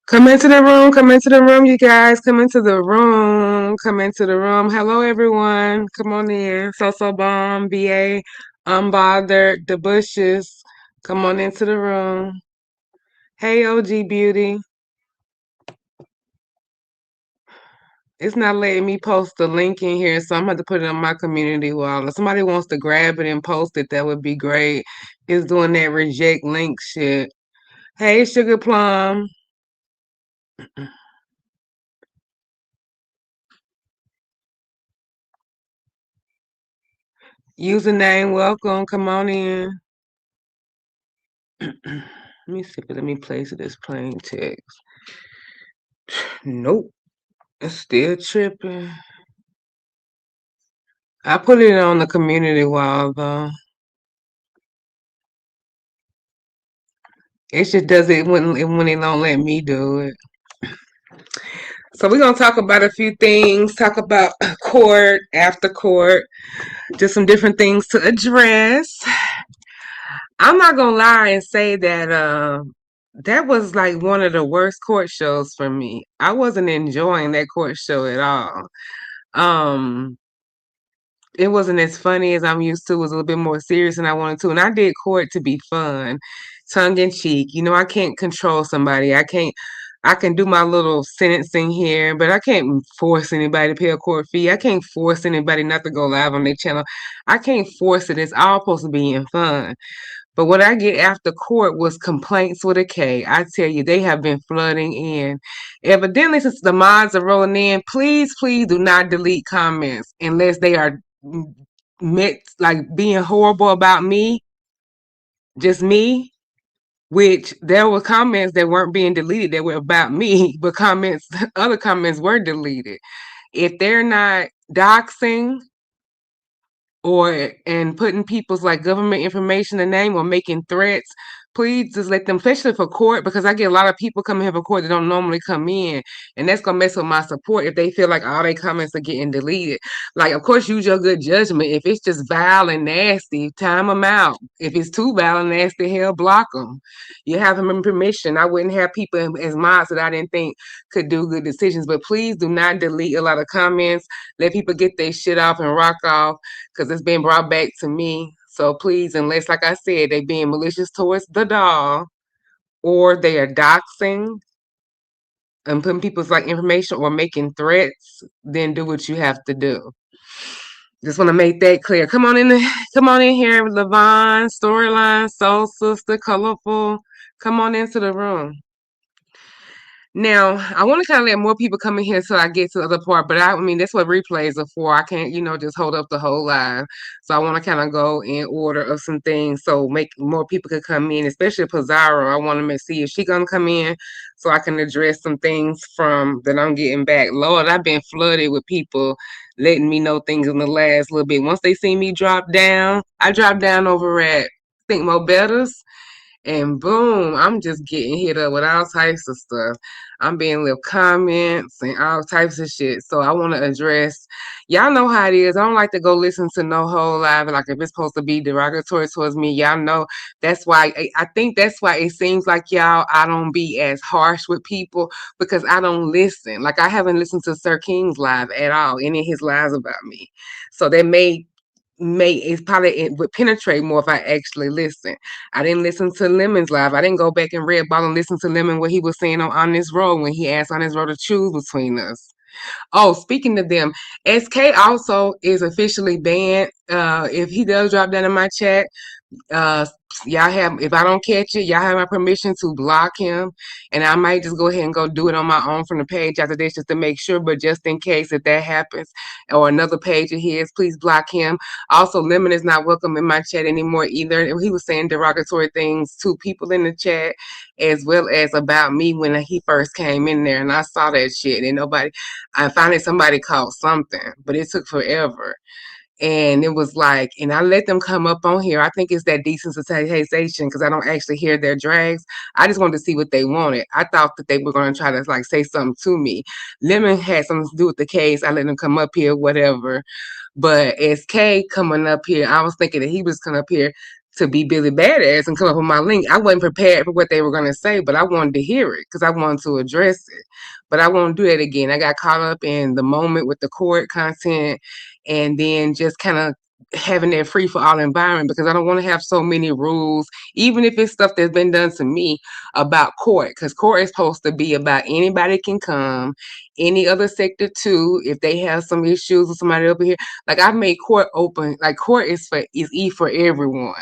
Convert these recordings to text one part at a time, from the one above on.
Come into the room, come into the room, you guys. Come into the room, come into the room. Hello, everyone. Come on in. So Bomb, BA, Unbothered, The Bushes. Come on into the room. Hey, OG Beauty. It's not letting me post the link in here, so I'm going to put it on my community wall. If somebody wants to grab it and post it, that would be great. It's doing that reject link shit. Hey, Sugar Plum. Username, welcome. Come on in. Let me see. Let me place it as plain text. Nope. It's still tripping. I put it on the community wall though. It just does it when it don't let me do it. So we're gonna talk about a few things. Talk about court, after court, just some different things to address. I'm not gonna lie and say that that was like one of the worst court shows for me. I wasn't enjoying that court show at all. Um, it wasn't as funny as I'm used to. It was a little bit more serious than I wanted to. And I did court to be fun, tongue in cheek. You know, I can't control somebody. I can do my little sentencing here, but I can't force anybody to pay a court fee. I can't force anybody not to go live on their channel. I can't force it. It's all supposed to be in fun. But what I get after court was complaints with a K. I tell you, they have been flooding in. Evidently, since the mods are rolling in, please do not delete comments unless they are meant like being horrible about me, just me. Which there were comments that weren't being deleted that were about me, but other comments were deleted. If they're not doxing or and putting people's like government information in name or making threats, please just let them, especially for court, because I get a lot of people coming here for court that don't normally come in, and that's gonna mess with my support if they feel like all their comments are getting deleted. Like, of course, use your good judgment. If it's just vile and nasty, time them out. If it's too vile and nasty, hell, block them. You have them in permission. I wouldn't have people as mods that I didn't think could do good decisions, but please do not delete a lot of comments. Let people get their shit off and rock off because it's been brought back to me. So please, unless, like I said, they being malicious towards the doll or they are doxing and putting people's like information or making threats, then do what you have to do. Just want to make that clear. Come on in here, Levon, Storyline, Soul Sister, Colorful. Come on into the room. Now, I want to kind of let more people come in here until I get to the other part, but I mean, that's what replays are for. I can't, just hold up the whole live. So I want to kind of go in order of some things so make more people could come in, especially Pizarro. I want to see if she gonna come in so I can address some things from that I'm getting back. Lord, I've been flooded with people letting me know things in the last little bit. Once they see me drop down, I dropped down over at Think Mo Betters. And boom, I'm just getting hit up with all types of stuff. I'm being left comments and all types of shit. So I want to address, y'all know how it is. I don't like to go listen to no whole live. Like if it's supposed to be derogatory towards me, y'all know that's why I think that's why it seems like y'all, I don't be as harsh with people because I don't listen. Like I haven't listened to Sir King's live at all, any of his lives about me. So that it would penetrate more if I actually listen. I didn't listen to Lemon's live. I didn't go back and Red Ball and listen to Lemon what he was saying on this road when he asked on his road to choose between us. Oh, speaking of them, SK also is officially banned. If he does drop down in my chat, uh, y'all have, if I don't catch it, y'all have my permission to block him, and I might just go ahead and go do it on my own from the page after this just to make sure. But just in case if that happens, or another page of his, please block him. Also, Lemon is not welcome in my chat anymore either. He was saying derogatory things to people in the chat as well as about me when he first came in there, and I saw that shit. And I finally somebody caught something, but it took forever. And it was like, and I let them come up on here. I think it's that desensitization because I don't actually hear their drags. I just wanted to see what they wanted. I thought that they were going to try to like say something to me. Lemon had something to do with the case. I let them come up here, whatever. But SK coming up here, I was thinking that he was coming up here to be Billy Badass and come up with my link. I wasn't prepared for what they were going to say, but I wanted to hear it because I wanted to address it. But I won't do that again. I got caught up in the moment with the court content and then just kind of having that free for all environment because I don't want to have so many rules, even if it's stuff that's been done to me about court, because court is supposed to be about anybody can come, any other sector too, if they have some issues with somebody over here. Like I've made court open, like court is E for everyone.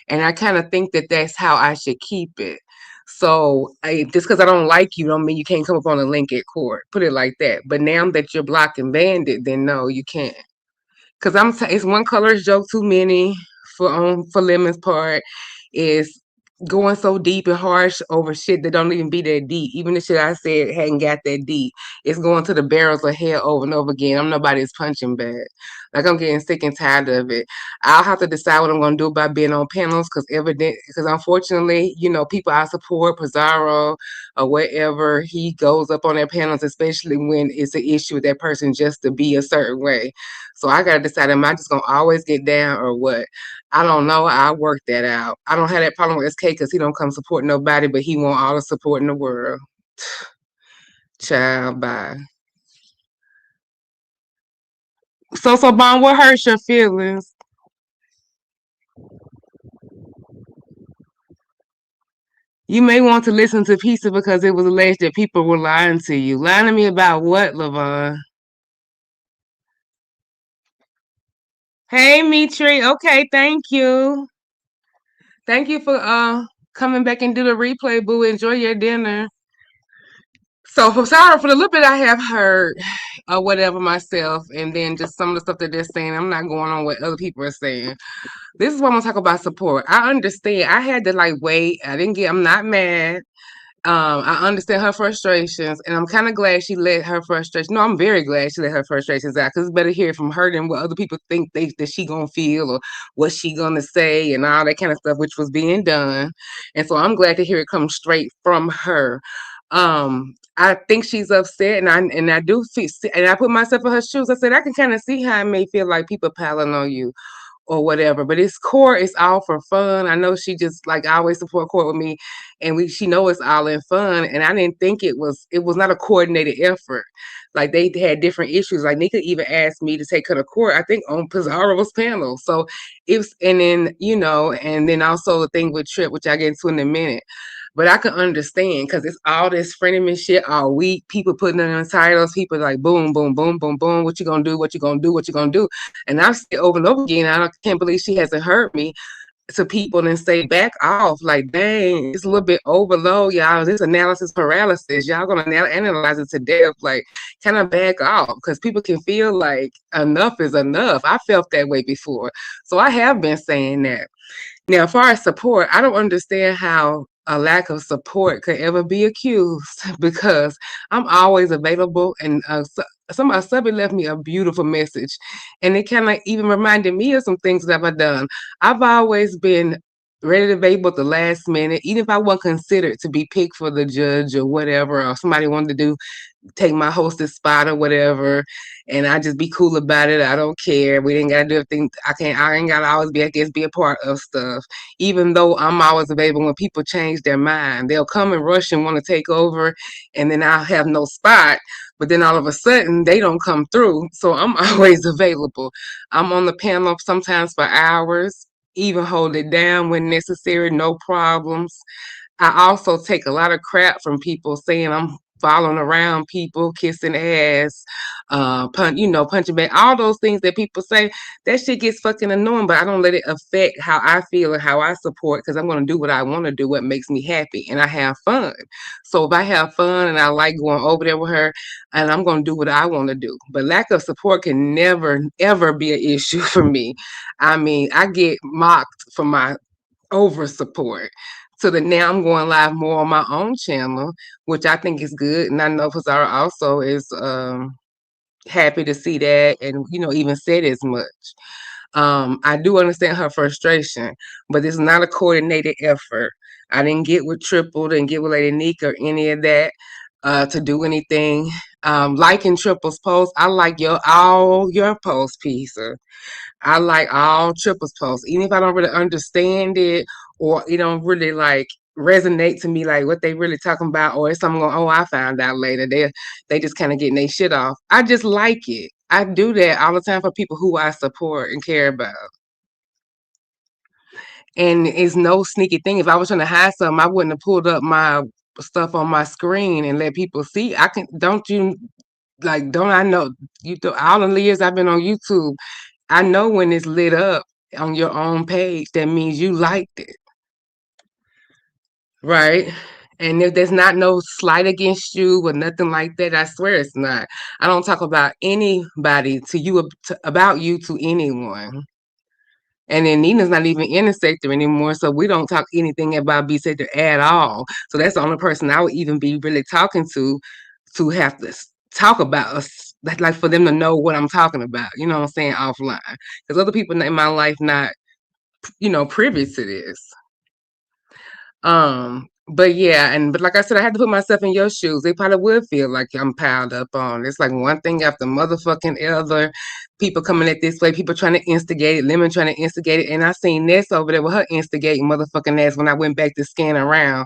And I kind of think that that's how I should keep it. So just because I don't like you don't mean you can't come up on a link at court. Put it like that. But now that you're blocked and banned it, then no, you can't. Because it's one color's joke too many for Lemon's part. Is going so deep and harsh over shit that don't even be that deep. Even the shit I said hadn't got that deep. It's going to the barrels of hell over and over again. I'm nobody's punching bag. Like I'm getting sick and tired of it. I'll have to decide what I'm gonna do about being on panels because unfortunately, people I support, Pizarro or whatever, he goes up on their panels, especially when it's an issue with that person just to be a certain way. So I gotta decide, am I just gonna always get down or what? I don't know. I'll work that out. I don't have that problem with SK because he don't come support nobody, but he want all the support in the world. Child, bye. So, Bon, what hurts your feelings? You may want to listen to Pizza because it was alleged that people were lying to you. Lying to me about what, Levon? Hey, Mitri. Okay, thank you. Thank you for coming back and do the replay, boo. Enjoy your dinner. So for the little bit I have heard or whatever myself, and then just some of the stuff that they're saying, I'm not going on what other people are saying. This is what I'm gonna talk about support. I understand. I had to like wait. I'm not mad. I understand her frustrations, and I'm kind of glad she let her frustration. No, I'm very glad she let her frustrations out because it's better to hear from her than what other people think that she gonna feel or what she gonna say and all that kind of stuff, which was being done. And so I'm glad to hear it come straight from her. I think she's upset, and I do see, and I put myself in her shoes. I said I can kind of see how it may feel like people piling on you or whatever. But it's Kourt, it's all for fun. I know she just like always support Kourt with me, and she know it's all in fun. And I didn't think it was not a coordinated effort. Like they had different issues. Like Nika even asked me to take her to court, I think on Pizarro's panel. So and then, and then also the thing with Trip, which I get into in a minute. But I can understand because it's all this frenemy shit all week. People putting it in titles. People like boom, boom, boom, boom, boom. What you gonna do? What you gonna do? What you gonna do? And I've said over and over again, I can't believe she hasn't heard me to people and say back off. Like, dang, it's a little bit overload, y'all. This analysis paralysis. Y'all gonna analyze it to death. Like, kind of back off because people can feel like enough is enough. I felt that way before, so I have been saying that. Now, as far as support, I don't understand how a lack of support could ever be accused because I'm always available. And somebody subby left me a beautiful message, and it kind of even reminded me of some things that I've done. I've always been ready to available at the last minute, even if I wasn't considered to be picked for the judge or whatever, or somebody wanted to take my hostess spot or whatever, and I just be cool about it. I don't care. We didn't gotta do everything. I ain't gotta always be a part of stuff. Even though I'm always available when people change their mind. They'll come and rush and want to take over, and then I'll have no spot. But then all of a sudden they don't come through. So I'm always available. I'm on the panel sometimes for hours, even hold it down when necessary, no problems. I also take a lot of crap from people saying I'm following around people, kissing ass, punching back, all those things that people say. That shit gets fucking annoying, but I don't let it affect how I feel and how I support because I'm gonna do what I want to do, what makes me happy, and I have fun. So if I have fun and I like going over there with her, and I'm gonna do what I want to do. But lack of support can never ever be an issue for me. I mean, I get mocked for my over support. So that now I'm going live more on my own channel, which I think is good. And I know Pizarro also is happy to see that and, even said as much. I do understand her frustration, but it's not a coordinated effort. I didn't get with Triple, didn't get with Lady Nika or any of that. to do anything. Liking Triple's posts. I like all your posts, pieces. I like all Triple's posts, even if I don't really understand it or it don't really like resonate to me like what they really talking about, or it's something going, oh, I found out later. They just kind of getting their shit off. I just like it. I do that all the time for people who I support and care about. And it's no sneaky thing. If I was trying to hide something, I wouldn't have pulled up my stuff on my screen and let people see. I can don't you like don't I know you do all the years I've been on YouTube, I know when it's lit up on your own page, that means you liked it, right? And if there's not no slight against you or nothing like that, I swear it's not. I don't talk about anybody to you about you to anyone. And then Nina's not even in the sector anymore, so we don't talk anything about B sector at all. So that's the only person I would even be really talking to have to talk about us, like for them to know what I'm talking about. You know what I'm saying, offline, because other people in my life not privy to this. But yeah, but like I said, I had to put myself in your shoes. They probably would feel like I'm piled up on. It's like one thing after motherfucking other. People coming at this way, people trying to instigate it, Lemon trying to instigate it, and I seen this over there with her instigating motherfucking ass when I went back to scan around,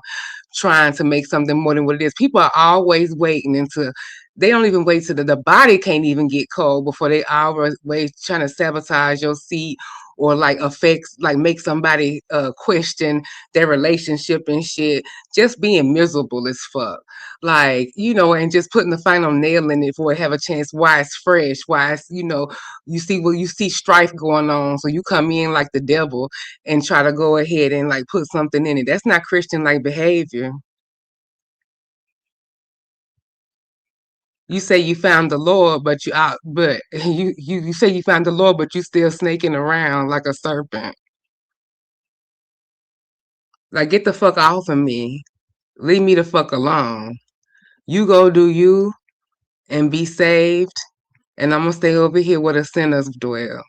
trying to make something more than what it is. People are always waiting until they don't even wait till the body can't even get cold before they always trying to sabotage your seat or like affects like make somebody question their relationship and shit, just being miserable as fuck. Like, and just putting the final nail in it before it have a chance, why it's fresh, why it's, you see strife going on. So you come in like the devil and try to go ahead and like put something in it. That's not Christian like behavior. You say you found the Lord, but you say you found the Lord, but you still snaking around like a serpent. Like, get the fuck off of me. Leave me the fuck alone. You go do you and be saved, and I'm gonna stay over here where the sinners dwell.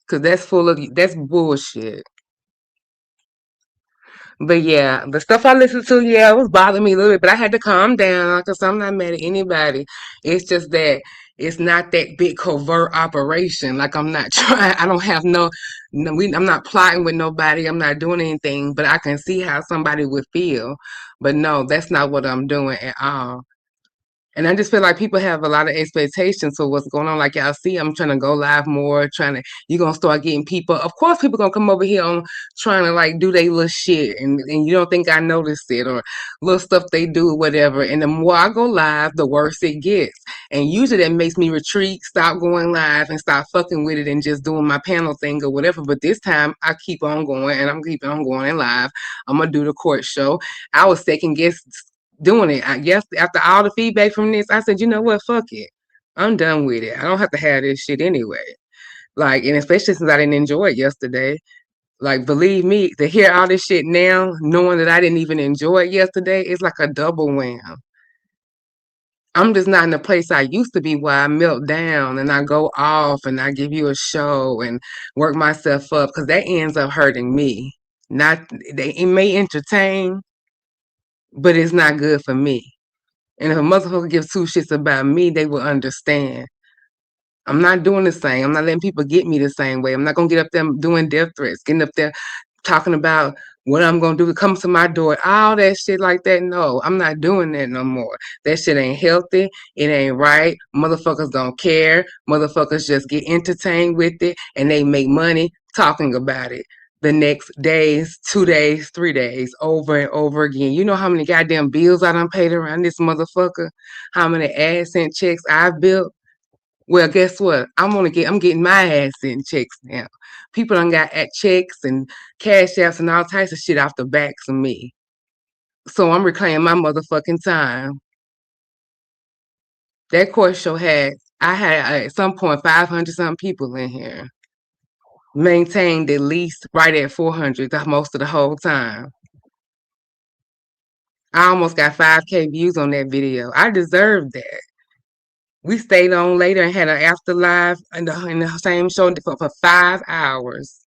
Cause that's bullshit. But yeah, the stuff I listened to, yeah, it was bothering me a little bit, but I had to calm down because I'm not mad at anybody. It's just that it's not that big covert operation. Like I'm not trying, I don't have I'm not plotting with nobody. I'm not doing anything, but I can see how somebody would feel. But no, that's not what I'm doing at all. And I just feel like people have a lot of expectations for what's going on. Like y'all see, I'm trying to go live more, you're gonna start getting people. Of course, people gonna come over here on trying to like do their little shit and you don't think I noticed it or little stuff they do or whatever. And the more I go live, the worse it gets. And usually that makes me retreat, stop going live and stop fucking with it and just doing my panel thing or whatever. But this time I keep on going and I'm keeping on going in live. I'm gonna do the court show. I was second guess doing it. I guess after all the feedback from this, I said, you know what, fuck it. I'm done with it. I don't have to have this shit anyway. Like, and especially since I didn't enjoy it yesterday. Like, believe me, to hear all this shit now, knowing that I didn't even enjoy it yesterday, it's like a double wham. I'm just not in the place I used to be where I melt down and I go off and I give you a show and work myself up because that ends up hurting me. Not it may entertain, but it's not good for me. And if a motherfucker gives two shits about me, they will understand. I'm not doing the same. I'm not letting people get me the same way. I'm not gonna get up there doing death threats, getting up there talking about what I'm gonna do to come to my door, all that shit like that. No, I'm not doing that no more. That shit ain't healthy. It ain't right. Motherfuckers don't care. Motherfuckers just get entertained with it and they make money talking about it the next days, 2 days, 3 days, over and over again. You know how many goddamn bills I done paid around this motherfucker? How many AdSense checks I've built? Well, guess what? I'm getting my ass in checks now. People done got at checks and cash apps and all types of shit off the backs of me. So I'm reclaiming my motherfucking time. That court show I had at some point 500 something people in here. Maintained at least right at 400 most of the whole time. I almost got 5K views on that video. I deserved that. We stayed on later and had an afterlife in the same show for 5 hours.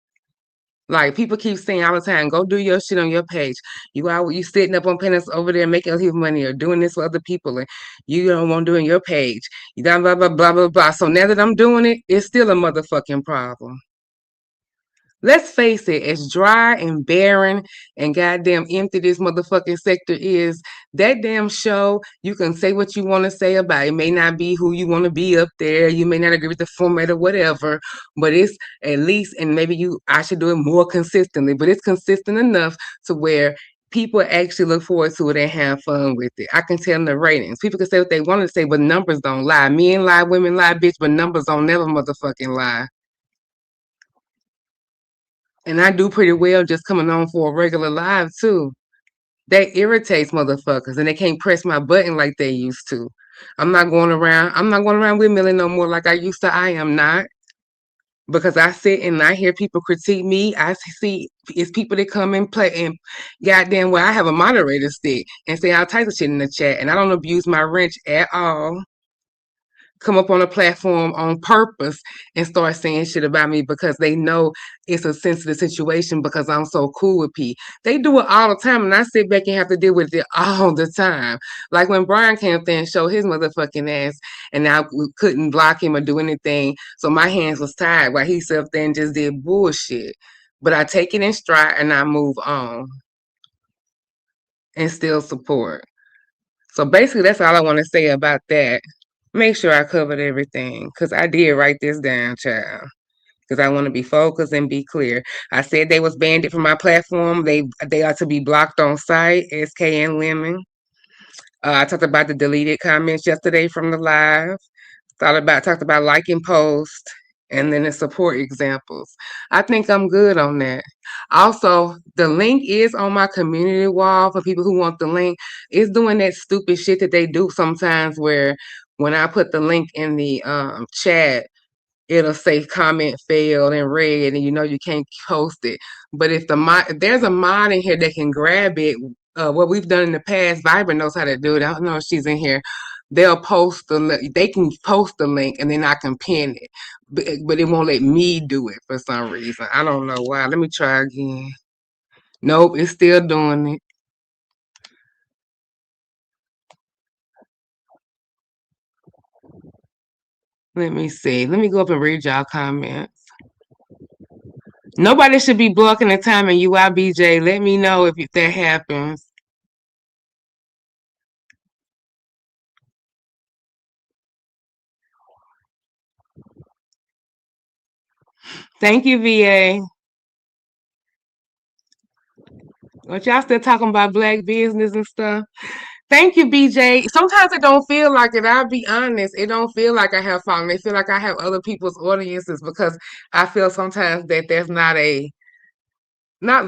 Like people keep saying all the time, go do your shit on your page. You sitting up on penance over there making other people money or doing this for other people, and you don't want to do it on your page. You blah blah blah blah blah blah. So now that I'm doing it, it's still a motherfucking problem. Let's face it, as dry and barren and goddamn empty this motherfucking sector is, that damn show, you can say what you want to say about it. It may not be who you want to be up there. You may not agree with the format or whatever, but it's at least, and maybe I should do it more consistently, but it's consistent enough to where people actually look forward to it and have fun with it. I can tell in the ratings. People can say what they want to say, but numbers don't lie. Men lie, women lie, bitch, but numbers don't never motherfucking lie. And I do pretty well just coming on for a regular live too. That irritates motherfuckers and they can't press my button like they used to. I'm not going around with Millie no more like I used to. I am not. Because I sit and I hear people critique me. I see it's people that come and play and goddamn well I have a moderator stick and say all types of shit in the chat and I don't abuse my wrench at all. Come up on a platform on purpose and start saying shit about me because they know it's a sensitive situation because I'm so cool with P. They do it all the time, and I sit back and have to deal with it all the time. Like when Brian came up there and showed his motherfucking ass, and I couldn't block him or do anything, so my hands was tied while he sat up there and just did bullshit. But I take it in stride and I move on and still support. So basically, that's all I want to say about that. Make sure I covered everything because I did write this down, child. Because I want to be focused and be clear. I said they was banned it from my platform. They are to be blocked on site. SK and Lemon. I talked about the deleted comments yesterday from the live. Talked about liking posts and then the support examples. I think I'm good on that. Also, the link is on my community wall for people who want the link. It's doing that stupid shit that they do sometimes where when I put the link in the chat, it'll say comment failed in red and you know you can't post it. But if there's a mod in here that can grab it, what we've done in the past, Viber knows how to do it. I don't know if she's in here. They can post the link and then I can pin it. But it won't let me do it for some reason. I don't know why. Let me try again. Nope, it's still doing it. Let me see. Let me go up and read y'all comments. Nobody should be blocking the time in UIBJ. Let me know if that happens. Thank you, VA. But y'all still talking about black business and stuff. Thank you, BJ. Sometimes it don't feel like it. I'll be honest. It don't feel like I have following. It feel like I have other people's audiences because I feel sometimes that there's not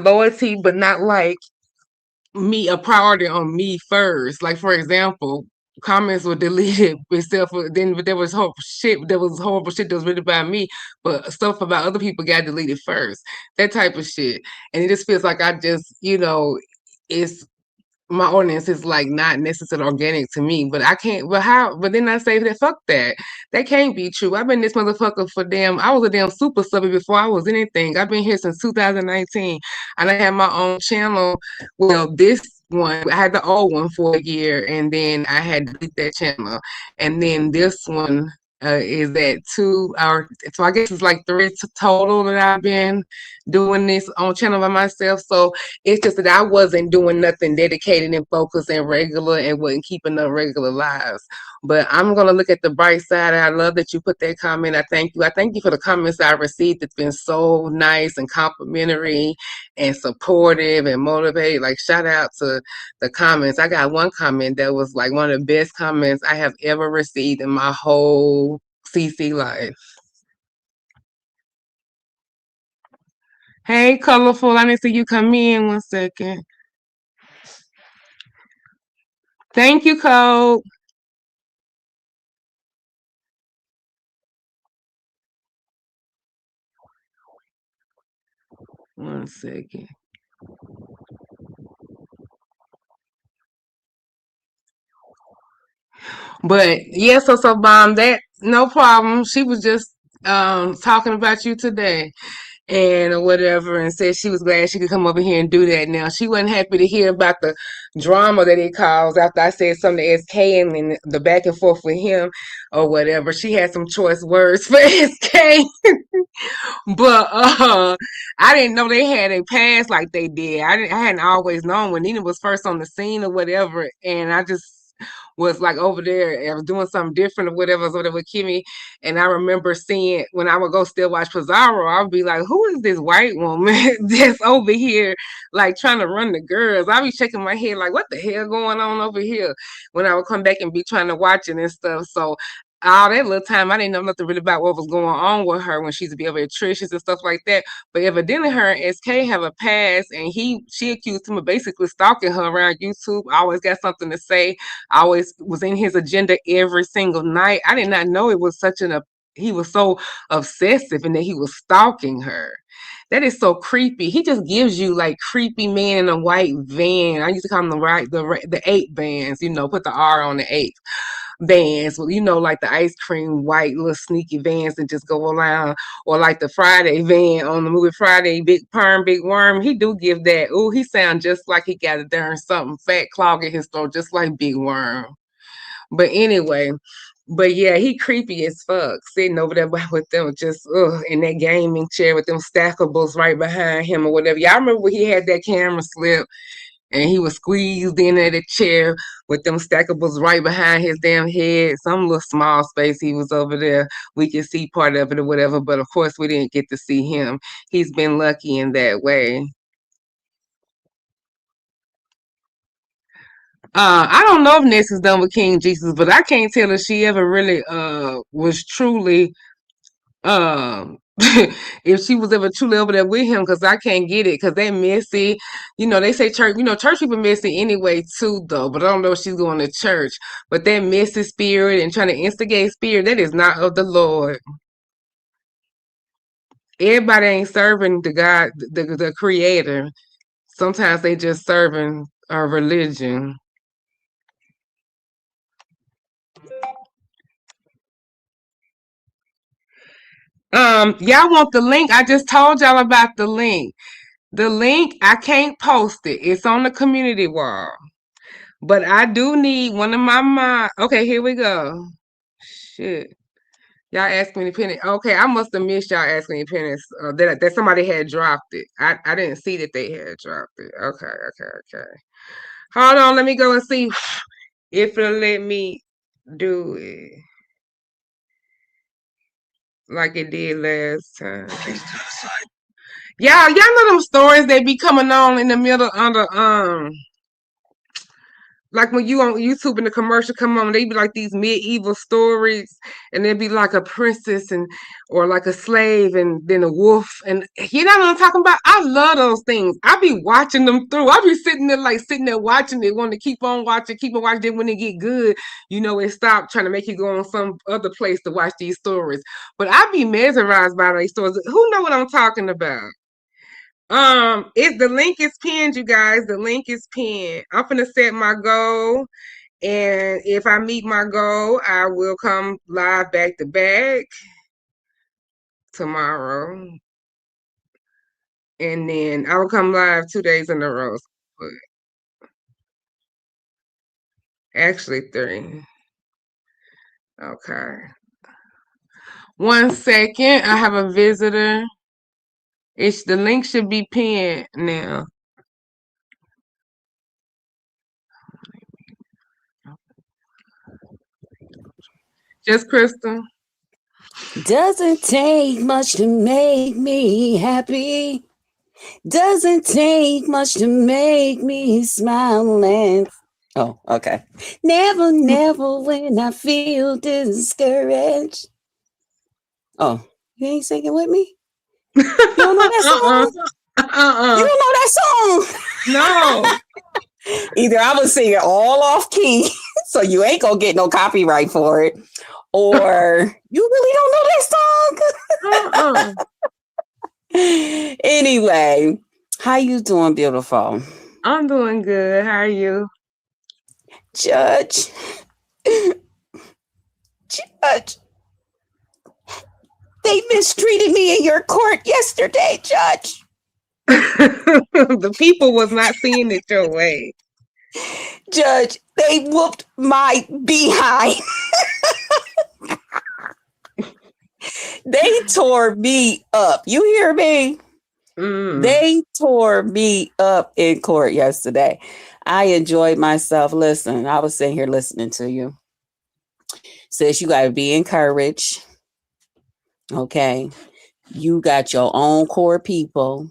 loyalty, but not like me a priority on me first. Like for example, comments were deleted except for then there was horrible shit that was written by me, but stuff about other people got deleted first. That type of shit. And it just feels like I just, it's my audience is like not necessarily organic to me, but I can't. But then I say that fuck that. That can't be true. I've been this motherfucker for damn. I was a damn super subby before I was anything. I've been here since 2019, and I had my own channel. Well, this one I had the old one for a year, and then I had to delete that channel, and then this one. Is at 2 hours, so I guess it's like 3 total that I've been doing this on channel by myself. So it's just that I wasn't doing nothing dedicated and focused and regular and wasn't keeping up regular lives. But I'm gonna look at the bright side. I love that you put that comment. I thank you. I thank you for the comments I received. It's been so nice and complimentary and supportive and motivated. Like shout out to the comments. I got one comment that was like one of the best comments I have ever received in my whole CC life. Hey, colorful. I didn't see you come in. 1 second. Thank you, Cole. 1 second. But yeah, so Bomb, that no problem. She was just talking about you today. and whatever, and said she was glad she could come over here and do that. Now she wasn't happy to hear about the drama that it caused after I said something to SK and then the back and forth with him or whatever. She had some choice words for SK. But I didn't know they had a past like they did. I hadn't always known when Nina was first on the scene or whatever, and I just was like over there and was doing something different or whatever with Kimmy. And I remember seeing when I would go still watch Pizarro, I would be like, who is this white woman that's over here like trying to run the girls? I'd be shaking my head like, what the hell going on over here? When I would come back and be trying to watch it and stuff. So all that little time, I didn't know nothing really about what was going on with her when she used to be over at Trish's and stuff like that. But evidently, her and SK have a past, and she accused him of basically stalking her around YouTube. I always got something to say. I always was in his agenda every single night. I did not know it was he was so obsessive and that he was stalking her. That is so creepy. He just gives you like creepy man in a white van. I used to call them the 8 vans. Put the R on the 8 vans, like the ice cream white little sneaky vans that just go around, or like the Friday van on the movie Friday, Big Perm, Big Worm. He do give that. Ooh, he sound just like he got a darn something fat clog in his throat, just like Big Worm. But anyway, but yeah, he creepy as fuck, sitting over there with them, just in that gaming chair with them stackables right behind him or whatever. Y'all remember when he had that camera slip and he was squeezed in at a chair with them stackables right behind his damn head. Some little small space he was over there. We could see part of it or whatever, but of course we didn't get to see him. He's been lucky in that way. I don't know if Ness is done with King Jesus, but I can't tell if she ever really was truly if she was ever truly over there with him, because I can't get it because they messy. They say church, church people messy anyway too though, but I don't know if she's going to church. But that messy spirit and trying to instigate spirit, that is not of the Lord. Everybody ain't serving the God, the creator. Sometimes they just serving a religion. Y'all want the link? I just told y'all about the link. The link, I can't post it. It's on the community wall. But I do need one of my mom. Okay, here we go. Shit. Y'all asked me to pin it. Okay, I must have missed y'all asking me to pin it. That somebody had dropped it. I didn't see that they had dropped it. Okay. Hold on, let me go and see if it'll let me do it like it did last time. Y'all know them stories that be coming on in the middle under like when you on YouTube and the commercial come on, they be like these medieval stories, and there'd be like a princess or like a slave and then a wolf, and you know what I'm talking about? I love those things. I be watching them through. I be sitting there watching it, wanting to keep on watching. Then when it get good, it stop trying to make you go on some other place to watch these stories. But I be mesmerized by these stories. Who know what I'm talking about? If the link is pinned, you guys, the link is pinned. I'm gonna set my goal, and if I meet my goal, I will come live back to back tomorrow, and then I will come live 2 days in a row. But actually, 3. Okay. 1 second. I have a visitor. The link should be pinned now. Just Crystal. Doesn't take much to make me happy. Doesn't take much to make me smile and oh, okay. Never when I feel discouraged. Oh, you ain't singing with me? You don't know that song? You don't know that song? No. Either I was singing all off key, so you ain't gonna get no copyright for it, or you really don't know that song. Anyway, how you doing, beautiful? I'm doing good. How are you? Judge. they mistreated me in your court yesterday, Judge. The people was not seeing it your way. Judge, they whooped my behind. They tore me up. You hear me? They tore me up in court yesterday. I enjoyed myself. Listen, I was sitting here listening to you. Sis, you got to be encouraged. Okay. You got your own core people.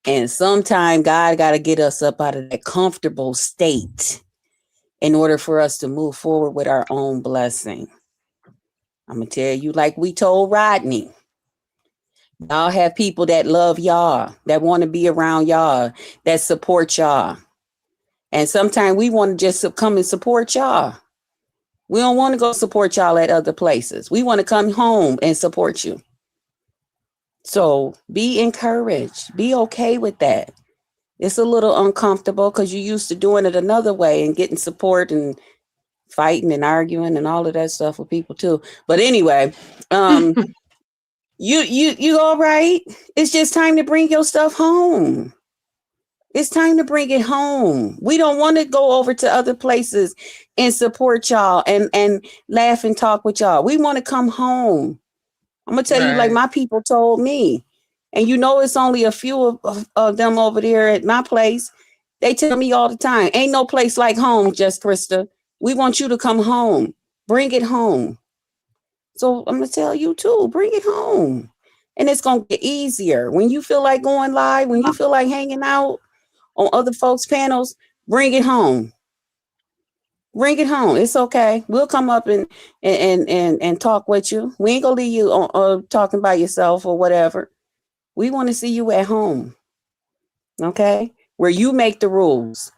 And sometimes God got to get us up out of that comfortable state in order for us to move forward with our own blessing. I'm going to tell you, like we told Rodney, y'all have people that love y'all, that want to be around y'all, that support y'all. And sometimes we want to just come and support y'all. We don't want to go support y'all at other places. We want to come home and support you. So be encouraged. Be okay with that. It's a little uncomfortable because you're used to doing it another way and getting support and fighting and arguing and all of that stuff with people too. But anyway, you all right? It's just time to bring your stuff home. It's time to bring it home. We don't want to go over to other places and support y'all and laugh and talk with y'all. We want to come home. I'm going to tell you, like my people told me, and you know, it's only a few of them over there at my place. They tell me all the time, ain't no place like home, Just Krista. We want you to come home. Bring it home. So I'm going to tell you too, bring it home. And it's going to get easier. When you feel like going live, when you feel like hanging out on other folks' panels, bring it home. Bring it home. It's okay. We'll come up and talk with you. We ain't gonna leave you on talking by yourself or whatever. We want to see you at home. Okay? Where you make the rules.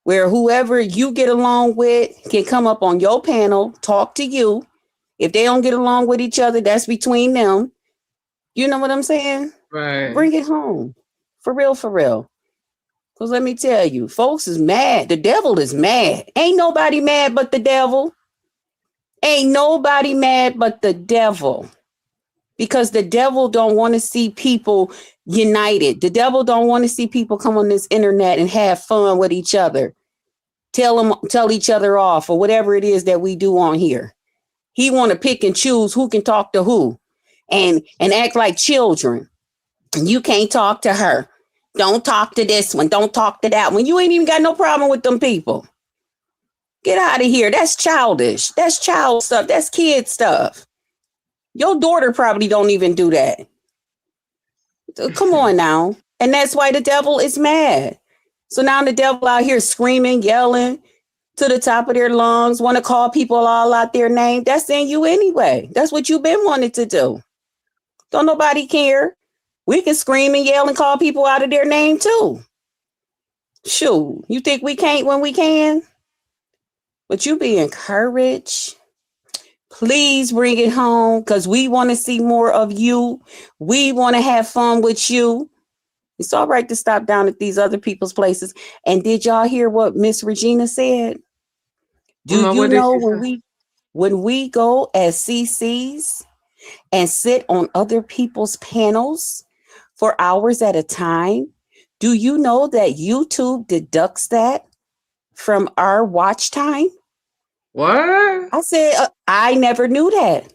Where whoever you get along with can come up on your panel, talk to you. If they don't get along with each other, that's between them. You know what I'm saying? Right. Bring it home. For real, for real. Because let me tell you, folks is mad. The devil is mad. Ain't nobody mad but the devil. Ain't nobody mad but the devil. Because the devil don't want to see people united. The devil don't want to see people come on this internet and have fun with each other. Tell each other off or whatever it is that we do on here. He want to pick and choose who can talk to who and act like children. You can't talk to her. Don't talk to this one. Don't talk to that one. You ain't even got no problem with them people. Get out of here. That's childish. That's child stuff. That's kid stuff. Your daughter probably don't even do that. Come on now. And that's why the devil is mad. So now the devil out here screaming, yelling to the top of their lungs, want to call people all out their name. That's in you anyway. That's what you've been wanting to do. Don't nobody care. We can scream and yell and call people out of their name too. Shoot, you think we can't when we can? But you be encouraged. Please bring it home because we want to see more of you. We want to have fun with you. It's all right to stop down at these other people's places. And did y'all hear what Miss Regina said? Do you know when we go as CCs and sit on other people's panels for hours at a time, do you know that YouTube deducts that from our watch time? What? I said, I never knew that.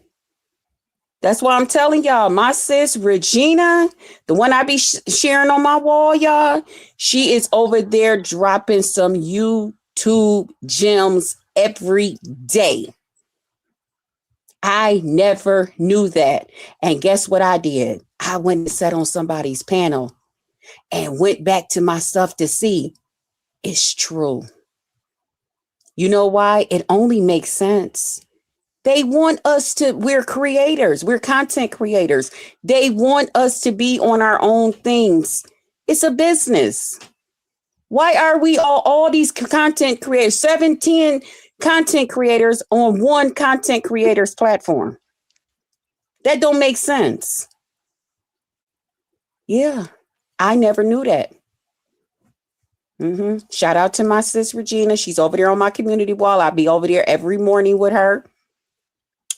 That's why I'm telling y'all, my sis, Regina, the one I be sharing on my wall, y'all, she is over there dropping some YouTube gems every day. I never knew that. And guess what I did? I went and sat on somebody's panel and went back to my stuff to see it's true. You know why? It only makes sense. They want us to, we're creators, we're content creators. They want us to be on our own things. It's a business. Why are we all these content creators, 17 content creators on one content creators platform? That don't make sense. Yeah, I never knew that. Shout out to my sis Regina. She's over there on my community wall. I'll be over there every morning with her.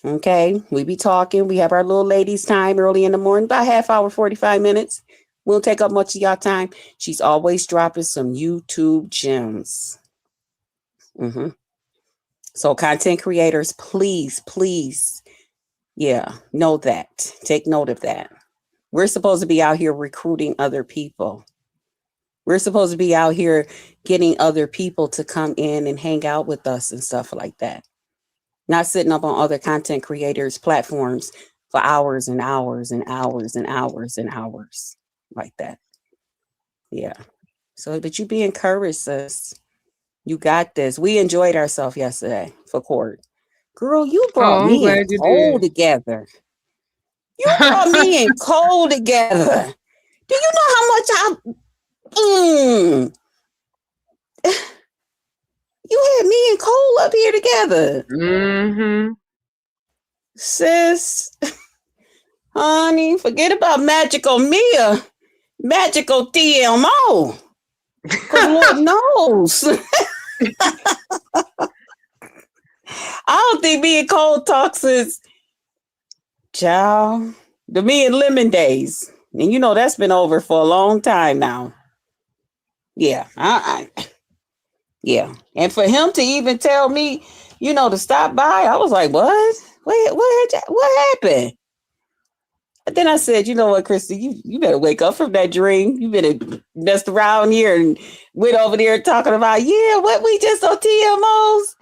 Okay, we be talking. We have our little ladies' time early in the morning, about half hour, 45 minutes. Won't take up much of y'all time. She's always dropping some YouTube gems. hmm So, content creators, please, please, yeah, know that. Take note of that. We're supposed to be out here recruiting other people. We're supposed to be out here getting other people to come in and hang out with us and stuff like that. Not sitting up on other content creators' platforms for hours and hours and hours and hours and hours like that. Yeah. So, but you be encouraged, sis. You got this. We enjoyed ourselves yesterday for court. Girl, you Oh, brought I'm me and glad you Cole did. together. You brought me and Cole together. Do you know how much mm, you had me and Cole up here together? Mm-hmm. Sis, honey, forget about magical Mia, magical TMO. Because Lord knows, I don't think me and Cole talk since, child, the me and Lemon days. And you know, that's been over for a long time now. Yeah, yeah. And for him to even tell me, to stop by, I was like, what? What happened? And then I said, you know what, Christy, you better wake up from that dream. You better messed around here and went over there talking about, yeah, what we just on TMOs.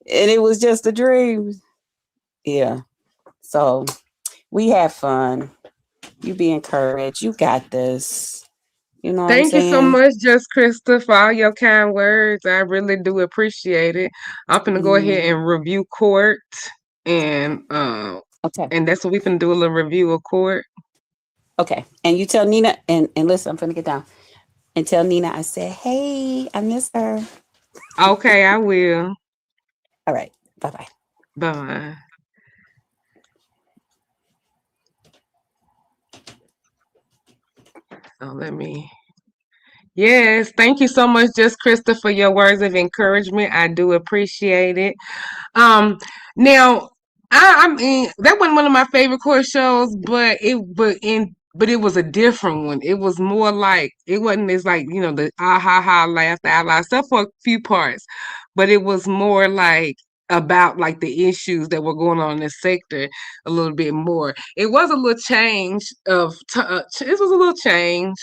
And it was just a dream. Yeah. So we have fun. You be encouraged. You got this. You know what I'm Thank you so saying? much, Just Krista, for all your kind words. I really do appreciate it. I'm gonna go ahead Mm, and review Court, and okay. that's what we can do, a little review of Court. Okay. And you tell Nina, and listen, I'm going to get down. And tell Nina I said, hey, I miss her. Okay, I will. All right. Bye bye. Bye. So let me. Yes, thank you so much, Just Krista, for your words of encouragement. I do appreciate it. Um, Now, I mean that wasn't one of my favorite court shows, but it was a different one. It was more like it wasn't as like the ah ha ha laugh out loud stuff for a few parts, but it was more like about like the issues that were going on in the sector a little bit more. It was a little change it was a little change,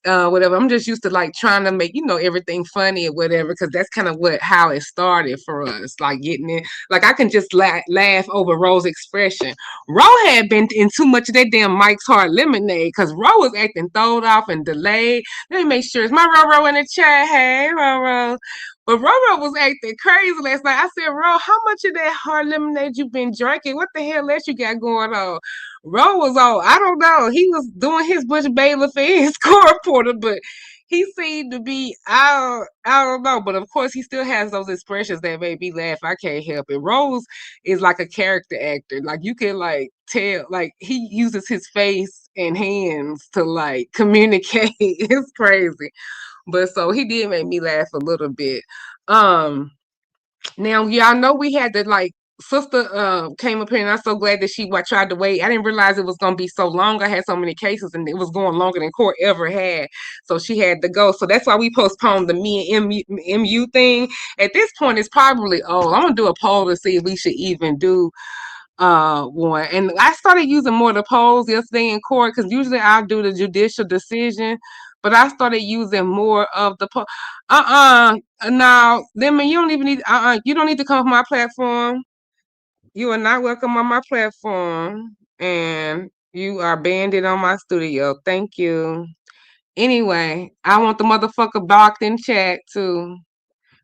whatever. I'm just used to like trying to make everything funny or whatever, because that's kind of what how it started for us, like getting it. Like I can just laugh over Ro's expression. Ro had been in too much of that damn Mike's Hard Lemonade, because Ro was acting throwed off and delayed. Let me make sure, is my Ro in the chat? Hey Ro. But Roro was acting crazy last night. I said, Ro, how much of that hard lemonade you been drinking? What the hell else you got going on? Ro was on, I don't know. He was doing his Butch Bailiff and his Court Porter, but he seemed to be, I don't know. But of course, he still has those expressions that made me laugh. I can't help it. Rose is like a character actor. Like you can like tell, like he uses his face and hands to like communicate. It's crazy. But so he did make me laugh a little bit. Um, Now y'all know we had to like sister came up here, and I'm so glad that she tried to wait. I didn't realize it was gonna be so long. I had so many cases and it was going longer than court ever had. So she had to go. So that's why we postponed the me and MU thing. At this point it's probably old. I'm gonna do a poll to see if we should even do one. And I started using more of the polls yesterday in court, because usually I'll do the judicial decision, but I started using more of the poll. Now, Lemon, you don't even need. You don't need to come off my platform. You are not welcome on my platform, and you are banned on my studio. Thank you. Anyway, I want the motherfucker blocked in chat too.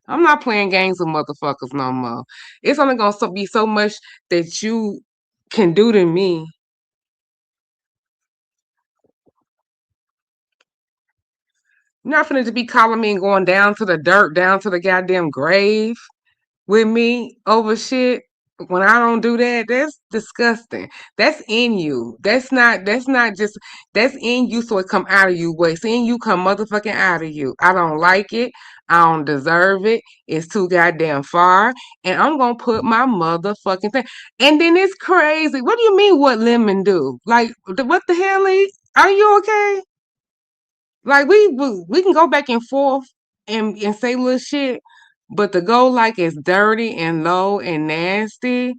I'm not playing games with motherfuckers no more. It's only gonna be so much that you can do to me. You're not finna to be calling me and going down to the dirt, down to the goddamn grave with me over shit. When I don't do that, that's disgusting. That's in you. That's not just that's in you so it come out of you. What's in you come motherfucking out of you. I don't like it. I don't deserve it. It's too goddamn far. And I'm gonna put my motherfucking thing. And then it's crazy. What do you mean what lemon do? Like what the hell? Are you okay? Like we can go back and forth and say little shit, but to go like it's dirty and low and nasty,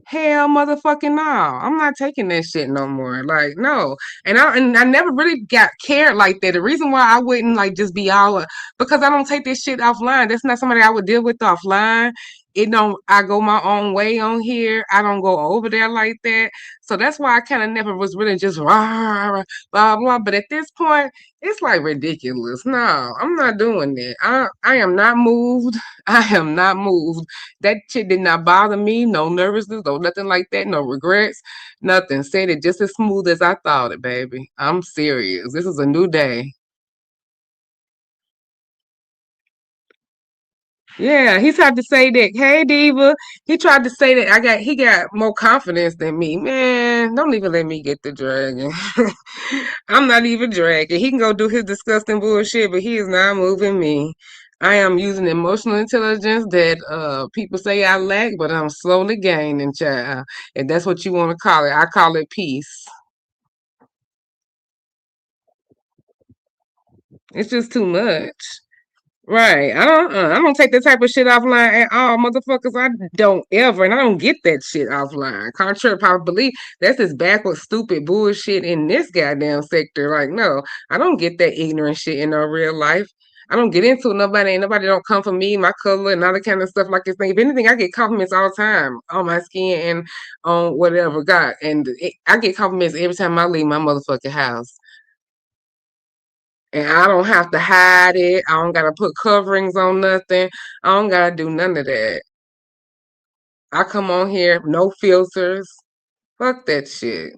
hell motherfucking no. I'm not taking that shit no more. Like, no. And I never really got cared like that. The reason why I wouldn't like just be all because I don't take this shit offline. That's not somebody I would deal with offline. It don't I go my own way on here. I don't go over there like that. So that's why I kind of never was really just rah, rah, rah, blah blah. But at this point, it's like ridiculous. No, I'm not doing that. I am not moved. I am not moved. That shit did not bother me. No nervousness, no nothing like that. No regrets, nothing. Said it just as smooth as I thought it, baby. I'm serious. This is a new day. Yeah, he tried to say that, hey Diva. He tried to say that he got more confidence than me. Man, don't even let me get the dragon. I'm not even dragging. He can go do his disgusting bullshit, but he is not moving me. I am using emotional intelligence that people say I lack, but I'm slowly gaining, child. And that's what you want to call it. I call it peace. It's just too much. Right. I don't take that type of shit offline at all, motherfuckers. I don't ever, and I don't get that shit offline. Contrary to popular belief, that's this backward, stupid bullshit in this goddamn sector. Like, no, I don't get that ignorant shit in no real life. I don't get into it. Nobody don't come for me, my color, and all that kind of stuff like this thing. If anything, I get compliments all the time on my skin and on whatever. God, I get compliments every time I leave my motherfucking house. And I don't have to hide it. I don't gotta put coverings on nothing. I don't gotta do none of that. I come on here, no filters. Fuck that shit.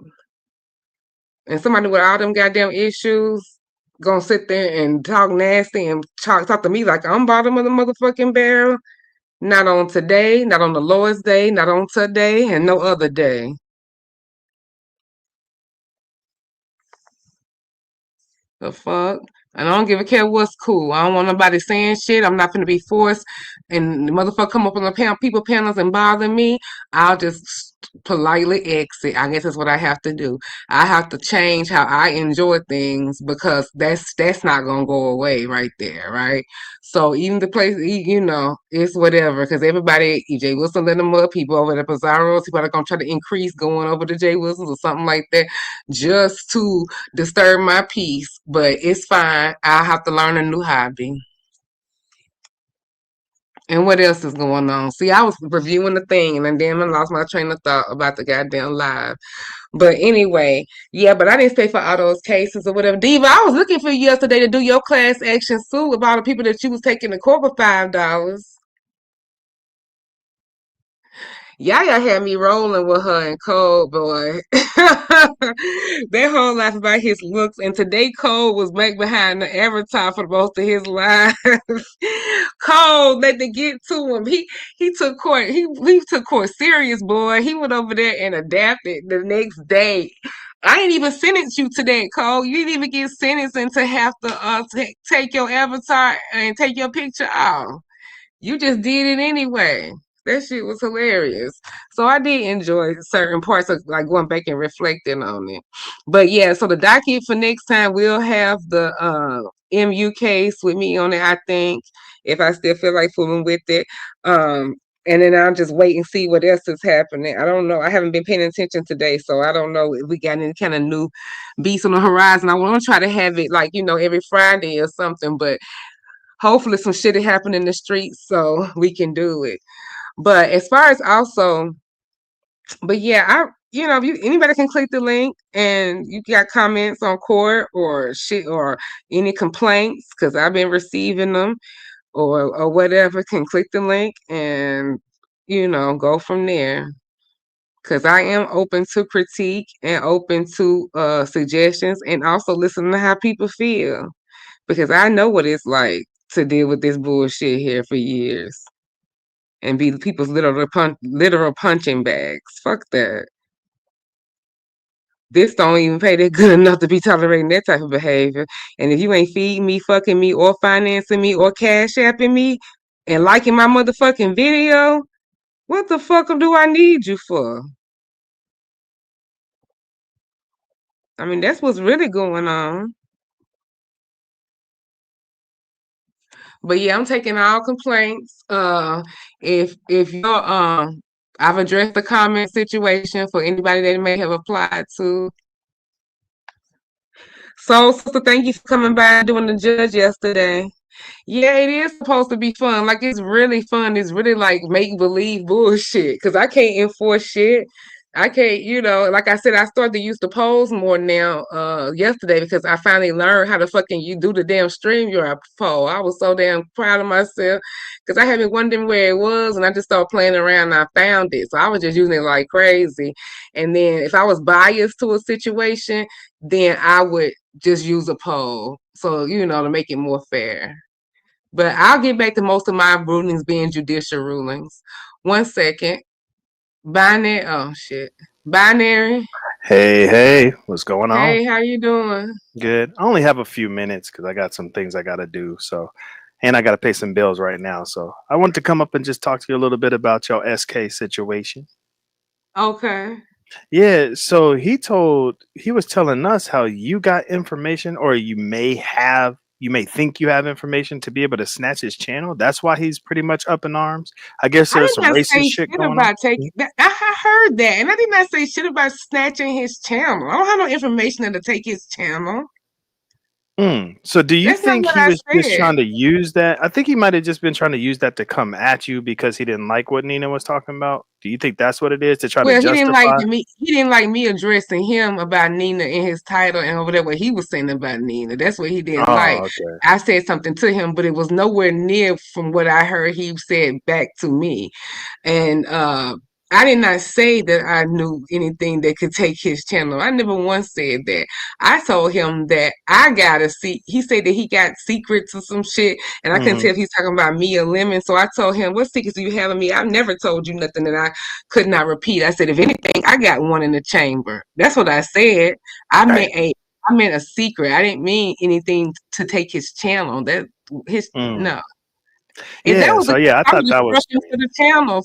And somebody with all them goddamn issues gonna sit there and talk nasty and talk to me like I'm bottom of the motherfucking barrel. Not on today, not on the lowest day, not on today, and no other day. The fuck? And I don't give a care what's cool. I don't want nobody saying shit. I'm not gonna be forced and the motherfucker come up on the people panels and bother me. I'll just politely exit. I guess that's what I have to do. I have to change how I enjoy things because that's not gonna go away right there, right? So even the place, it's whatever. Because everybody, EJ Wilson let them up. People over at Pizarro's, people are gonna try to increase going over to Jay Wilson's or something like that, just to disturb my peace, but it's fine. I'll have to learn a new hobby. And what else is going on? See, I was reviewing the thing and then I lost my train of thought about the goddamn live. But anyway, yeah, but I didn't stay for all those cases or whatever. Diva, I was looking for you yesterday to do your class action suit about the people that you was taking to court for $5. Yaya had me rolling with her and Cole, boy. That whole life about his looks. And today Cole was back behind the avatar for most of his life. Cole let to get to him. He took court. He took court serious, boy. He went over there and adapted the next day. I didn't even sentence you to that, Cole. You didn't even get sentenced and to have to take your avatar and take your picture off. You just did it anyway. That shit was hilarious. So I did enjoy certain parts of like going back and reflecting on it. But yeah, so the docket for next time we'll have the MU case with me on it, I think, if I still feel like fooling with it. And then I'll just wait and see what else is happening. I don't know. I haven't been paying attention today, so I don't know if we got any kind of new beats on the horizon. I want to try to have it like, every Friday or something, but hopefully some shit will happen in the streets so we can do it. But as far as also, but yeah, if anybody can click the link and you got comments on court or shit or any complaints, because I've been receiving them or whatever, can click the link and go from there. Because I am open to critique and open to suggestions and also listen to how people feel. Because I know what it's like to deal with this bullshit here for years. and be people's literal punching bags. Fuck that. This don't even pay that good enough to be tolerating that type of behavior. And if you ain't feeding me, fucking me, or financing me, or cash apping me, and liking my motherfucking video, what the fuck do I need you for? I mean, that's what's really going on. But yeah, I'm taking all complaints. If you're I've addressed the comment situation for anybody that may have applied to. So, sister, thank you for coming by and doing the judge yesterday. Yeah, it is supposed to be fun. Like, it's really fun. It's really like make believe bullshit. Cause I can't enforce shit. I can't, like I said, I started to use the polls more now yesterday because I finally learned how to fucking you do the damn StreamYard poll. I was so damn proud of myself because I had been wondering where it was and I just started playing around and I found it. So I was just using it like crazy. And then if I was biased to a situation, then I would just use a poll. So, to make it more fair. But I'll get back to most of my rulings being judicial rulings. 1 second. Binary. Oh shit. Binary. Hey, what's going on? Hey, how you doing? Good. I only have a few minutes because I got some things I got to do. So, and I got to pay some bills right now. So, I wanted to come up and just talk to you a little bit about your SK situation. Okay. Yeah. So he was telling us how you got information, or you may think you have information to be able to snatch his channel. That's why he's pretty much up in arms. I guess I there's did some not racist say shit shit going on. about taking that. I heard that, and I did not say shit about snatching his channel. I don't have no information to take his channel. So do you That's not think what he I was just said. trying to use that? I think he might have just been trying to use that to come at you because he didn't like what Nina was talking about. Do you think that's what it is, to try to Well, he didn't like justify? me. He didn't like me addressing him about Nina in his title and whatever he was saying about Nina. That's what he didn't like. Oh, okay. I said something to him, but it was nowhere near from what I heard he said back to me. And I did not say that I knew anything that could take his channel. I never once said that. I told him that I gotta see. He said that he got secrets or some shit, and I couldn't hmm tell if he's talking about me or Lemon. So I told him, "What secrets do you have of me? I've never told you nothing that I could not repeat." I said, "If anything, I got one in the chamber." That's what I said. I Right. meant a. I meant a secret. I didn't mean anything to take his channel. That his Mm. no. If that Yeah. was the So case, yeah, I I would thought just that struck was him for the channel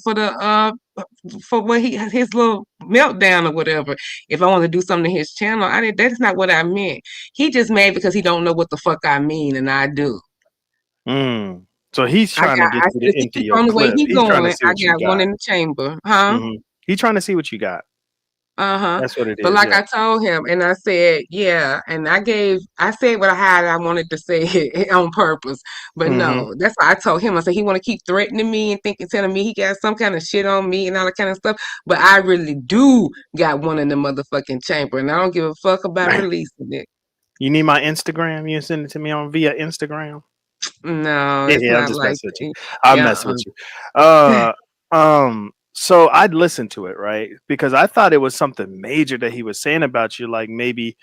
for what his little meltdown or whatever. If I want to do something to his channel, I did. That's not what I meant. He just mad because he don't know what the fuck I mean, and I do. mm. So he's trying to get I you said if to he enter keep your on the way clip. he He's trying to going, see I what you got one got. in the chamber, huh? He's trying to see what you got. Uh-huh. That's what it But is. like Yeah. I told him, and I said, yeah, and I said what I wanted to say it on purpose. But hmm no, that's why I told him. I said he want to keep threatening me and telling me he got some kind of shit on me and all that kind of stuff. But I really do got one in the motherfucking chamber, and I don't give a fuck about releasing it. You need my Instagram? You can send it to me on via Instagram. No, it's Yeah, I'm not just like messing with you. that. I'm Yeah. messing with you. Uh, so I'd listen to it, right? Because I thought it was something major that he was saying about you, like maybe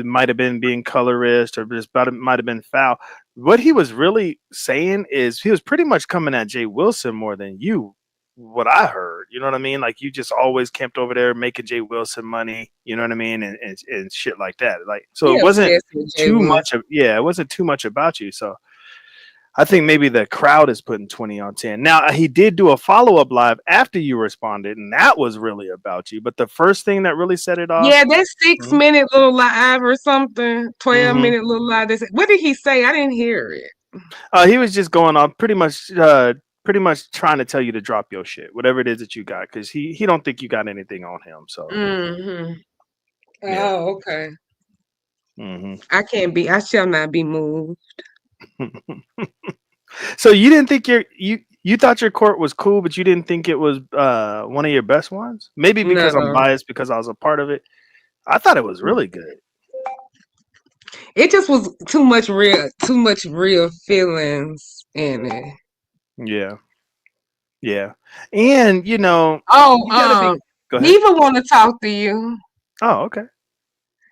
might have been being colorist or just about might have been foul. What he was really saying is he was pretty much coming at Jay Wilson more than you. What I heard, you know what I mean? Like you just always camped over there making Jay Wilson money, you know what I mean, and shit like that. Like so, He it wasn't obsessed with Jay too Wilson. much of it wasn't too much about you. So I think maybe the crowd is putting 20 on 10. Now, he did do a follow up live after you responded, and that was really about you. But the first thing that really set it off, Yeah, that six mhm, minute little live or something, 12 mhm, minute little live. What did he say? I didn't hear it. he was just going on pretty much trying to tell you to drop your shit, whatever it is that you got, because he don't think you got anything on him. So, Mm-hmm. yeah. Oh, okay. hmm I shall not be moved. So you didn't think you thought your court was cool, but you didn't think it was one of your best ones? Maybe because I'm No. biased because I was a part of it. I thought it was really good. It just was too much real feelings in it. Yeah. Yeah. And Oh, you gotta be go ahead. Diva wanna talk to you. Oh, okay.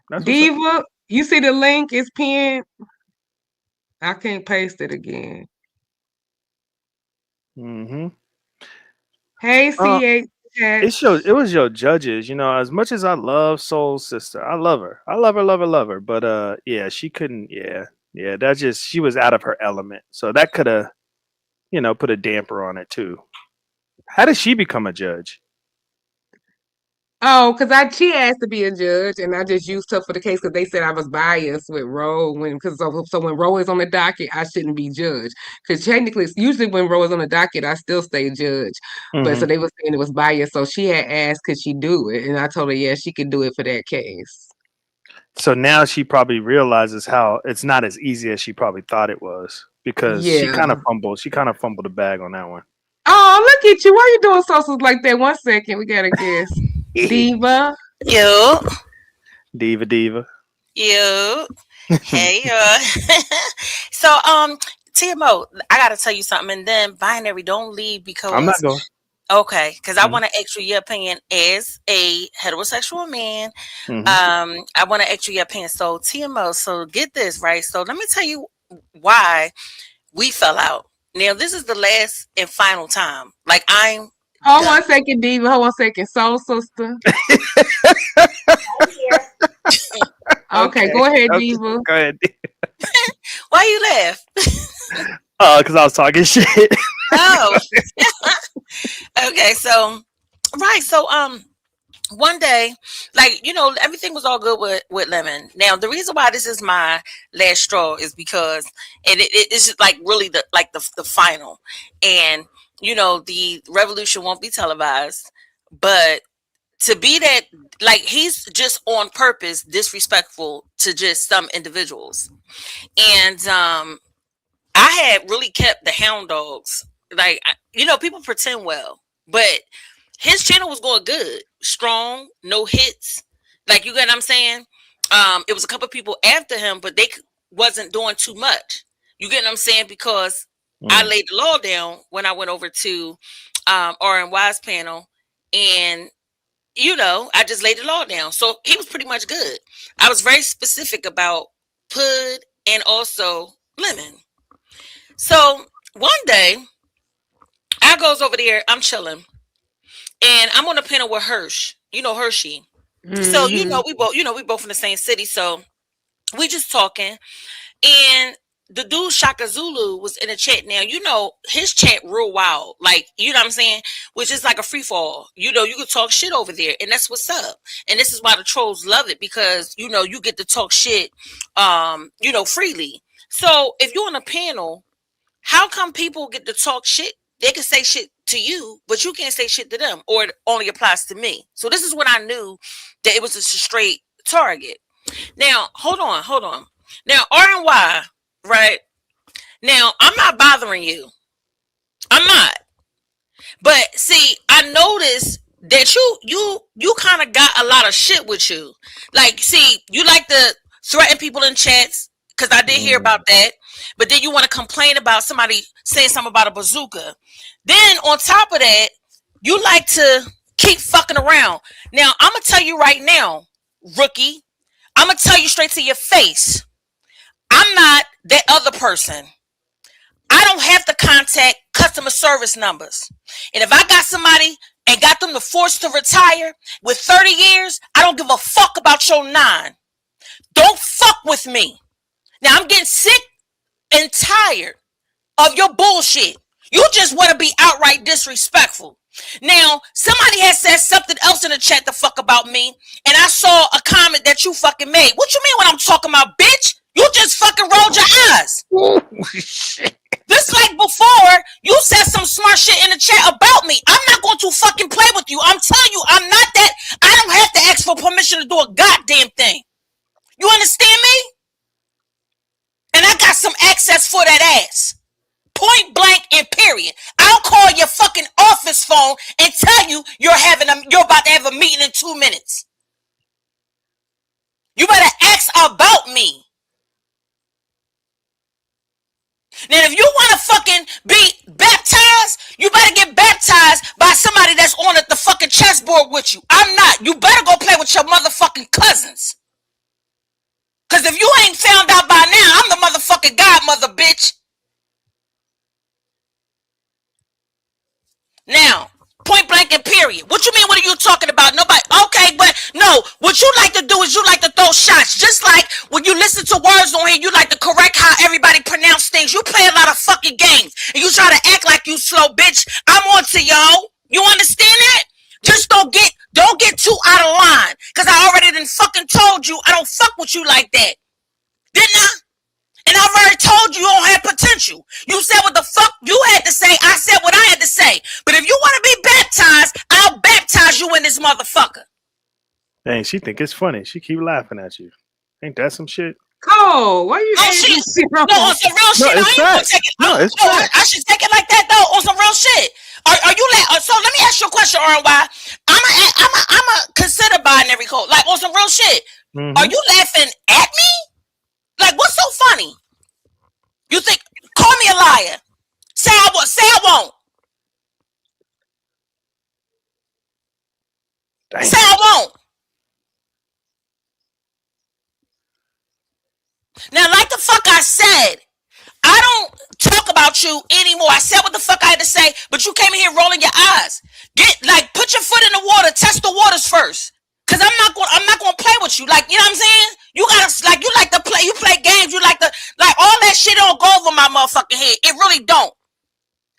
That's what's up. Diva, you see the link is pinned? I can't paste it again. hmm Hey, Uh, CH chat. it was your judges. You know, as much as I love Soul Sister, I love her. I love her, love her, love her. But yeah, she couldn't. Yeah, yeah. That just she was out of her element. So that could have, you know, put a damper on it too. How did she become a judge? Oh, because she asked to be a judge, and I just used her for the case because they said I was biased with Roe so when Roe is on the docket, I shouldn't be judged because technically, it's usually when Roe is on the docket, I still stay judge. But so Hmm. they were saying it was biased, so she had asked could she do it, and I told her yeah she could do it for that case. So now she probably realizes how it's not as easy as she probably thought it was because she Yeah. kind of fumbled. She kind of fumbled the bag on that one. Oh, look at you! Why you doing socials like that? 1 second, we got a guess. Diva. You, Diva, diva. you. Hey, so, TMO, I gotta tell you something, and then binary, don't leave I'm not because going. okay, because I Hmm. want to ask you your opinion as a heterosexual man. Hmm. I want to ask you your opinion. So, TMO, so get this right. So, let me tell you why we fell out. Now, this is the last and final time. Like I'm Hold done. 1 second, Diva. Hold 1 second, Soul Sister. Okay, Okay. go ahead, Okay. Diva. Go ahead. Why you laugh? Because I was talking shit. Oh, okay. So, right. So, one day, like everything was all good with Lemon. Now the reason why this is my last straw is because it's just like really the final, and the revolution won't be televised, but to be that, like, he's just on purpose disrespectful to just some individuals, and I had really kept the hound dogs. Like, people pretend well, but his channel was going good, strong, no hits. Like, you get what I'm saying? It was a couple of people after him, but wasn't doing too much. You get what I'm saying? Because I Mm. laid the law down when I went over to RNY's panel, and I just laid the law down. So he was pretty much good. I was very specific about Pud and also Lemon. So one day I goes over there, I'm chilling, and I'm on a panel with Hirsch. You know Hershey. So Hmm. we both in the same city. So we just talking, and the dude Shaka Zulu was in the chat. Now his chat real wild, like what I'm saying, which is like a free fall. You could talk shit over there, and that's what's up. And this is why the trolls love it because you get to talk shit, freely. So if you're on a panel, how come people get to talk shit? They can say shit to you, but you can't say shit to them, or it only applies to me. So this is when I knew that it was just a straight target. Now, hold on. Now, RNY, right? Now, I'm not bothering you. I'm not. But see, I noticed that you kind of got a lot of shit with you. Like, see, you like to threaten people in chats because I did hear Mm. about that. But then you want to complain about somebody saying something about a bazooka. Then on top of that, you like to keep fucking around. Now, I'm gonna tell you right now, rookie. I'm gonna tell you straight to your face. I'm not that other person. I don't have to contact customer service numbers. And if I got somebody and got them to force to retire with 30 years, I don't give a fuck about your 9. Don't fuck with me. Now I'm getting sick and tired of your bullshit. You just want to be outright disrespectful. Now, somebody has said something else in the chat to fuck about me, and I saw a comment that you fucking made. What you mean when I'm talking about, bitch? You just fucking rolled your eyes. Oh, shit. Just like before, you said some smart shit in the chat about me. I'm not going to fucking play with you. I'm telling you, I'm not that. I don't have to ask for permission to do a goddamn thing. You understand me? And I got some access for that ass. Point blank and period. I'll call your fucking office phone and tell you you're about to have a meeting in 2 minutes. You better ask about me. Now, if you want to fucking be baptized, you better get baptized by somebody that's on the fucking chessboard with you. I'm not. You better go play with your motherfucking cousins. Because if you ain't found out by now, I'm the motherfucking godmother, bitch. Now, Point blank and period. What you mean? What are you talking about? Nobody. Okay, but no. What you like to do is you like to throw shots. Just like when you listen to words on here, you like to correct how everybody pronounce things. You play a lot of fucking games and you try to act like you slow, bitch. I'm on to y'all. You understand that? Just don't get too out of line. Cause I already done fucking told you I don't fuck with you like that. Didn't I? And I've already told you don't have potential. You said what the fuck you had to say. I said what I had to say. But if you want to be baptized, I'll baptize you in this motherfucker. Dang, she think it's funny. She keep laughing at you. Ain't that some shit? Oh, why you on some real shit. I ain't gonna take it. I should take it like that though. On some real shit. Are you so let me ask you a question, RY. I'm a consider binary code. Like on some real shit. Mm-hmm. Are you laughing at me? Like what's so funny? You think call me a liar. Say I won't. Dang. Say I won't. Now, like the fuck I said, I don't talk about you anymore. I said what the fuck I had to say, but you came in here rolling your eyes. Put your foot in the water, test the waters first. Cause I'm not gonna play with you. Like, you know what I'm saying? You like to play, you play games, you like all that shit don't go over my motherfucking head. It really don't.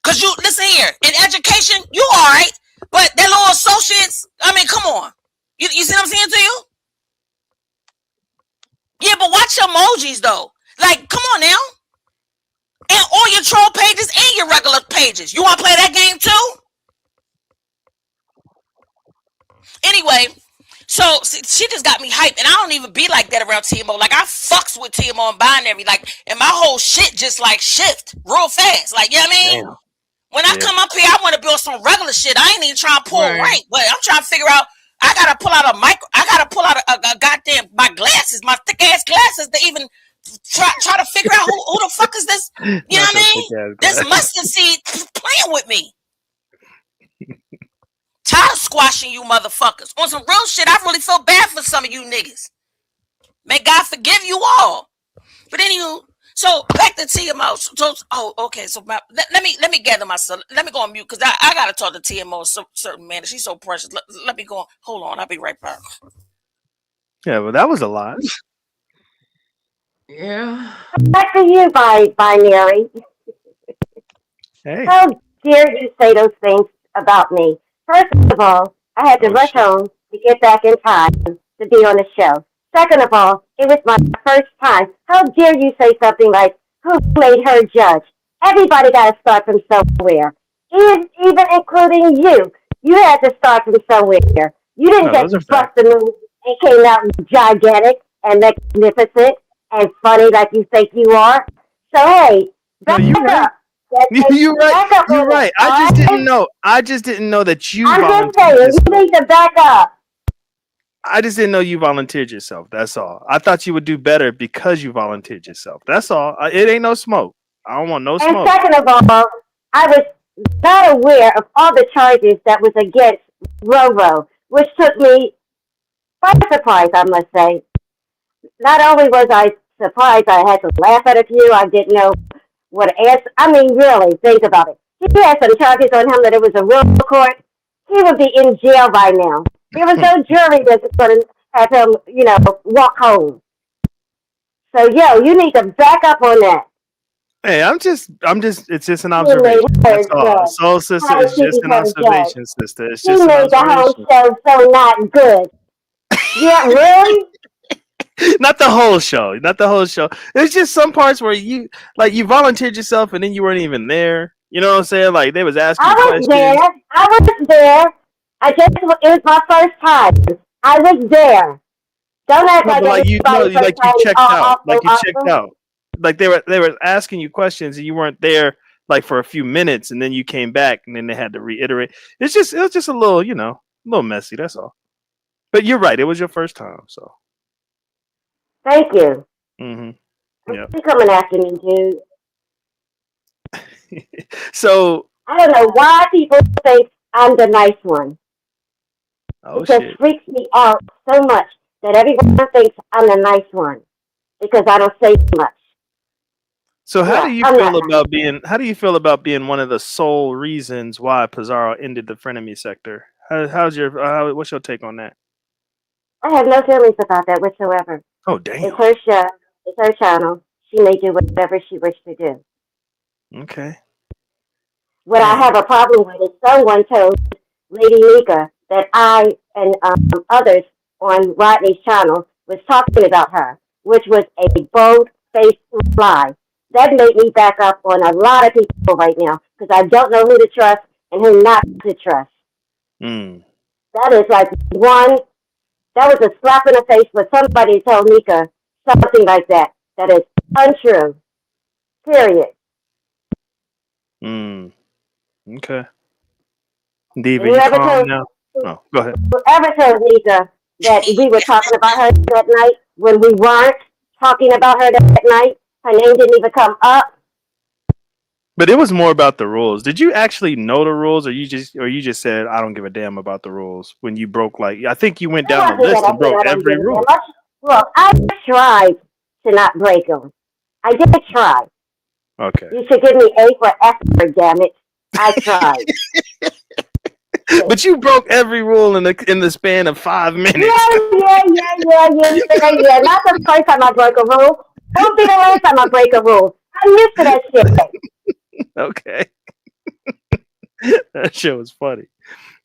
Cause you, listen here, in education, you alright, but that little associates, I mean, come on. You see what I'm saying to you? Yeah, but watch your emojis though. Like, come on now. And all your troll pages and your regular pages. You want to play that game too? Anyway, so she just got me hyped, and I don't even be like that around TMO. Like, I fucks with TMO and binary, like, and my whole shit just like shift real fast. Like, you know what I mean? Damn. When I come up here, I want to build some regular shit. I ain't even trying to pull rank, but I'm trying to figure out. I gotta pull out a goddamn my glasses, my thick ass glasses to even try to figure out who the fuck is this? You know what I mean? This mustard seed playing with me. Tired of squashing you motherfuckers. On some real shit, I really feel bad for some of you niggas. May God forgive you all. But anywho, so back to TMO. Okay. So let me gather myself. Let me go on mute because I gotta talk to TMO a certain manner. She's so precious. Let me go. Hold on. I'll be right back. Yeah, well, that was a lot. Yeah. Back to you, binary. Hey. How dare you say those things about me? First of all, I had to rush home to get back in time to be on the show. Second of all, it was my first time. How dare you say something like, who made her judge? Everybody got to start from somewhere, even including you. You had to start from somewhere. You didn't just bust the move and came out gigantic and magnificent and funny like you think you are. So, hey, back up. You're right. You're right. I just didn't know that you I'm just saying, you need to back up. I just didn't know you volunteered yourself. That's all. I thought you would do better because you volunteered yourself. That's all. It ain't no smoke. I don't want no smoke. And second of all, I was not aware of all the charges that was against Roro, which took me by surprise, I must say. Not only was I surprised, I had to laugh at a few. I didn't know what to answer. I mean, really, think about it. He had some charges on him that it was a real court. He would be in jail by now. There was no jury that's going to have him, walk home. So, you need to back up on that. Hey, it's just an observation. That's all. Soul sister, it's just an observation, sister. It's just an observation. He made the whole show so not good. Yeah, really? Not the whole show. Not the whole show. There's just some parts where you volunteered yourself and then you weren't even there. You know what I'm saying? Like they was asking questions. I was there. It was my first time. I was there. Don't act like you checked out. Like you checked out. Like they were asking you questions and you weren't there like for a few minutes and then you came back and then they had to reiterate. It was just a little, a little messy. That's all. But you're right. It was your first time, so. Thank you. Mm-hmm. Yeah. You're coming after me, dude. So. I don't know why people think I'm the nice one. Oh, it just freaks me out so much that everyone thinks I'm the nice one because I don't say much. So how Yeah, do you I'm feel not nice. about being? How do you feel about being one of the sole reasons why Pizarro ended the frenemy sector? How's your? What's your take on that? I have no feelings about that whatsoever. Oh It's damn. her show. It's her channel. She may do whatever she wishes to do. Okay. What I Dang. have a problem with is someone told Lady Mika that I and others on Rodney's channel was talking about her, which was a bold-faced lie. That made me back up on a lot of people right now because I don't know who to trust and who not to trust. Mm. That is like one, that was a slap in the face for somebody to tell Mika something like that. That is untrue. Period. Mm. Okay. Diva, you Whoever calm told now? Oh, go ahead. whoever told Nika that we were talking about her that night when we weren't talking about her that night, her name didn't even come up. But it was more about the rules. Did you actually know the rules, or you just said I don't give a damn about the rules when you broke like I think you went It down the wasn't that list I and said broke I don't every give a damn. rule. Well, I tried to not break them. I did try. Okay. You should give me A for effort, damn it. I tried. But you broke every rule in the span of 5 minutes. Yeah. Not the first time I broke a rule. Won't be the last time I break a rule. I'm used to that shit. Okay. That shit was funny.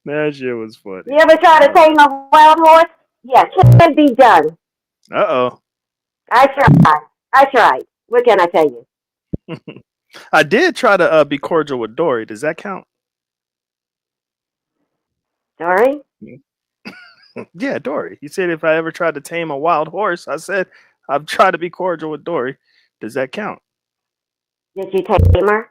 That shit was funny. You ever try to tame a wild horse? Yeah, can be done. Uh I tried. I tried. What can I tell you? oh. I did try to be cordial with Dory. Does that count? Sorry? Yeah, Dory. You said if I ever tried to tame a wild horse, I said I've tried to be cordial with Dory. Does that count? Did you tame her?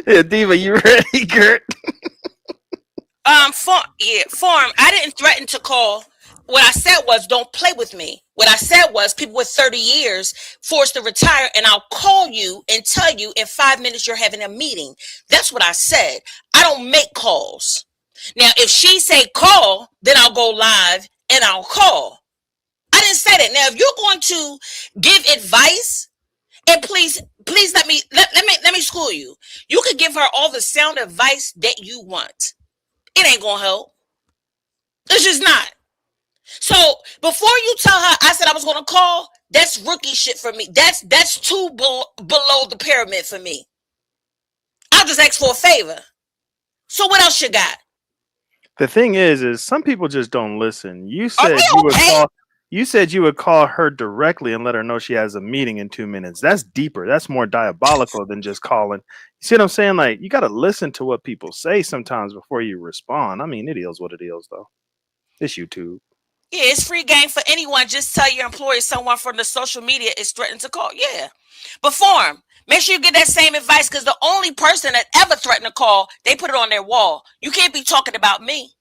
Yeah, Diva, you ready, Kurt? Form. I didn't threaten to call. What I said was, don't play with me. What I said was, people with 30 years forced to retire, and I'll call you and tell you in 5 minutes you're having a meeting. That's what I said. I don't make calls. Now, if she say call, then I'll go live and I'll call. I didn't say that. Now, if you're going to give advice, and please let me school you. You could give her all the sound advice that you want. It ain't gonna help. It's just not. So before you tell her I said I was gonna call, that's rookie shit for me. That's too below the pyramid for me. I'll just ask for a favor. So what else you got? The thing is some people just don't listen. Are we okay? You said you would call her directly and let her know she has a meeting in 2 minutes. That's deeper. That's more diabolical than just calling. You see what I'm saying? Like you got to listen to what people say sometimes before you respond. I mean, it is what it is, though. It's YouTube. Yeah, it's free game for anyone. Just tell your employee someone from the social media is threatening to call. Yeah. But Form, make sure you get that same advice because the only person that ever threatened to call, they put it on their wall. You can't be talking about me.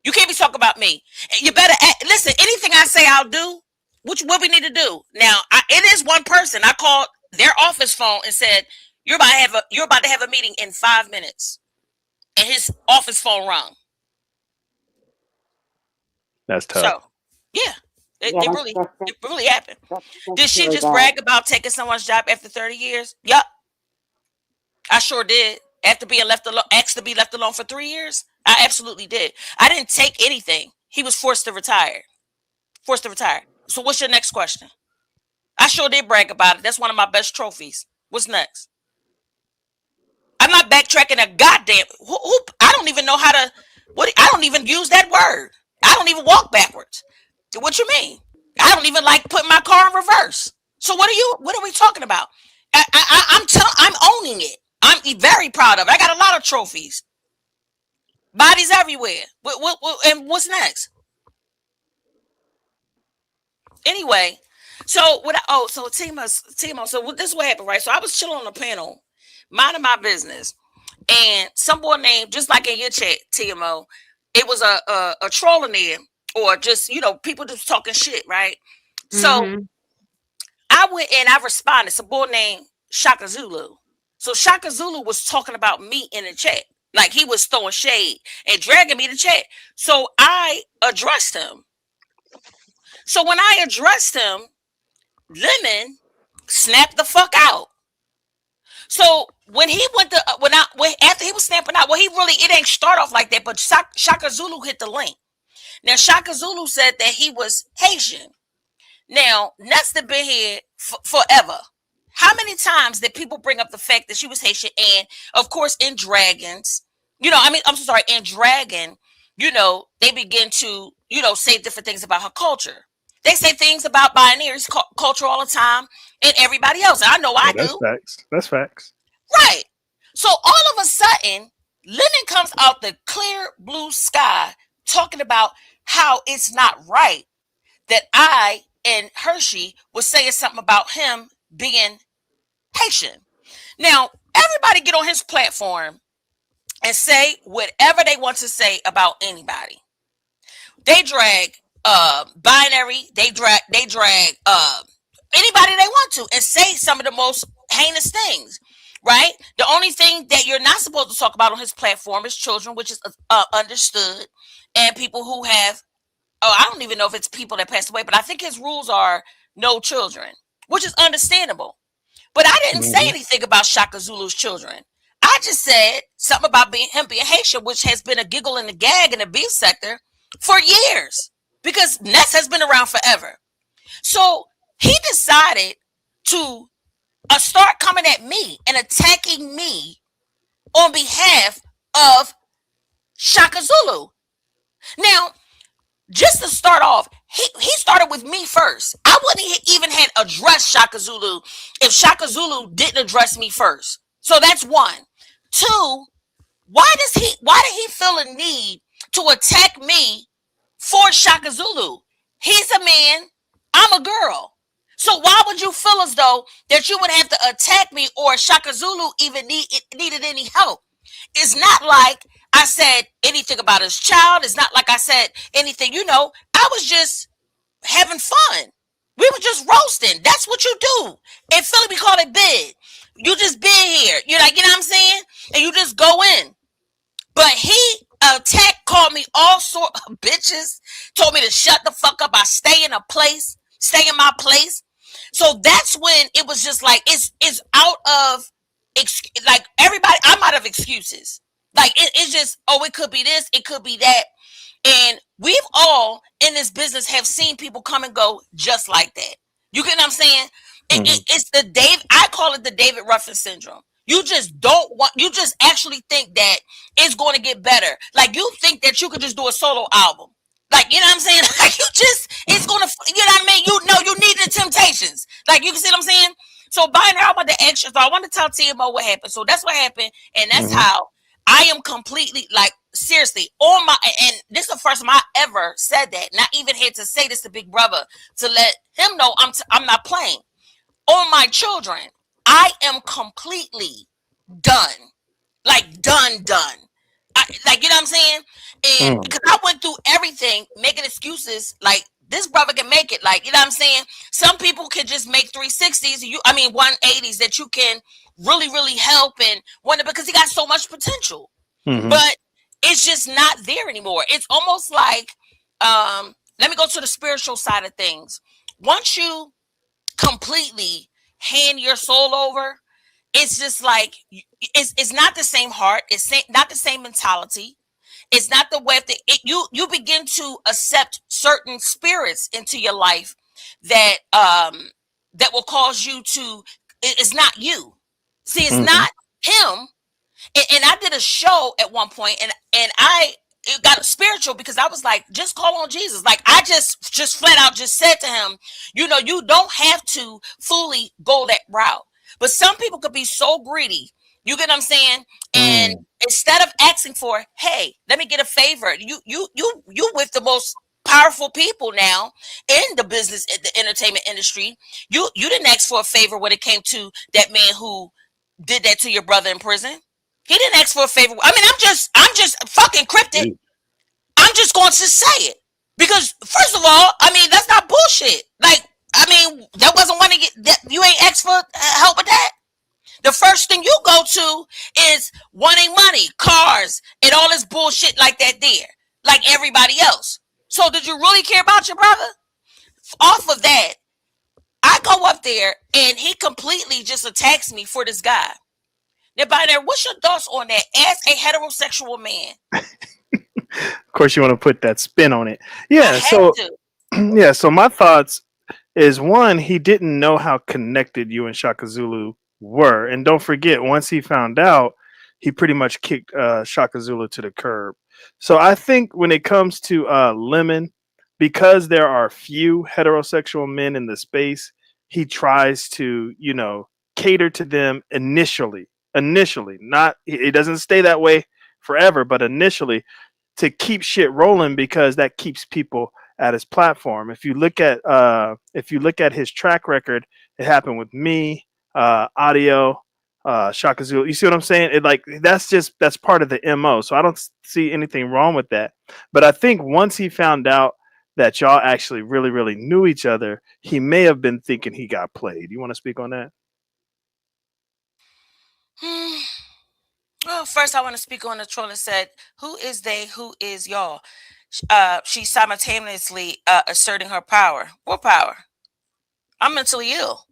You can't be talking about me. You better listen. Anything I say, I'll do. What we need to do now? It is one person. I called their office phone and said, "You're about to have a meeting in 5 minutes," and his office phone rung. That's tough. So, yeah, Yeah, it really happened. Did she really just bad. brag about taking someone's job after 30 years? Yup, I sure did. After being left alone, asked to be left alone for 3 years, I absolutely did. I didn't take anything. He was forced to retire. So what's your next question? I sure did brag about it. That's one of my best trophies. What's next? I'm not backtracking a goddamn. I don't even know how to. I don't even use that word. I don't even walk backwards. What you mean? I don't even like putting my car in reverse. So what are we talking about? I'm owning it. I'm very proud of it. I got a lot of trophies. Bodies everywhere. And what's next? Anyway, so so Timo. So this is what happened, right? So I was chilling on the panel, minding my business, and some boy named, just like in your chat, TMO, it was a troll in there, or just people just talking shit, right? So Mm-hmm. I went and I responded. Some boy named Shaka Zulu. So Shaka Zulu was talking about me in the chat, like he was throwing shade and dragging me to chat. So I addressed him. So when I addressed him, Lemon snapped the fuck out. So when he went to after he was snapping out, well, it ain't start off like that, but Shaka Zulu hit the link. Now Shaka Zulu said that he was Haitian. Now Nesta been here forever. How many times did people bring up the fact that she was Haitian? And of course, in Dragons, I'm so sorry, in Dragon, they begin to, say different things about her culture. They say things about binaries culture all the time, and everybody else. I know I That's do. facts. That's facts. Right. So all of a sudden, Lennon comes out the clear blue sky talking about how it's not right that I and Hershey was saying something about him being Haitian. Now, everybody get on his platform and say whatever they want to say about anybody. They drag binary, they drag anybody they want to and say some of the most heinous things. Right? The only thing that you're not supposed to talk about on his platform is children, which is understood, and people who have, I don't even know if it's people that passed away, but I think his rules are no children, which is understandable. But I didn't say anything about Shaka Zulu's children. I just said something about him being Haitian, which has been a giggle and a gag in the beef sector for years because Ness has been around forever. So he decided to start coming at me and attacking me on behalf of Shaka Zulu. Now, just to start off, he started with me first. I wouldn't even had addressed Shaka Zulu if Shaka Zulu didn't address me first. So that's one. Two, why did he feel a need to attack me for Shaka Zulu? He's a man, I'm a girl. So why would you feel as though that you would have to attack me or Shaka Zulu even needed any help? It's not like I said anything about his child. It's not like I said anything, I was just having fun. We were just roasting. That's what you do. In Philly, we call it bid. You just bid here. You know what I'm saying? And you just go in. But he attacked, called me all sort of bitches, told me to shut the fuck up. I stay in my place. So that's when it was just like, it's out of, like everybody, I'm out of excuses. Like it's just, it could be this, it could be that. And we've all in this business have seen people come and go just like that. You get what I'm saying? It's I call it the David Ruffin syndrome. You just actually think that it's going to get better. Like you think that you could just do a solo album. Like, you know what I'm saying? Like it's going to, you know what I mean? You need the Temptations. Like, you can see what I'm saying? So by now, I'm about to ask you, so I want to tell TMO what happened. So that's what happened. And that's how I am completely, like, seriously, and this is the first time I ever said that. And I even had to say this to Big Brother to let him know I'm not playing. On my children, I am completely done. Like, done. Like, you know what I'm saying? And because I went through everything, making excuses, like, this brother can make it. Like, you know what I'm saying? Some people can just make 360s, 180s that you can really, really help and wonder because he got so much potential. But it's just not there anymore. It's almost like, let me go to the spiritual side of things. Once you completely hand your soul over, it's just like, it's not the same heart. It's not the same mentality. It's not the way that you begin to accept certain spirits into your life that that will cause you to. It's not you. See, it's not him. And I did a show at one point, and it got spiritual because I was like, just call on Jesus. Like I just flat out just said to him, you don't have to fully go that route. But some people could be so greedy. You get what I'm saying? And instead of asking for, hey, let me get a favor, you with the most powerful people now in the business, the entertainment industry. You didn't ask for a favor when it came to that man who did that to your brother in prison. He didn't ask for a favor. I mean, I'm just fucking cryptic. I'm just going to say it because first of all, I mean, that's not bullshit. Like, I mean, that wasn't one to get that you ain't asked for help with that. The first thing you go to is wanting money, cars, and all this bullshit like that there, like everybody else. So did you really care about your brother? off of that, I go up there and he completely just attacks me for this guy. Now, by there, what's your thoughts on that as a heterosexual man? Of course, you want to put that spin on it. I Yeah. had So to. yeah. So my thoughts is one, he didn't know how connected you and Shaka Zulu were, and don't forget, once he found out, he pretty much kicked Shaka Zulu to the curb. So I think when it comes to Lemon, because there are few heterosexual men in the space, he tries to, cater to them initially. Initially, not it doesn't stay that way forever, but initially to keep shit rolling because that keeps people at his platform. If you look at his track record, it happened with me, Audio, Shaka Zulu. You see what I'm saying? That's part of the MO. So I don't see anything wrong with that. But I think once he found out that y'all actually really, really knew each other, he may have been thinking he got played. You want to speak on that? Well, first I want to speak on the troll that said, "Who is they? Who is y'all?" She's simultaneously asserting her power. What power? I'm mentally ill.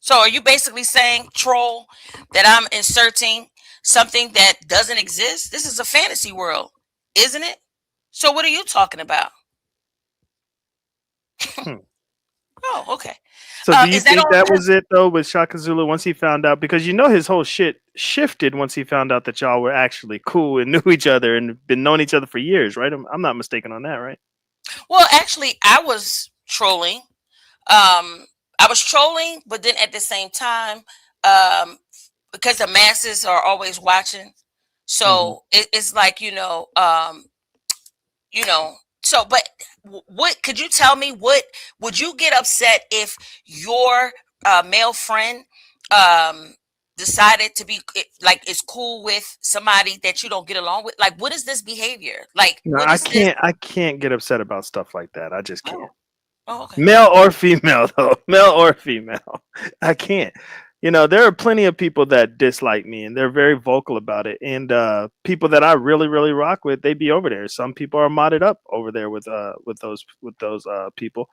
So are you basically saying, troll, that I'm inserting something that doesn't exist? This is a fantasy world, isn't it? So what are you talking about? Hmm. Oh, okay. So do you Is that think all? that was it though with Shaka Zulu once he found out? Because his whole shit shifted once he found out that y'all were actually cool and knew each other and been knowing each other for years, right? I'm not mistaken on that, right? Well, actually, I was trolling. I was trolling, but then at the same time, um, because the masses are always watching, Hmm. so it's like you know. So, but what could you tell me? What would you get upset if your male friend um decided to be like is cool with somebody that you don't get along with? Like, what is this behavior? Like, No, what I is this? can't. I can't get upset about stuff like that. I just can't. Oh, oh, okay. Male or female, though. Male or female. I can't. There are plenty of people that dislike me and they're very vocal about it. And people that I really, really rock with, they be over there. Some people are modded up over there with those people.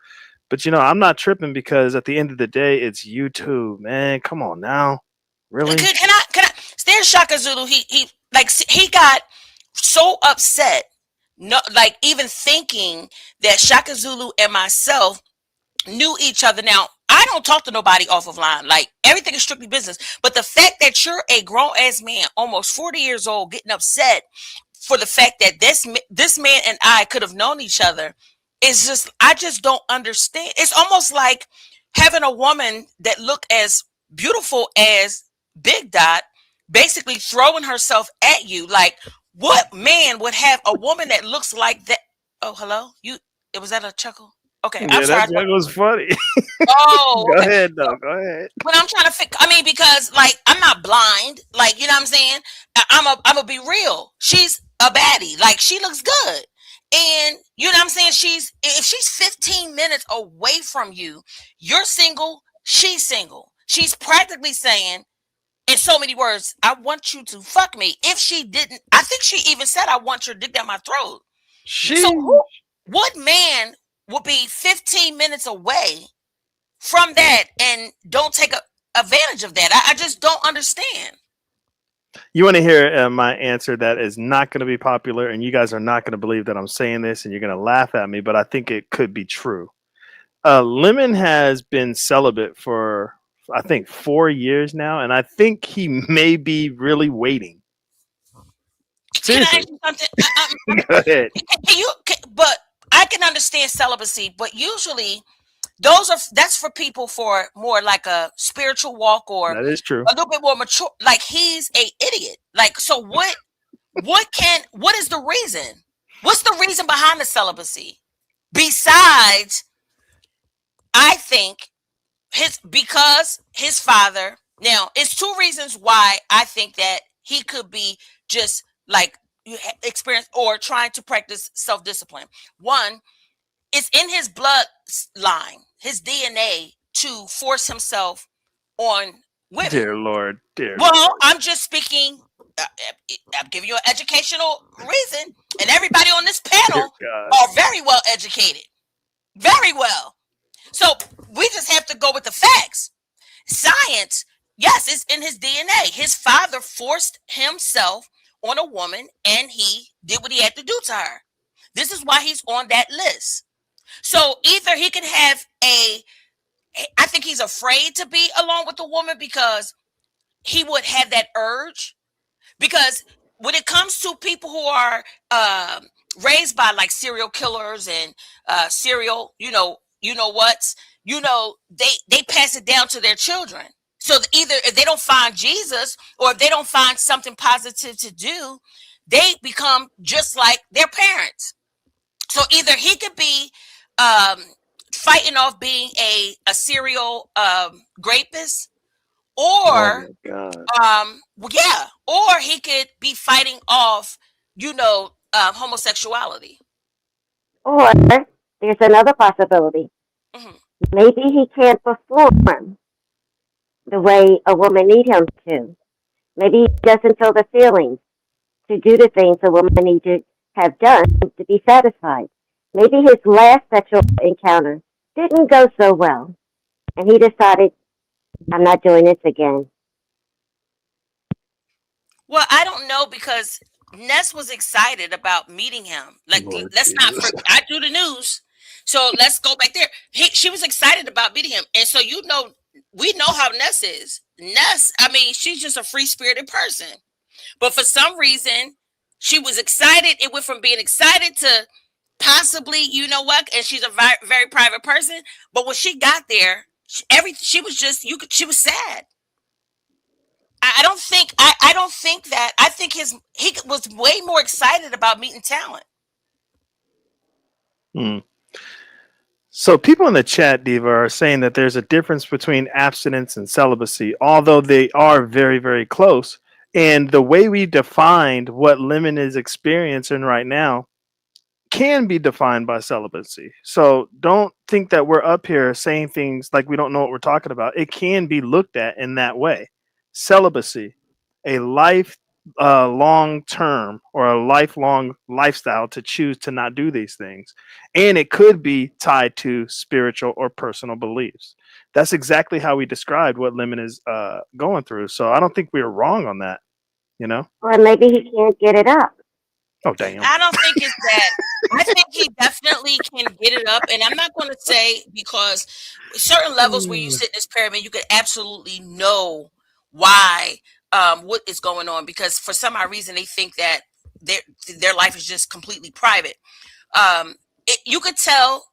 But I'm not tripping because at the end of the day, it's YouTube, man. Come on now. Really? Can I there's Shaka Zulu, he got so upset, no, like even thinking that Shaka Zulu and myself knew each other. Now, I don't talk to nobody off of line. Like, everything is strictly business. But the fact that you're a grown ass man, almost 40 years old, getting upset for the fact that this man and I could have known each other is just, I just don't understand. It's almost like having a woman that look as beautiful as Big Dot basically throwing herself at you. Like, what man would have a woman that looks like that? Oh, hello? Was that a chuckle? Okay, I'm Yeah, sorry. that joke was funny. Oh, Go okay. ahead, though. Go ahead. But I'm trying to fix. I mean, because like I'm not blind. Like, you know what I'm saying? I'm a be real. She's a baddie. Like, she looks good, and you know what I'm saying. If she's 15 minutes away from you, you're single. She's single. She's practically saying, in so many words, "I want you to fuck me." If she didn't, I think she even said, "I want your dick down my throat." So She. what man would be 15 minutes away from that and don't take advantage of that? I just don't understand. You want to hear my answer that is not going to be popular, and you guys are not going to believe that I'm saying this, and you're going to laugh at me, but I think it could be true. Lemon has been celibate for, I think, 4 years now, and I think he may be really waiting. Can I Seriously. ask you something? Go ahead. But I can understand celibacy, but usually that's for people for more like a spiritual walk or That is true. a little bit more mature. Like, he's a idiot. Like, so what is the reason? What's the reason behind the celibacy? Besides, I think because his father. Now, it's two reasons why I think that he could be just like experience or trying to practice self-discipline. One, it's in his bloodline, his DNA, to force himself on women. Dear Lord. Dear Well, Lord. I'm just speaking. I'm giving you an educational reason, and everybody on this Dear panel God. are very well educated, very well. So we just have to go with the facts. Science, yes, it's in his DNA. His father forced himself on a woman and he did what he had to do to her. This is why he's on that list. So either he can have I think he's afraid to be alone with a woman because he would have that urge. Because when it comes to people who are raised by like serial killers and serial, what's, they pass it down to their children. So either if they don't find Jesus or if they don't find something positive to do, they become just like their parents. So either he could be um, fighting off being a serial rapist, Oh or my God. yeah, or he could be fighting off, homosexuality. Or there's another possibility. Hmm. Maybe he can't perform the way a woman needs him to. Maybe he doesn't feel the feelings to do the things a woman needs to have done to be satisfied. Maybe his last sexual encounter didn't go so well, and he decided, I'm not doing this again. Well, I don't know because Ness was excited about meeting him. Like, Lord let's not Jesus. forget. I do the news, so let's go back there. She was excited about meeting him, and so we know how Ness is. Ness, I mean, she's just a free spirited person, but for some reason, she was excited. It went from being excited to possibly, you know what? And she's a very, very private person. But when she got there, she was just she was sad. I don't think that. I think he was way more excited about meeting talent. Hmm. So people in the chat, Diva, are saying that there's a difference between abstinence and celibacy, although they are very, very close. And the way we defined what Lemon is experiencing right now can be defined by celibacy. So don't think that we're up here saying things like we don't know what we're talking about. It can be looked at in that way. Celibacy, a life long term or a lifelong lifestyle to choose to not do these things. And it could be tied to spiritual or personal beliefs. That's exactly how we described what Lemon is going through. So I don't think we were wrong on that, you know? Or maybe he can't get it up. Oh, damn. I don't think it's that. I think he definitely can get it up, and I'm not going to say because certain levels where you sit in this pyramid, you could absolutely know why what is going on because for some odd reason they think that their life is just completely private. You could tell,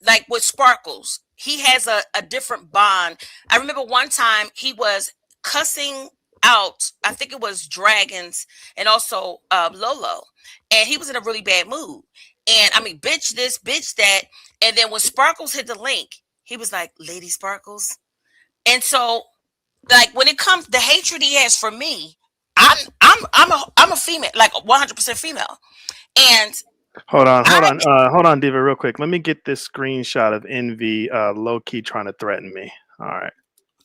like with Sparkles, he has a different bond. I remember one time he was cussing out, I think it was Dragons and also Lolo, and he was in a really bad mood. And I mean, bitch this, bitch that. And then when Sparkles hit the link, he was like, Lady Sparkles. And so, like when it comes the hatred he has for me, I'm a female, like 100% female. And Hold on, Diva, real quick. Let me get this screenshot of Envy low key trying to threaten me. All right.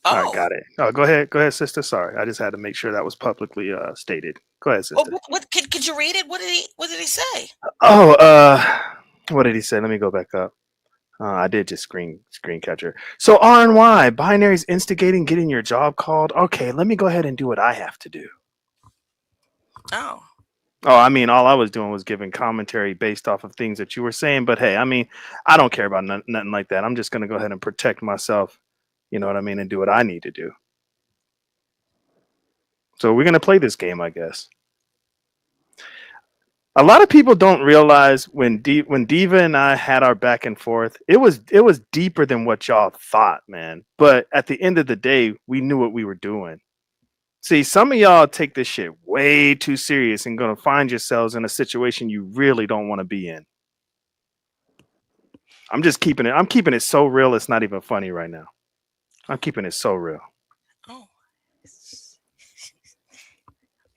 All right, oh, got it. Oh, go ahead, sister. Sorry, I just had to make sure that was publicly stated. Go ahead, oh sister. what could you read it? What did he say? Oh, what did he say? Let me go back up. I did just screen catcher. So RNY, binaries instigating getting your job called. Okay, let me go ahead and do what I have to do. Oh. Oh, I mean, all I was doing was giving commentary based off of things that you were saying. But hey, I mean, I don't care about nothing like that. I'm just going to go ahead and protect myself, you know what I mean, and do what I need to do. So we're going to play this game, I guess. A lot of people don't realize when Diva and I had our back and forth, it was deeper than what y'all thought, man. But at the end of the day, we knew what we were doing. See, some of y'all take this shit way too serious and gonna find yourselves in a situation you really don't want to be in. I'm keeping it so real it's not even funny right now. I'm keeping it so real. Oh.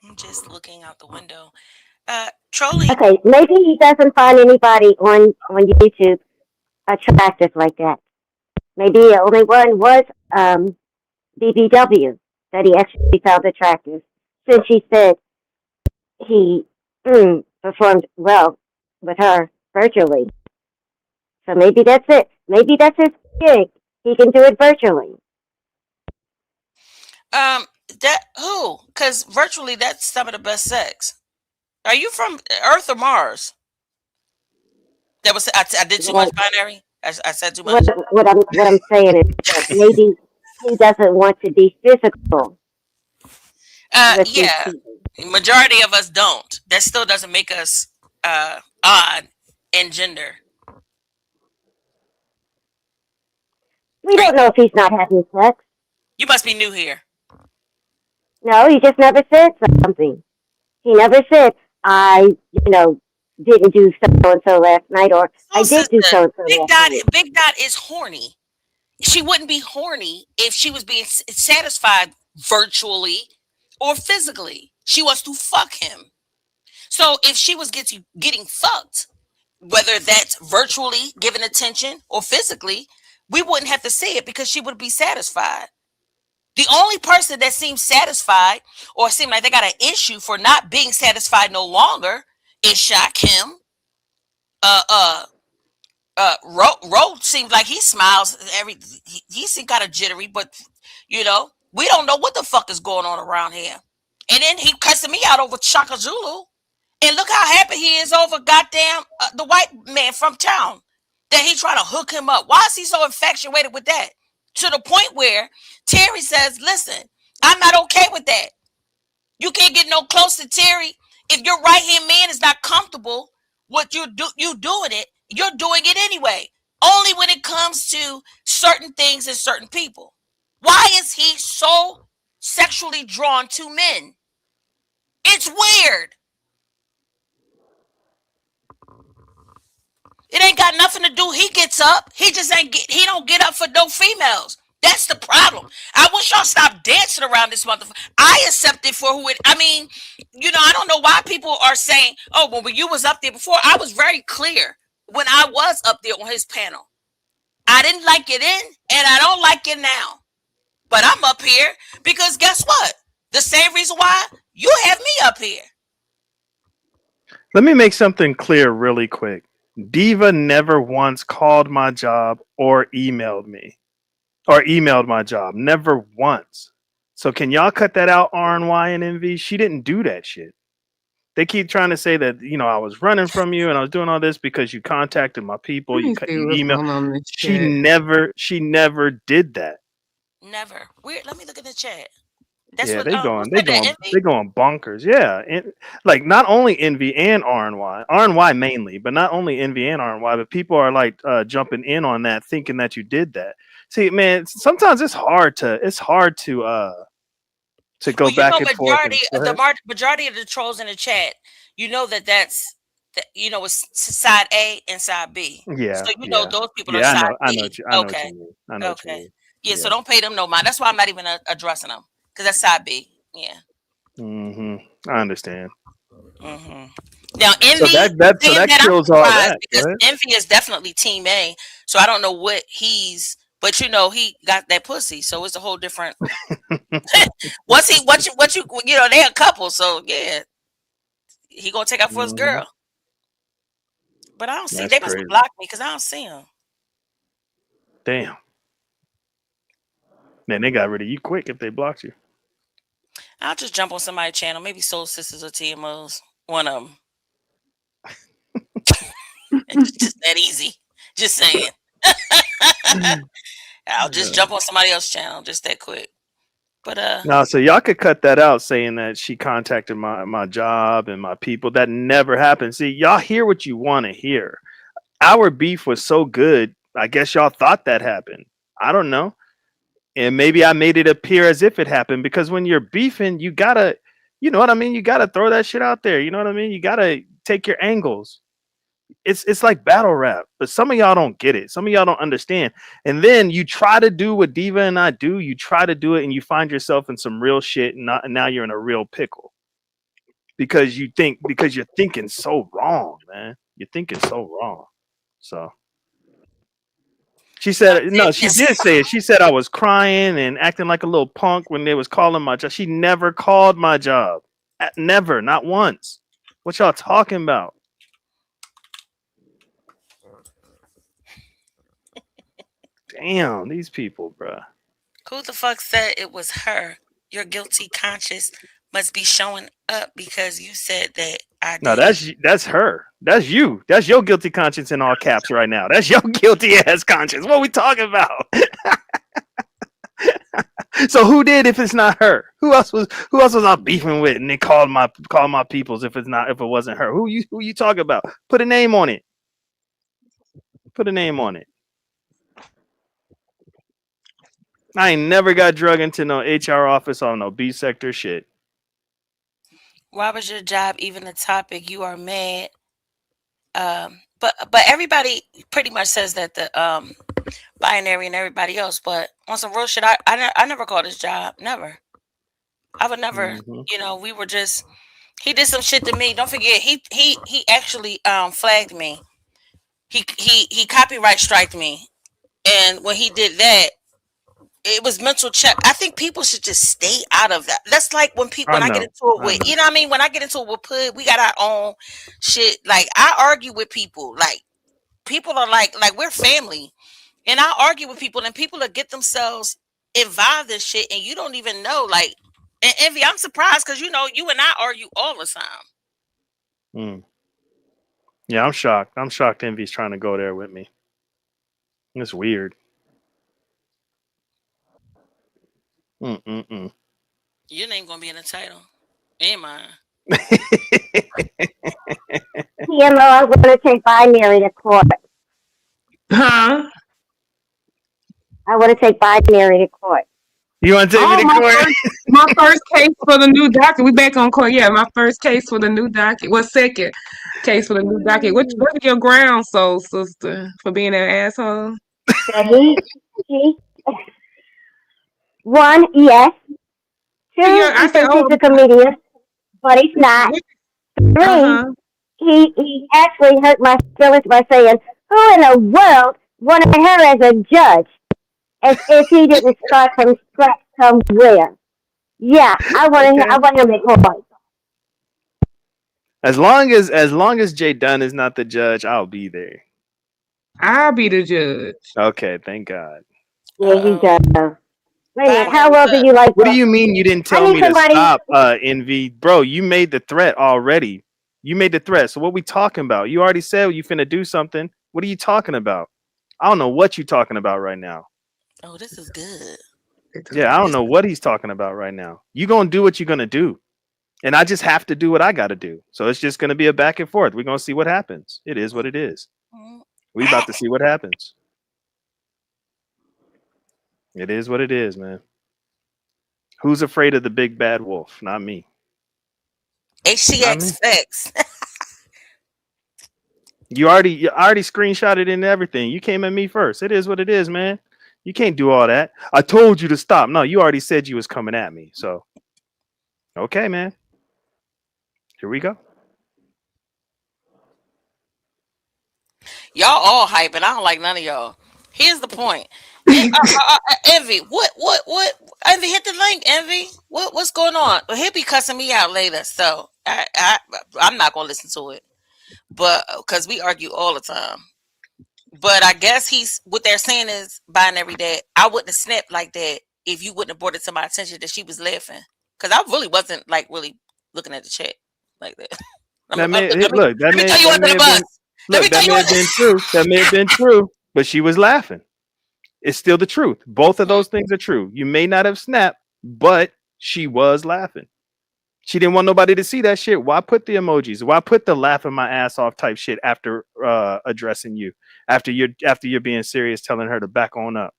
I'm just looking out the window. Trolley. Okay, maybe he doesn't find anybody on YouTube attractive like that. Maybe the only one was BBW that he actually found attractive, since he said he performed well with her virtually. So maybe that's it. Maybe that's his gig. He can do it virtually. Um, that who? Because virtually, that's some of the best sex. Are you from Earth or Mars? That was I did too much What binary. I said too what much. what I'm saying is that maybe he doesn't want to be physical with these Yeah. people. Majority of us don't. That still doesn't make us odd in gender. We Are you, don't know if he's not having sex. you must be new here. No, he just never said something. He never said, you know, didn't do so and so last night, or So I did do sister, so and so last night. Big Dot is horny. She wouldn't be horny if she was being satisfied virtually or physically. She wants to fuck him. So if she was getting fucked, whether that's virtually given attention or physically, we wouldn't have to say it because she would be satisfied. The only person that seems satisfied or seem like they got an issue for not being satisfied no longer is Shakim. Uh, uh, Ro seems like he smiles he seems kind of jittery, but we don't know what the fuck is going on around here. And then he cussing me out over Shaka Zulu. And look how happy he is over goddamn the white man from town that he trying to hook him up. Why is he so infatuated with that? To the point where Terry says, listen, I'm not okay with that. You can't get no close to Terry if your right hand man is not comfortable with you doing it. You're doing it anyway. Only when it comes to certain things and certain people. Why is he so sexually drawn to men? It's weird. It ain't got nothing to do. He gets up. He don't get up for no females. That's the problem. I wish y'all stop dancing around this motherfucker. I accept it for who it. I mean, I don't know why people are saying, "Oh, well, when you was up there before," I was very clear when I was up there on his panel. I didn't like it then, and I don't like it now. But I'm up here because guess what? The same reason why you have me up here. Let me make something clear really quick. Diva never once called my job or emailed me or emailed my job. Never once. So can y'all cut that out, RNY and NV? She didn't do that shit. They keep trying to say that, I was running from you and I was doing all this because you contacted my people, Let you me see you what's email. going on in this She chat. never did that. Never. Weird. Let me look at the chat. That's Yeah, what. they What's going, they that? The going, envy. they going bonkers. Yeah, like not only Envy and RNY, RNY mainly, but not only Envy and RNY, but people are like jumping in on that, thinking that you did that. See, man, sometimes it's hard to go Well, back and forth. And go ahead. majority of the trolls in the chat, it's side A and side B. Yeah, So yeah, those people are yeah. side B. I know what you Okay, mean. I know what you okay, mean. yeah. So Yeah. don't pay them no mind. That's why I'm not even addressing them because that's side B. Yeah. I understand. hmm Now So envy so saying that that I'm kills all surprised that. Go because ahead. envy is definitely team A. So I don't know what he's, but he got that pussy. So it's a whole different. Once he what you they're a couple. So yeah, he gonna take out for his hmm girl. But I don't see. That's They must have crazy. blocked me because I don't see him. Damn. Man, they got rid of you quick if they blocked you. I'll just jump on somebody's channel. Maybe Soul Sisters or TMOs. One of them. It's just that easy. Just saying. I'll just jump on somebody else's channel. Just that quick. But No, so y'all could cut that out saying that she contacted my job and my people. That never happened. See, y'all hear what you want to hear. Our beef was so good. I guess y'all thought that happened. I don't know. And maybe I made it appear as if it happened because when you're beefing, you gotta, you know what I mean? You gotta throw that shit out there. You know what I mean? You gotta take your angles. It's like battle rap, but some of y'all don't get it. Some of y'all don't understand. And then you try to do what Diva and I do. You try to do it, and you find yourself in some real shit, and now you're in a real pickle because you're thinking so wrong, man. You're thinking so wrong. So she said no. She yes. did say it. She said I was crying and acting like a little punk when they was calling my job. She never called my job. Never, not once. What y'all talking about? Damn, these people, bruh. Who the fuck said it was her? Your guilty conscience must be showing up because you said that I No, did it. that's her. That's you. That's your guilty conscience in all caps right now. That's your guilty ass conscience. What are we talking about? So who did if it's not her? Who else was I beefing with and they called my peoples if it wasn't her? Who you talking about? Put a name on it. Put a name on it. I ain't never got drug into no HR office on no B sector shit. Why was your job even a topic? You are mad. But everybody pretty much says that the binary and everybody else. But on some real shit, I never called his job. Never. I would never. Mm-hmm. We were just. He did some shit to me. Don't forget, he actually flagged me. He copyright striked me, and when he did that, it was mental check. I think people should just stay out of that. That's like when people I when I get know. into it with, you know what I mean? When I get into it with Pud, we got our own shit. Like I argue with people. Like people are like we're family. And I argue with people and people that get themselves involved in shit and you don't even know. Like and Envy, I'm surprised because you and I argue all the time. Mm. Yeah, I'm shocked. I'm shocked Envy's trying to go there with me. It's weird. Mm-mm-mm. Your name gonna be in the title. Ain't mine. TMO, I'm going to take binary to court. Huh? I want to take binary to court. You want to take me Oh, to court? my first case for the new docket. We back on court. Yeah, my first case for the new docket. Well, second case for the new docket. What are your grounds, soul sister, for being an asshole? That he, one, yes. Two, I he said, thinks he's oh, a comedian, but he's not. Three, uh-huh. he actually hurt my feelings by saying, "Who in the world wanted her as a judge?" As if he didn't start from scratch somewhere. Yeah, I want Okay. him at court. As long as Jay Dunn is not the judge, I'll be there. I'll be the judge. Okay, thank God. There you go. Wait a minute, how Binary well do up. you like What do that? you mean you didn't I tell need me to somebody. stop, Envy? Bro, you made the threat already. You made the threat. So what we talking about? You already said you finna do something. What are you talking about? I don't know what you talking about right now. Oh, this is good. Yeah, I don't know what he's talking about right now. You gonna do what you're gonna do. And I just have to do what I gotta do. So it's just gonna be a back and forth. We're gonna see what happens. It is what it is. We about to see what happens. It is what it is, man. Who's afraid of the big bad wolf? Not me. Not me. HTX Fix. You already screenshotted in everything. You came at me first. It is what it is, man. You can't do all that. I told you to stop. No, you already said you was coming at me. So okay, man. Here we go. Y'all all hyping. I don't like none of y'all. Here's the point. Envy, what? Envy, hit the link. Envy, what's going on? Well, he'll be cussing me out later, so I'm not gonna listen to it. But because we argue all the time. But I guess he's what they're saying is binary that I wouldn't have snapped like that if you wouldn't have brought it to my attention that she was laughing because I really wasn't like really looking at the chat like that. That may let me, look. let me throw you under the Have bus. been Let me look. throw That you may have under. been true. That may have been true. But she was laughing. It's still the truth. Both of those things are true. You may not have snapped, but she was laughing. She didn't want nobody to see that shit. Why put the emojis? Why put the laughing my ass off type shit after addressing you? After you're being serious, telling her to back on up.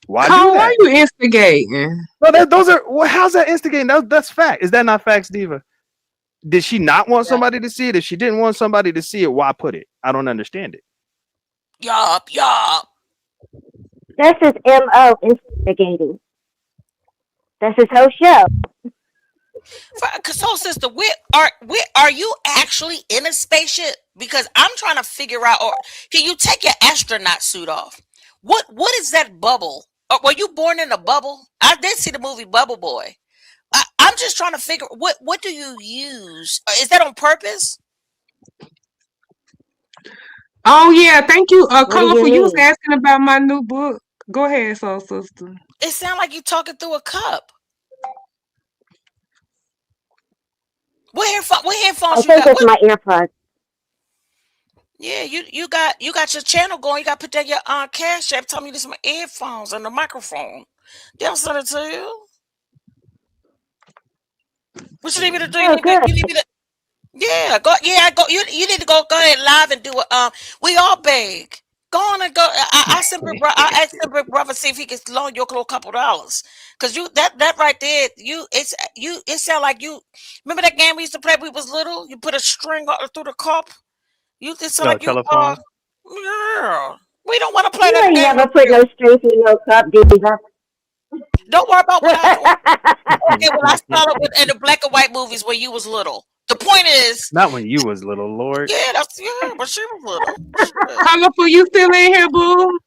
Why do Cole, why that? are you instigating? No, those are. Well, how's that instigating? That's fact. Is that not facts, Diva? Did she not want somebody to see it? If she didn't want somebody to see it, why put it? I don't understand it. Yup. This is MO instigating. This is her show. So, sister, where are you actually in a spaceship? Because I'm trying to figure out. Or can you take your astronaut suit off? What is that bubble? Or were you born in a bubble? I did see the movie Bubble Boy. I'm just trying to figure what do you use? Is that on purpose? Oh yeah, thank you, What do Cole, you for you was mean? asking about my new book, Go ahead, soul sister. It sounds like you talking through a cup. What I headphones you think got? it's What? my earplugs. Yeah, you got your channel going. You got to put that your cash app. Tell me this is my earphones and the microphone. They'll send it to you. What you need me to do? Oh, good. You need me to. Yeah, go. Yeah, go. You need to go ahead live and do it. We all beg. Go on and go. I send big brother. I asked big brother see if he can loan you a little couple dollars. Cause you that right there, it sound like you. Remember that game we used to play when we was little? You put a string through the cup. You it sound Oh, like you telephone. yeah. We don't want to play You that ain't game never up put here. no strings in no cup, Diva. Don't worry about what I do. Okay, well I saw it in the black and white movies when you was little. The point is, Not when you was little, Lord. yeah, but she was little. Shit. Colorful, you still in here, boo?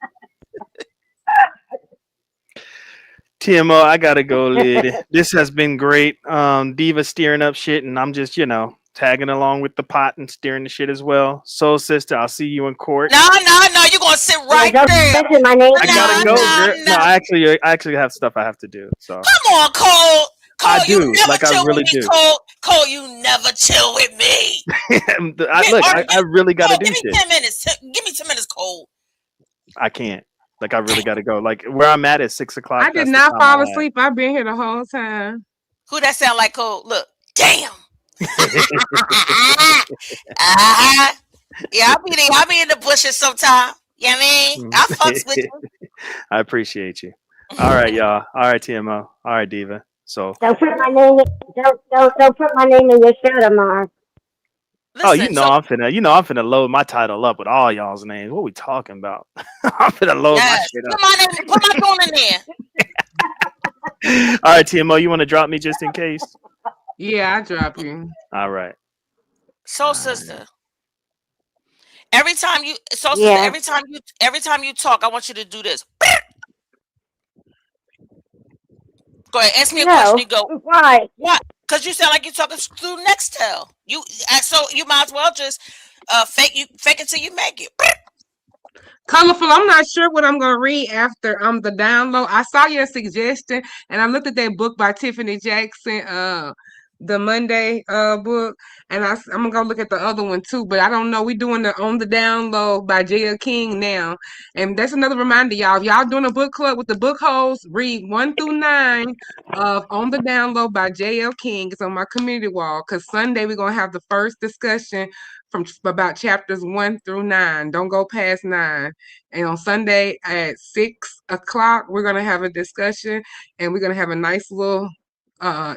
TMO, I gotta go, lady. This has been great. Diva steering up shit, and I'm just, tagging along with the pot and steering the shit as well. Soul sister, I'll see you in court. No, you're gonna sit Yeah, right don't there. mention my name I in gotta my go, name. girl. No, No. I actually have stuff I have to do. So Come on, Cole. I You do, never like I chill with really me, do. Cole. Cole, you never chill with me. Look, I really gotta Cole, do give me shit. 10 minutes. Give me 10 minutes, Cole. I can't. Like I really gotta go. Like where I'm at is 6 o'clock. I did That's the not time fall I asleep. I've been here the whole time. Who that sound like, Cole? Look, damn. have. Yeah, I'll be in the bushes sometime. You know what I mean? I fucks with I appreciate you. you. All right, y'all. All right, TMO. All right, Diva. So, Don't put my name. Don't put my name in your show tomorrow. oh, you Listen, know so I'm finna load my title up with all y'all's names. What we talking about? I'm finna load my yes, shit put my name, put my tune in there. up. All right, TMO, you want to drop me just in case? Yeah, I drop you. All right. So, All right. sister, every time you, so sister, Yeah. every time you talk, I want you to do this. Go ahead, ask me a question. No. You go, Why? what? Because you sound like you're talking through Nextel. So you might as well just fake it till you make it. Colorful, I'm not sure what I'm gonna read after the download. I saw your suggestion and I looked at that book by Tiffany Jackson, the Monday book, and I'm gonna go look at the other one too, but I don't know. We doing the on the download by J.L. King now. And that's another reminder, y'all. If y'all doing a book club with the book hosts, read 1 through 9 of On the Download by J.L. King. It's on my community wall because Sunday we're gonna have the first discussion from about chapters 1 through 9. Don't go past 9. And on Sunday at 6 o'clock, we're gonna have a discussion and we're gonna have a nice little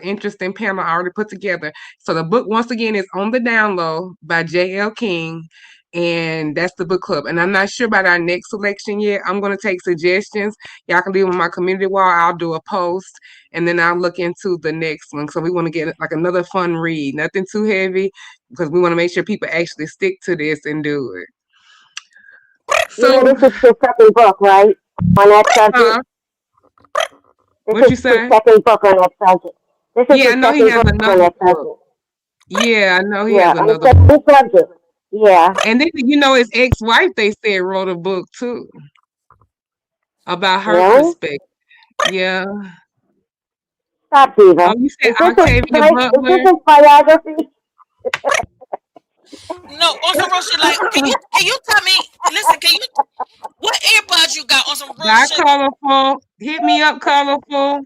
interesting panel already put together. So the book once again is On the Download by J.L. King. And that's the book club. And I'm not sure about our next selection yet. I'm gonna take suggestions. Y'all can leave them on my community wall. I'll do a post and then I'll look into the next one. So we want to get like another fun read, nothing too heavy, because we want to make sure people actually stick to this and do it. You know So, this is the second book, right? On that subject. what This you is his say? second book on that subject. This is Yeah, I his know he second has book on another that book. subject. Yeah, I know he Yeah, has on the another book. same subject. Yeah. And then his ex-wife they said wrote a book too about her Really? perspective. Yeah. Stop, Diva. Oh, you said Is this Octavia is this Butler? his biography? No, on some real shit. Like, can you tell me? Listen, what earbuds you got on some real Got shit? colorful. Hit me up, colorful.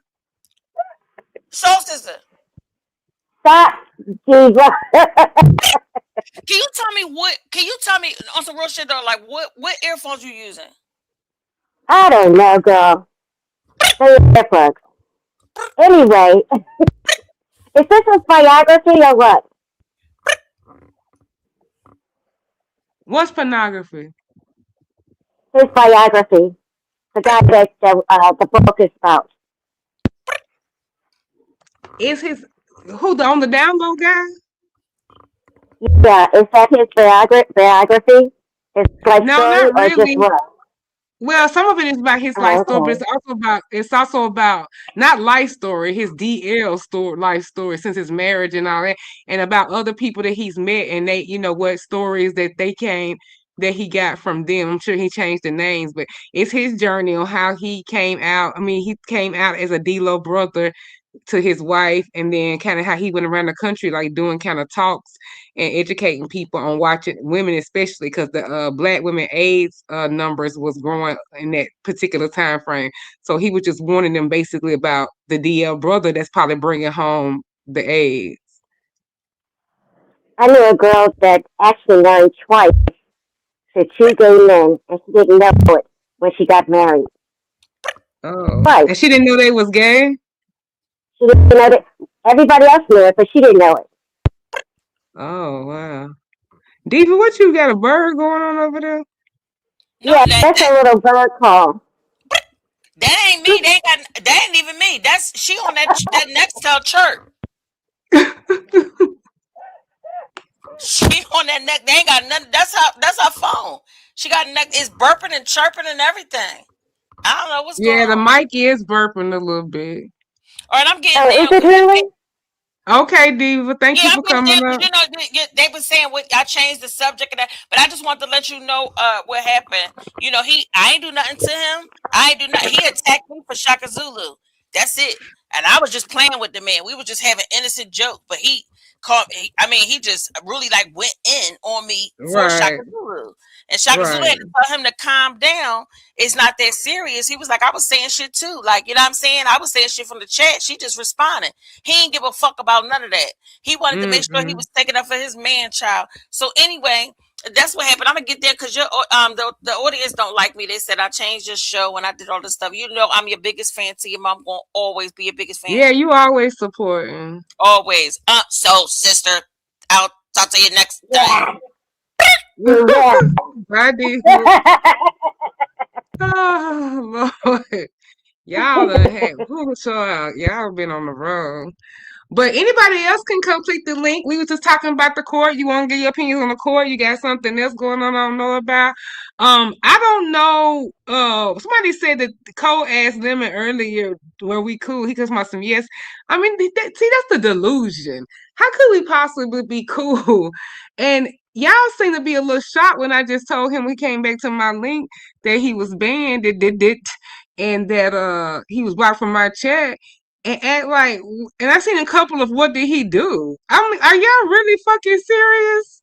So, sister, Stop, Diva. can you tell me what? Can you tell me on some real shit though? Like, what earphones you using? I don't know, girl. They earplugs. Anyway, is this his biography or what? What's pornography? His biography. The guy that the book is about. Is his who the on the download guy? Yeah, is that his biography? His life No, story not or just really. what? Well, some of it is about his life Oh, story, but okay. it's also about not life story, his DL story, life story since his marriage and all that, and about other people that he's met and they, what stories that they came that he got from them. I'm sure he changed the names, but it's his journey on how he came out. I mean, he came out as a D-Lo brother to his wife, and then kind of how he went around the country like doing kind of talks and educating people on watching women, especially because the black women AIDS numbers was growing in that particular time frame. So he was just warning them basically about the DL brother that's probably bringing home the AIDS. I knew a girl that actually married twice to two gay men, and she didn't know it when she got married. Oh, Twice. and she didn't know they was gay. She didn't know it. Everybody else knew it, but she didn't know it. Oh wow, Diva, what you got a bird going on over there? No, Yeah, that's a little bird call. that ain't me. That ain't even me. That's she on that Nextel chirp. She on that neck. They ain't got nothing. That's her phone. She got neck. It's burping and chirping and everything. I don't know what's going Yeah, the on. mic is burping a little bit. All right, I'm getting Oh, is down it with it. really? Okay, Diva, thank Yeah, you I'm for getting coming down up. because they were saying what I changed the subject of that, but I just wanted to let you know what happened. I ain't do nothing to him. I ain't do nothing. He attacked me for Shaka Zulu. That's it. And I was just playing with the man. We were just having innocent joke, but he called me. I mean, he just really like went in on me for Right, Shaka Zulu. And Shaka Zulu right. had to tell him to calm down. It's not that serious. He was like, I was saying shit too. Like, you know what I'm saying? I was saying shit from the chat. She just responded. He ain't give a fuck about none of that. He wanted to make sure he Mm-mm. was taking up for his man child. So anyway, that's what happened. I'm gonna get there because the audience don't like me. They said I changed your show and I did all this stuff. You know I'm your biggest fan to your mom. I'm gonna always be your biggest fan. Yeah, you always supporting. Always. So sister, I'll talk to you next time. Yeah. You will. Bye, Diva. Oh Lord, y'all done had who y'all been on the road. But anybody else can complete the link. We were just talking about the court. You want to get your opinions on the court? You got something else going on I don't know about? I don't know. Somebody said that Cole asked them earlier, were we cool? He goes, some yes. I mean, see, that's the delusion. How could we possibly be cool? And y'all seem to be a little shocked when I just told him we came back to my link that he was banned, and that he was blocked from my chat and act like, and I seen a couple of what did he do? I'm like, are y'all really fucking serious?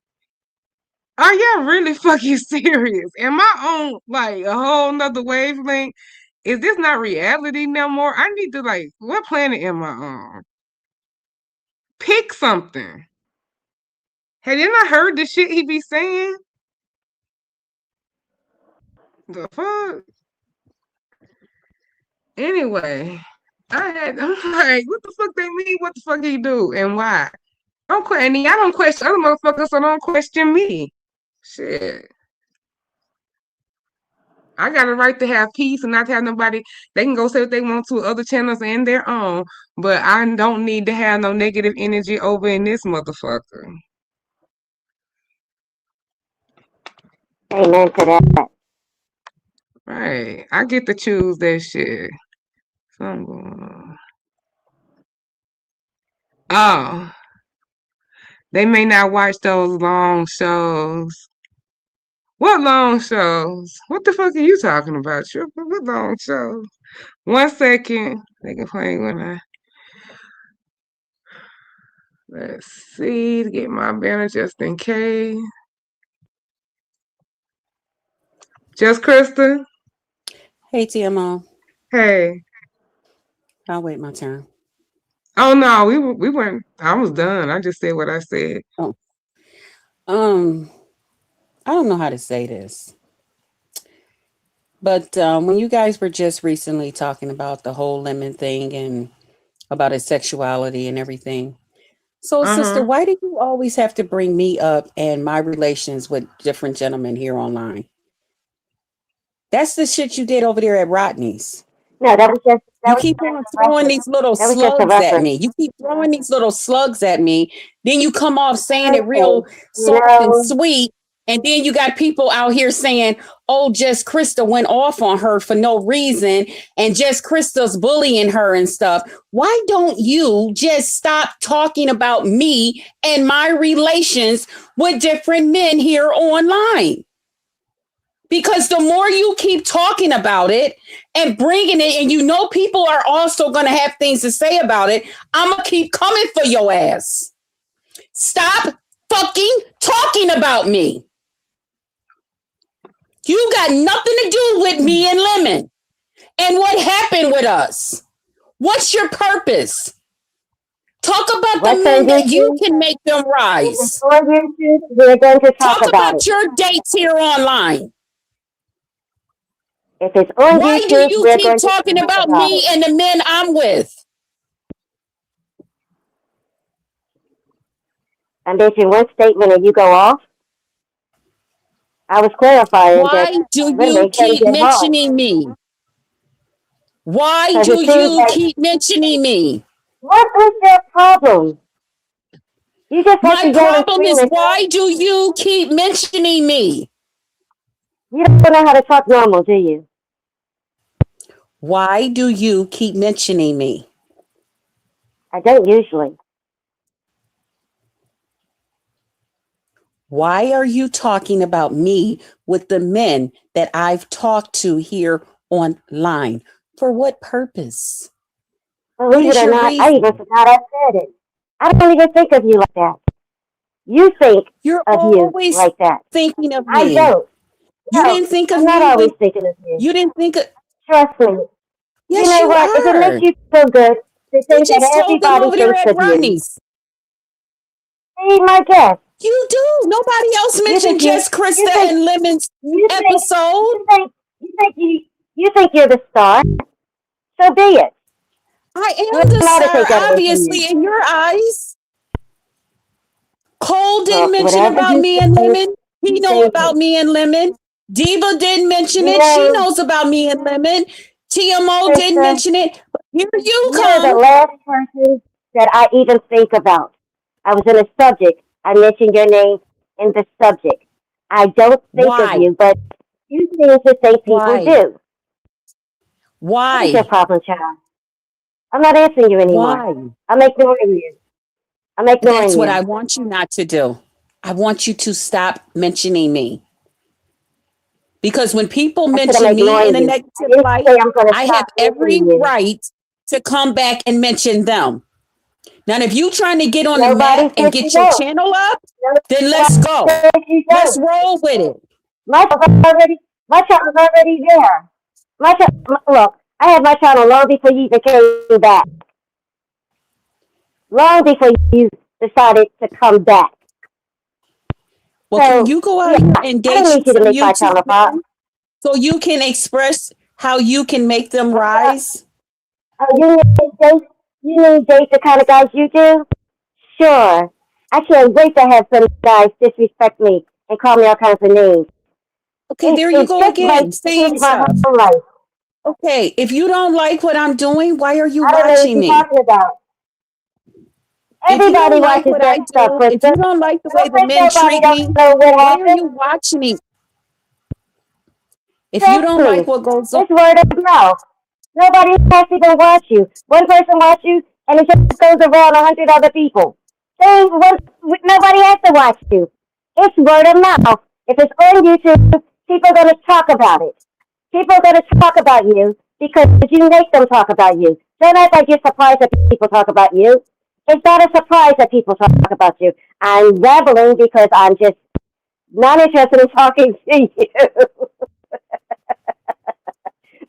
Are y'all really fucking serious? Am I on like a whole nother wavelength? Is this not reality no more? I need to like, what planet am I on? Pick something. Have you not heard the shit he be saying? The fuck? Anyway, I'm like, what the fuck they mean? What the fuck he do? And why? And I don't question other motherfuckers, so don't question me. Shit. I got a right to have peace and not to have nobody. They can go say what they want to other channels and their own, but I don't need to have no negative energy over in this motherfucker. Amen to that. Right. I get to choose that shit. So I'm going. Oh, they may not watch those long shows. What long shows? What the fuck are you talking about? What long shows? 1 second. They can play when I. Let's see to get my banner just in case. Just Krista. Hey, TMO. Hey. I'll wait my turn. Oh no, we weren't. I was done. I just said what I said. Oh. I don't know how to say this. But when you guys were just recently talking about the whole Lemon thing and about his sexuality and everything. So, sister, why do you always have to bring me up and my relations with different gentlemen here online? That's the shit you did over there at Rodney's. No, that was just You keep on throwing these little slugs at me. You keep throwing these little slugs at me. Then you come off saying it real soft and sweet. And then you got people out here saying, oh, Just Krista went off on her for no reason. And Just Krista's bullying her and stuff. Why don't you just stop talking about me and my relations with different men here online? Because the more you keep talking about it and bringing it, and you know people are also going to have things to say about it, I'm going to keep coming for your ass. Stop fucking talking about me. You got nothing to do with me and Lemon. And what happened with us? What's your purpose? Talk about the men that you can make them rise. On YouTube, we're going to talk about it. Your dates here online. If it's on Why YouTube, do you keep talking about me and the men I'm with? I mentioned one statement and you go off. I was clarifying. Why do you keep mentioning me? Why do you keep mentioning me? What is your problem? You just My problem is, why do you keep mentioning me? You don't know how to talk normal, do you? Why do you keep mentioning me? I don't usually. Why are you talking about me with the men that I've talked to here online? For what purpose? Believe it or not, I even forgot I said it. I don't even think of you like that. You think You're of always you like that. Thinking of me. I don't. You didn't think of I'm me. not always thinking of you. You didn't think of. Trust me. Yes, you know you what? are. If it makes you feel good to think that told them everybody over there thinks at of you. Rodney's. Be my guest. You do. Nobody else mentioned Jess, Krista, and Lemon's episode. You think you're the star. So be it. I am the star, obviously, in your eyes. Cole didn't mention about me and Lemon. He know about me and Lemon. Diva didn't mention it. She knows about me and Lemon. TMO didn't mention it. But here you come. You're the last person that I even think about. I was in a subject. I mentioned your name in the subject. I don't think of you, but you seem to think people do. Why? What is your problem, child? I'm not answering you anymore. Why? I'm ignoring you. That's what I want you not to do. I want you to stop mentioning me. Because when people mention me in a negative light, I have every right to come back and mention them. Now, if you're trying to get on the map and get your channel up, then let's go. Let's roll with it. My channel's already there. Look, I had my channel long before you even came back. Long before you decided to come back. Well, can you go out here and engage some YouTube so you can express how you can make them rise? You need date the kind of guys you do? Sure. I can't wait to have some guys disrespect me and call me all kinds of names. Okay, there you go again. Saying stuff. Okay, if you don't like what I'm doing, why are you watching me? Talking about. Everybody watches that stuff. If you don't like the way the men treat me, why are you watching me? If you don't like what goes on, it's word of mouth. Nobody has to even watch you. One person watch you, and it just goes around 100 other people. Nobody has to watch you. It's word of mouth. If it's on YouTube, people are going to talk about it. People are going to talk about you because you make them talk about you. Don't act like you're surprised that people talk about you. It's not a surprise that people talk about you. I'm rambling because I'm just not interested in talking to you.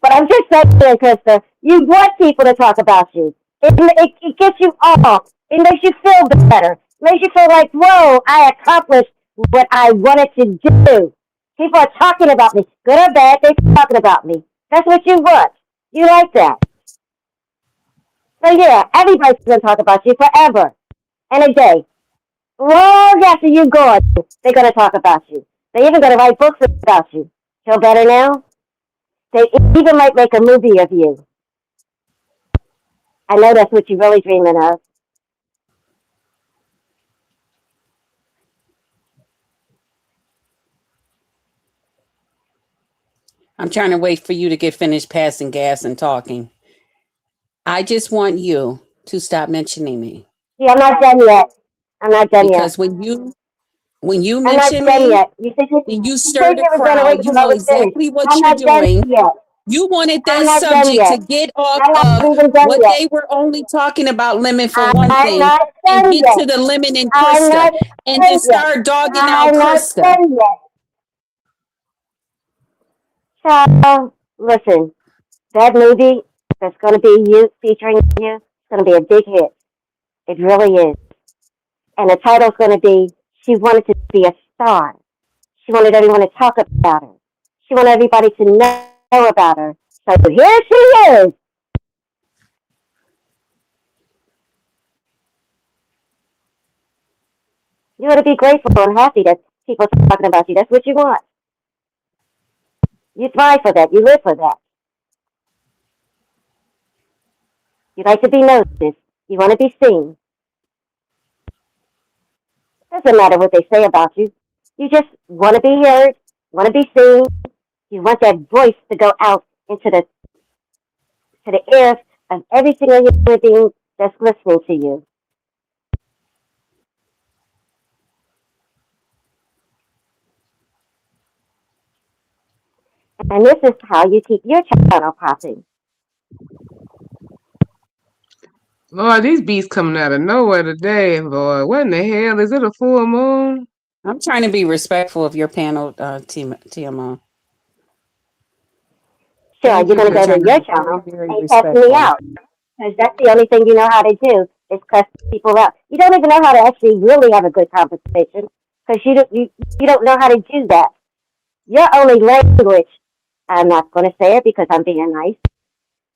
But I'm just saying, Krista, you want people to talk about you. It gets you off. It makes you feel better. It makes you feel like, whoa, I accomplished what I wanted to do. People are talking about me. Good or bad, they're talking about me. That's what you want. You like that. So yeah, everybody's going to talk about you forever and a day. Long after you're gone, they're going to talk about you. They're even going to write books about you. Feel better now? They even might make a movie of you. I know that's what you're really dreaming of. I'm trying to wait for you to get finished passing gas and talking. I just want you to stop mentioning me. Yeah, I'm not done yet. Because when you When you I'm not mention done me yet. You and you said stir the you were gonna wait crowd, you till I know was finished. exactly what I'm you're not done doing. yet. You wanted I'm that not done subject to yet. get off I'm not of even done what yet. they were only talking about lemon for one I'm thing not and done get yet. to the lemon and I'm Krista not and then done yet. start dogging out I'm not Krista. done yet. So, listen, that movie that's going to be you, featuring you, it's going to be a big hit. It really is. And the title's going to be, She Wanted to Be a Star. She wanted everyone to talk about her. She wanted everybody to know about her. So here she is. You ought to be grateful and happy that people are talking about you. That's what you want. You thrive for that. You live for that. You like to be noticed. You want to be seen. Doesn't matter what they say about you. You just want to be heard, want to be seen. You want that voice to go out into the ears of every single human being that's listening to you. And this is how you keep your channel popping. Lord, these beats coming out of nowhere today, Lord. What in the hell? Is it a full moon? I'm trying to be respectful of your panel, TMO. Sure, Thank you're you going to for go to trying to your be very, channel very and cuss me respectful. out. Because that's the only thing you know how to do is cuss people out. You don't even know how to actually really have a good conversation because you don't know how to do that. Your only language, I'm not going to say it because I'm being nice,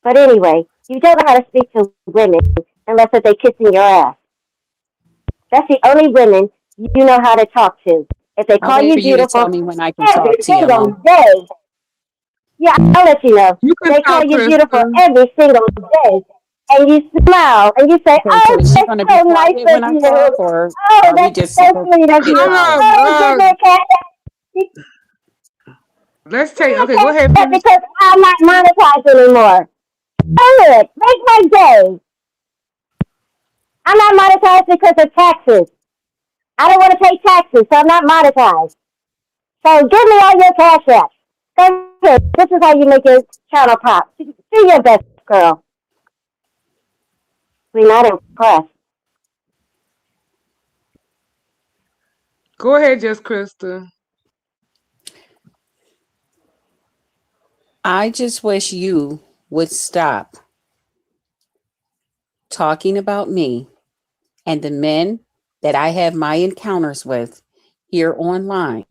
but anyway, you don't know how to speak to women unless if they're kissing your ass. That's the only women you know how to talk to. If they I'll call wait you for you to tell beautiful me when I can every talk, single TMO. day, yeah, I'll let you know. You can They call talk, you beautiful Krista. every single day. And you smile and you say, Okay, so oh, is she that's going to be so nice quiet of when I talk, you. or Oh, are we that's just so supposed sweet to of keep you. Hold it on. loud? Oh, give me a cat. Give Let's me take. a Okay, go ahead. cat Finish. because I'm not monetized anymore. Do it. Make my day. I'm not monetized because of taxes. I don't want to pay taxes, so I'm not monetized. So give me all your cash apps. Go ahead. This is how you make your channel pop. Do your best, girl. We're not impressed. Go ahead, just Krista. I just wish you would stop talking about me and the men that I have my encounters with here online.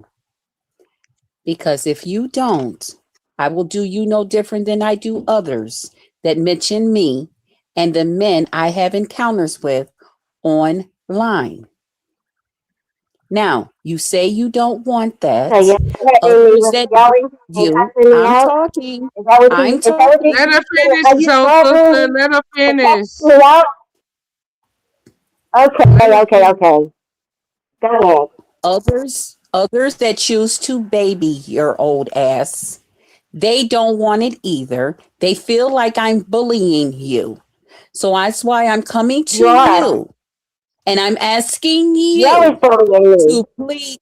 Because if you don't, I will do you no different than I do others that mention me and the men I have encounters with online. Now, you say you don't want So that. you're threatening me Others with that yelling and you, cussing me I'm out? talking. Is that what you? I'm Is that what you? talking. Let her finish, Are you so sister. threatening Let her to cuss finish. me out? Let Okay, her okay, finish. okay. Go ahead. Others that choose to baby your old ass, they don't want it either. They feel like I'm bullying you. So that's why I'm coming You to are. you and I'm asking You're always you bullying me. to please.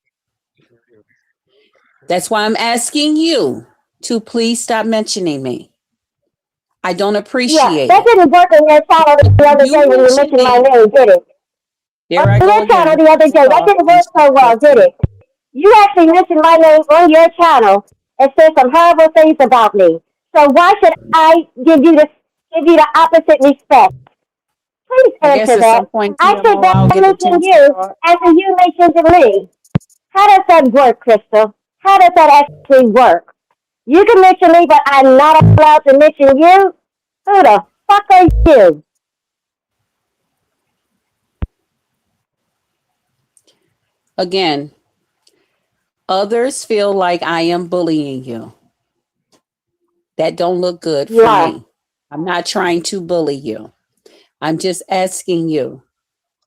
That's why I'm asking you to please stop mentioning me. I don't Yeah, appreciate that it. didn't work on your channel But the when other you day when you mention mentioned my me, name, did it? On there I go your channel again. the other day, that Talk didn't and work so well, did Krista. it? You actually mentioned my name on your channel and said some horrible things about me. So why should I give you the opposite respect? Please I guess answer at some that. point, I should TMO, I'll not get the mention chance to you talk. after you mentioned me. How does that work, Crystal? How does that actually work? You can mention me, but I'm not allowed to mention you? Who the fuck are you? Again, others feel like I am bullying you. That don't look good You for are. me. I'm not trying to bully you. I'm just asking you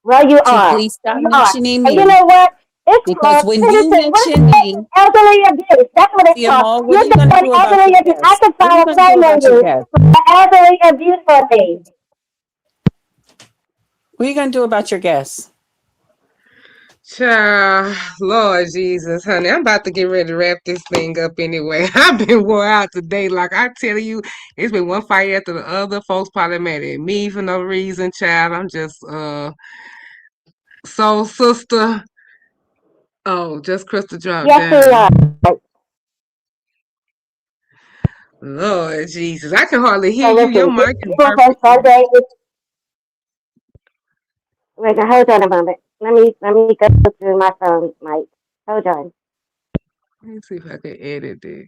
Well, you to are. please stop You are. mentioning And you me know what? It's because called when you citizen. What is mention it? me, Elderly abuse. That's what it's called. CMO, what are You're you going to doing do about elderly your abuse. I guest? can What are you file a going to do claim on about your you guest? for elderly abuse for me. What are you going to do about your guest? Child, Lord Jesus, honey, I'm about to get ready to wrap this thing up anyway. I've been wore out today. Like I tell you, it's been one fight after the other. Folks probably mad at me for no reason, child. I'm just soul sister. Oh, just Crystal dropped Yes, down. sweetheart. Lord Jesus, I can hardly hear So you. Your listen, this mic is weekend burping. Sunday is. Wait, now, hold on a moment. Let me go through my phone, Mike. Hold on. Let me see if I can edit it.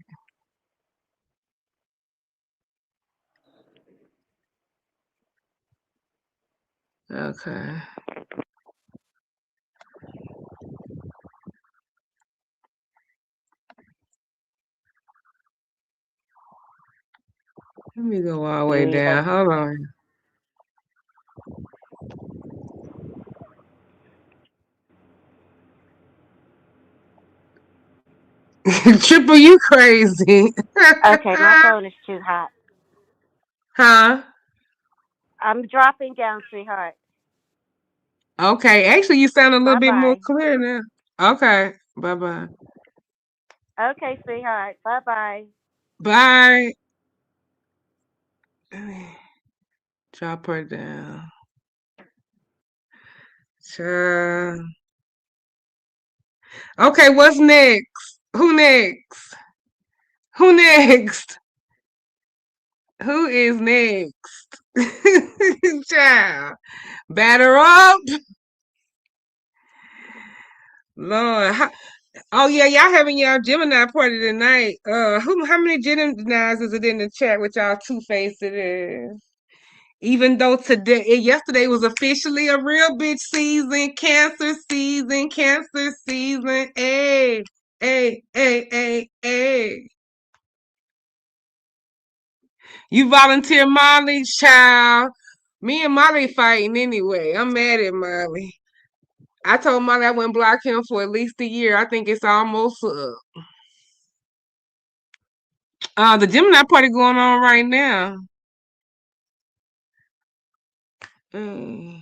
Okay. Let me go all the way down. Hold on. Triple, you crazy. Okay, my phone is too hot. Huh? I'm dropping down, sweetheart. Okay. Actually, you sound a little Bye bit more bye. clear now. Okay. Bye bye. Okay, sweetheart. Bye bye. Bye. Let me drop her down. Child. Okay, what's next? Who next? Who next? Who is next? Child. Batter up. Lord. Oh yeah, y'all having y'all Gemini party tonight. How many Geminis is it in the chat with y'all two-faced it is? Even though yesterday was officially a real bitch season, cancer season, cancer season. Hey, hey, hey, hey, hey. You volunteer Molly, child. Me and Molly fighting anyway. I'm mad at Molly. I told Molly I wouldn't block him for at least a year. I think it's almost up. The Gemini party going on right now. Mm.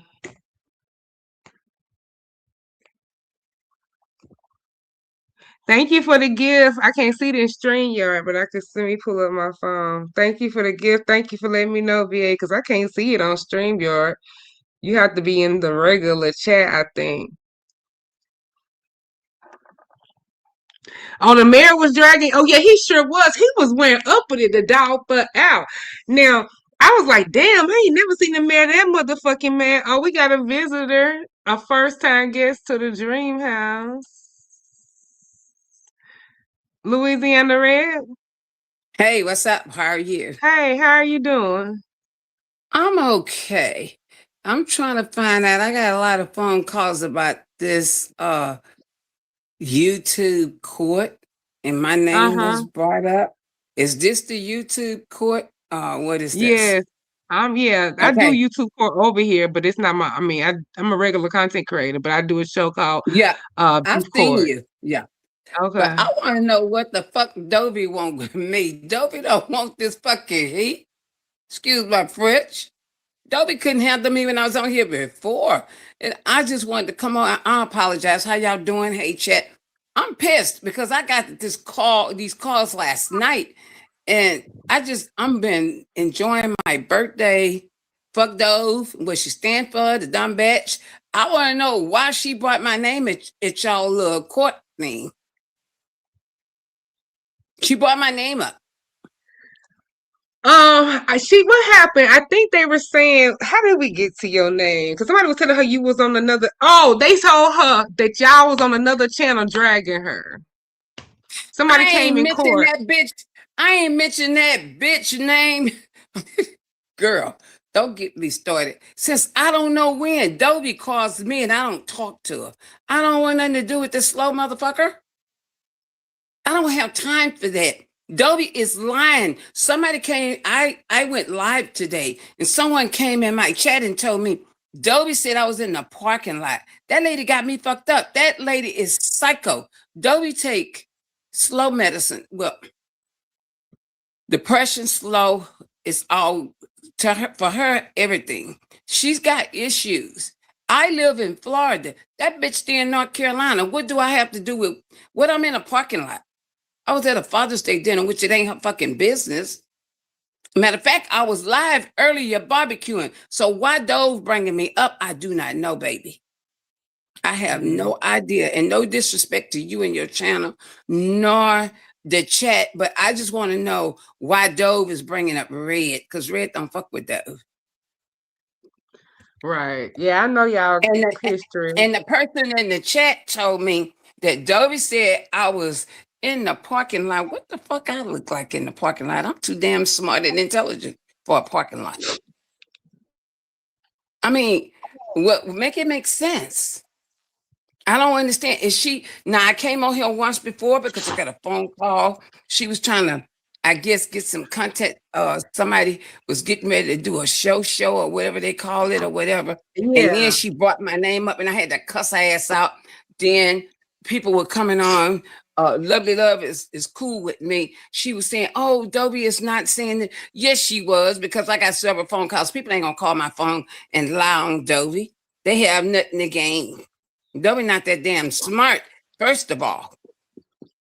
Thank you for the gift. I can't see it in StreamYard, but I can see me pull up my phone. Thank you for the gift. Thank you for letting me know, VA, because I can't see it on StreamYard. You have to be in the regular chat, I think. Oh, the mayor was dragging. Oh, yeah, he sure was. He was wearing uppity the dog but out. Now, I was like, damn, I ain't never seen the mayor that motherfucking man. Oh, we got a visitor, a first time guest to the Dream House. Louisiana Red. Hey, what's up? How are you? Hey, how are you doing? I'm okay. I'm trying to find out. I got a lot of phone calls about this YouTube court, and my name was Uh-huh. brought up. Is this the YouTube court? What is this? Yes. Yeah, I do Okay. YouTube for over here, but it's not I'm a regular content creator, but I do a show called Yeah, I've Beef seen Court. you. Yeah. But Okay. I want to know what the fuck Dobie want with me. Dobie don't want this fucking heat. Excuse my French. Dobie couldn't handle me when I was on here before. And I just wanted to come on. I apologize. How y'all doing? Hey, chat. I'm pissed because I got these calls last night. And I'm been enjoying my birthday. Fuck Dove, what she stand for, the dumb bitch. I want to know why she brought my name at y'all little court thing. She brought my name up. I see what happened. I think they were saying, how did we get to your name? Because somebody was telling her you was on another. Oh, they told her that y'all was on another channel dragging her. Somebody I came ain't in mentioned court. that bitch. I ain't mentioned that bitch name. Girl, don't get me started. Since I don't know when Dobie calls me and I don't talk to her. I don't want nothing to do with this slow motherfucker. I don't have time for that. Dobie is lying. Somebody came, I went live today, and someone came in my chat and told me, Dobie said I was in the parking lot. That lady got me fucked up. That lady is psycho. Dobie take slow medicine. Well, depression, slow, is all to her for her, everything. She's got issues. I live in Florida. That bitch stay in North Carolina. What do I have to do with what? I'm in a parking lot. I was at a Father's Day dinner, which it ain't her fucking business. Matter of fact, I was live earlier barbecuing. So why Dove bringing me up? I do not know, baby. I have no idea, and no disrespect to you and your channel, nor the chat, but I just want to know why Dove is bringing up Red, because Red don't fuck with Dove. Right. Yeah, I know y'all history. And the person in the chat told me that Dovey said I was in the parking lot. What the fuck I look like in the parking lot? I'm too damn smart and intelligent for a parking lot. I mean, what make it make sense? I don't understand. Is she now? I came on here once before because I got a phone call. She was trying to, I guess, get some content. Somebody was getting ready to do a show or whatever they call it or whatever. Yeah. And then she brought my name up and I had to cuss her ass out. Then people were coming on. Lovely Love is cool with me. She was saying, oh, Dobie is not saying that. Yes, she was, because I got several phone calls. People ain't gonna call my phone and lie on Dobie. They have nothing to gain. Dobie not that damn smart, first of all.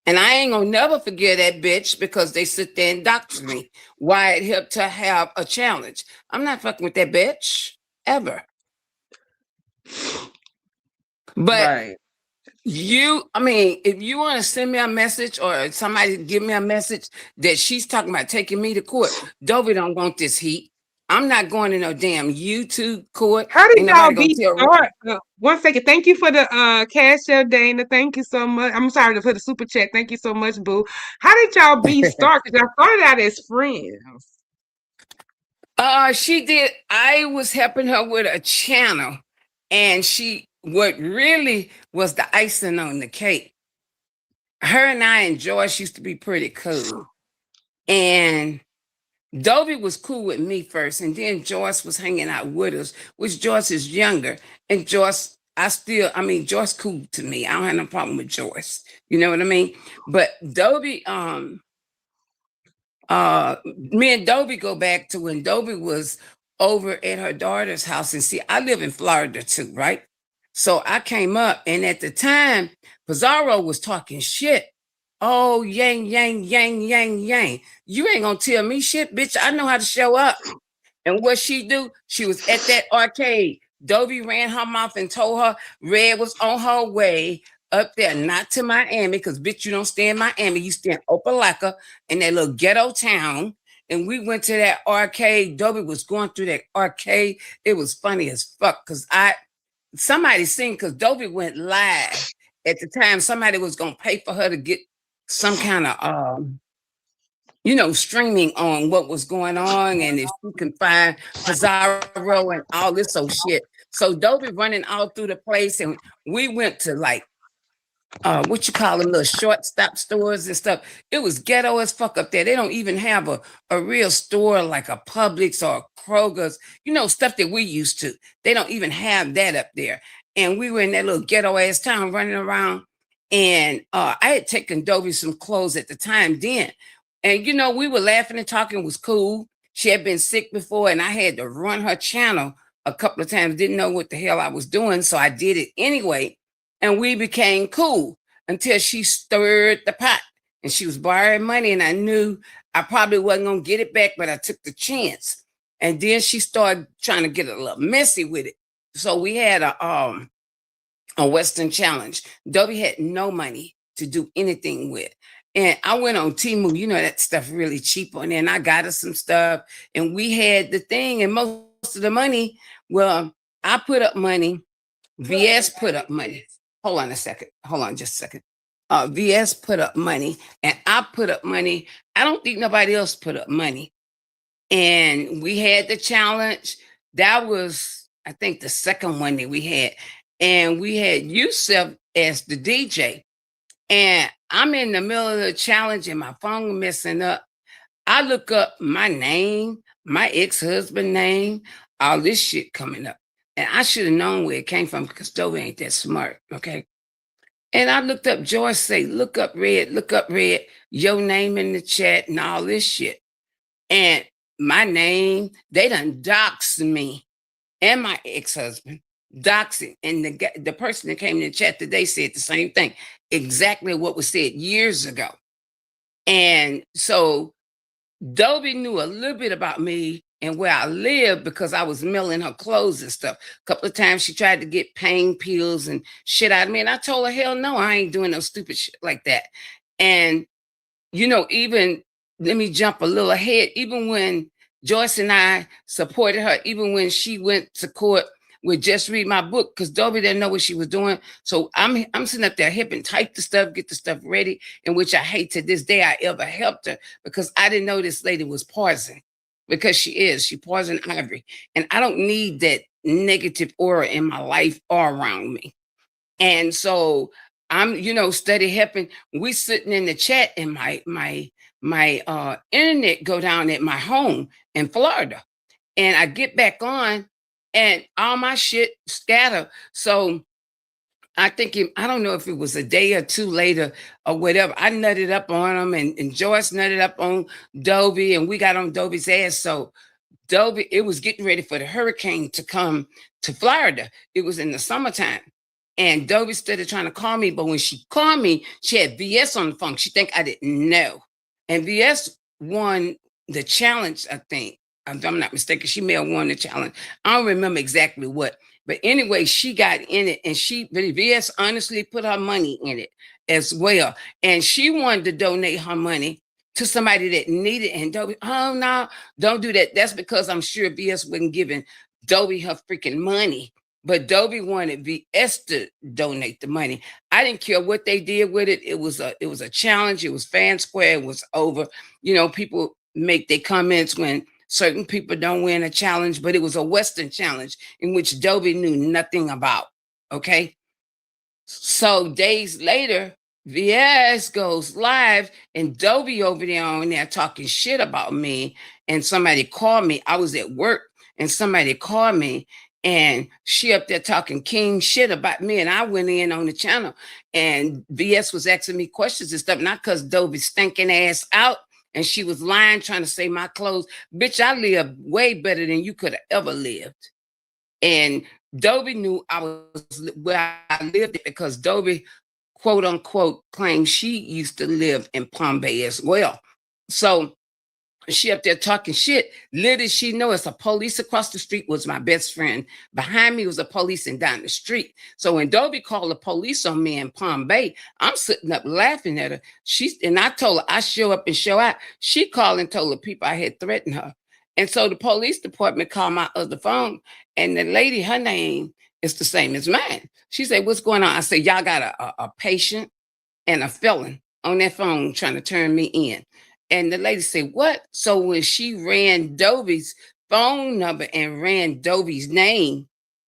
And I ain't gonna never forget that bitch because they sit there and doctor me. Why it helped to have a challenge. I'm not fucking with that bitch ever. But right. I mean, if you want to send me a message or somebody give me a message that she's talking about taking me to court, Dobie don't want this heat. I'm not going to no damn YouTube court. How did Ain't y'all nobody be gonna start? 1 second. Thank you for the cash out, Dana. Thank you so much. I'm sorry for the super chat. Thank you so much, boo. How did y'all be start? Because y'all started out as friends. She did. I was helping her with a channel, and what really was the icing on the cake. Her and I and Joyce used to be pretty cool. And Dobie was cool with me first, and then Joyce was hanging out with us, which Joyce is younger. And Joyce, Joyce cool to me. I don't have no problem with Joyce. You know what I mean? But Dobie, me and Dobie go back to when Dobie was over at her daughter's house. And see, I live in Florida too, right? So I came up, and at the time, Pizarro was talking shit. Oh, yang, yang, yang, yang, yang. You ain't gonna tell me shit, bitch. I know how to show up. And what she do? She was at that arcade. Dobie ran her mouth and told her Red was on her way up there, not to Miami, because bitch, you don't stay in Miami. You stay in Opelika, in that little ghetto town. And we went to that arcade. Dobie was going through that arcade. It was funny as fuck because somebody seen, because Dobie went live at the time. Somebody was gonna pay for her to get some kind of streaming on what was going on, and if you can find Pizarro and all this old shit. So Dobie running all through the place, and we went to like what you call them, little shortstop stores and stuff. It was ghetto as fuck up there. They don't even have a real store like a Publix or a Kroger's, stuff that we used to. They don't even have that up there. And we were in that little ghetto ass town running around. And I had taken Dobie some clothes at the time then. And, we were laughing and talking. It was cool. She had been sick before, and I had to run her channel a couple of times. Didn't know what the hell I was doing, so I did it anyway. And we became cool until she stirred the pot. And she was borrowing money, and I knew I probably wasn't going to get it back, but I took the chance. And then she started trying to get a little messy with it. So we had a Western Challenge. Dobie had no money to do anything with. And I went on Temu, that stuff really cheap on there, and I got her some stuff, and we had the thing, and most of the money, well, I put up money, VS put up money. Hold on just a second. VS put up money, and I put up money. I don't think nobody else put up money. And we had the challenge. That was, I think, the second one that we had. And we had Yusef as the DJ. And I'm in the middle of the challenge and my phone messing up. I look up my name, my ex-husband name, all this shit coming up. And I should have known where it came from because Dobie ain't that smart, okay? And I looked up George say, look up Red, your name in the chat and all this shit. And my name, they done doxed me and my ex-husband. doxing. And the person that came in the chat today said the same thing, exactly what was said years ago. And so Dobie knew a little bit about me and where I lived because I was mailing her clothes and stuff. A couple of times she tried to get pain pills and shit out of me. And I told her, hell no, I ain't doing no stupid shit like that. And, you know, even, let me jump a little ahead, even when Joyce and I supported her, even when she went to court with Just Read My Book, because Dobie didn't know what she was doing. So I'm sitting up there helping type the stuff, get the stuff ready, in which I hate to this day I ever helped her, because I didn't know this lady was poison, because she poison ivory. And I don't need that negative aura in my life or around me. And so I'm, you know, steady helping. We sitting in the chat and my internet go down at my home in Florida. And I get back on and all my shit scatter. So I think, I don't know if it was a day or two later or whatever, I nutted up on them and Joyce nutted up on Dobie and we got on Dobie's ass. So Dobie, it was getting ready for the hurricane to come to Florida. It was in the summertime. And Dobie started trying to call me, but when she called me, she had VS on the phone. She think I didn't know. And VS won the challenge, I think. I'm not mistaken. She may have won the challenge. I don't remember exactly what. But anyway, she got in it, and VS honestly put her money in it as well. And she wanted to donate her money to somebody that needed it. And Dobie, oh, no, don't do that. That's because I'm sure VS wasn't giving Dobie her freaking money. But Dobie wanted VS to donate the money. I didn't care what they did with it. It was a challenge. It was fan square. It was over. You know, people make their comments when certain people don't win a challenge, but it was a Western challenge in which Dobie knew nothing about. Okay. So days later, VS goes live and Dobie over there on there talking shit about me. And somebody called me. I was at work and somebody called me. And she up there talking king shit about me. And I went in on the channel and VS was asking me questions and stuff, not because Dobie's stinking ass out and she was lying, trying to say my clothes. Bitch, I live way better than you could have ever lived. And Dobie knew I was where I lived because Dobie, quote unquote, claimed she used to live in Palm Bay as well. So she up there talking shit. Little did she know it's a police across the street was my best friend. Behind me was a police and down the street. So when Dobie called the police on me in Palm Bay, I'm sitting up laughing at her. And I told her I show up and show out. She called and told the people I had threatened her. And so the police department called my other phone. And the lady, her name is the same as mine. She said, what's going on? I said, y'all got a patient and a felon on that phone trying to turn me in. And the lady said, what? So when she ran Dobie's phone number and ran Dobie's name,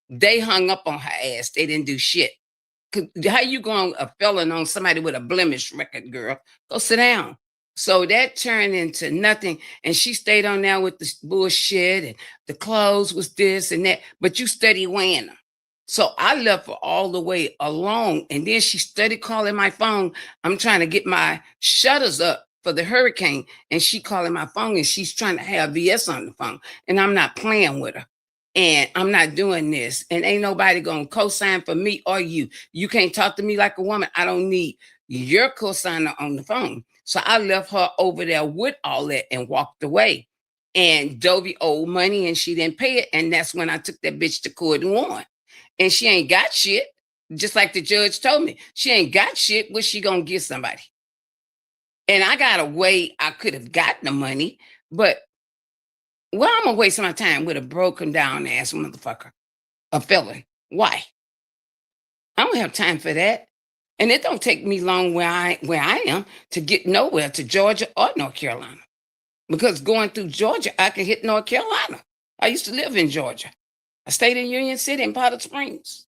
they hung up on her ass. They didn't do shit. How you going a felon on somebody with a blemish record, girl? Go sit down. So that turned into nothing. And she stayed on there with the bullshit and the clothes was this and that. But you steady wearing them. So I left her all the way alone. And then she started calling my phone. I'm trying to get my shutters up for the hurricane. And she calling my phone and she's trying to have VS on the phone. And I'm not playing with her. And I'm not doing this. And ain't nobody going to co-sign for me or you. You can't talk to me like a woman. I don't need your co-signer on the phone. So I left her over there with all that and walked away. And Dobie owed money and she didn't pay it. And that's when I took that bitch to court and won. And she ain't got shit. Just like the judge told me. She ain't got shit. What's she going to give somebody? And I got a way I could have gotten the money. But well, I'm going to waste my time with a broken down ass motherfucker. A felon. Why? I don't have time for that. And it don't take me long where I am to get nowhere to Georgia or North Carolina. Because going through Georgia, I can hit North Carolina. I used to live in Georgia. I stayed in Union City and Powder Springs.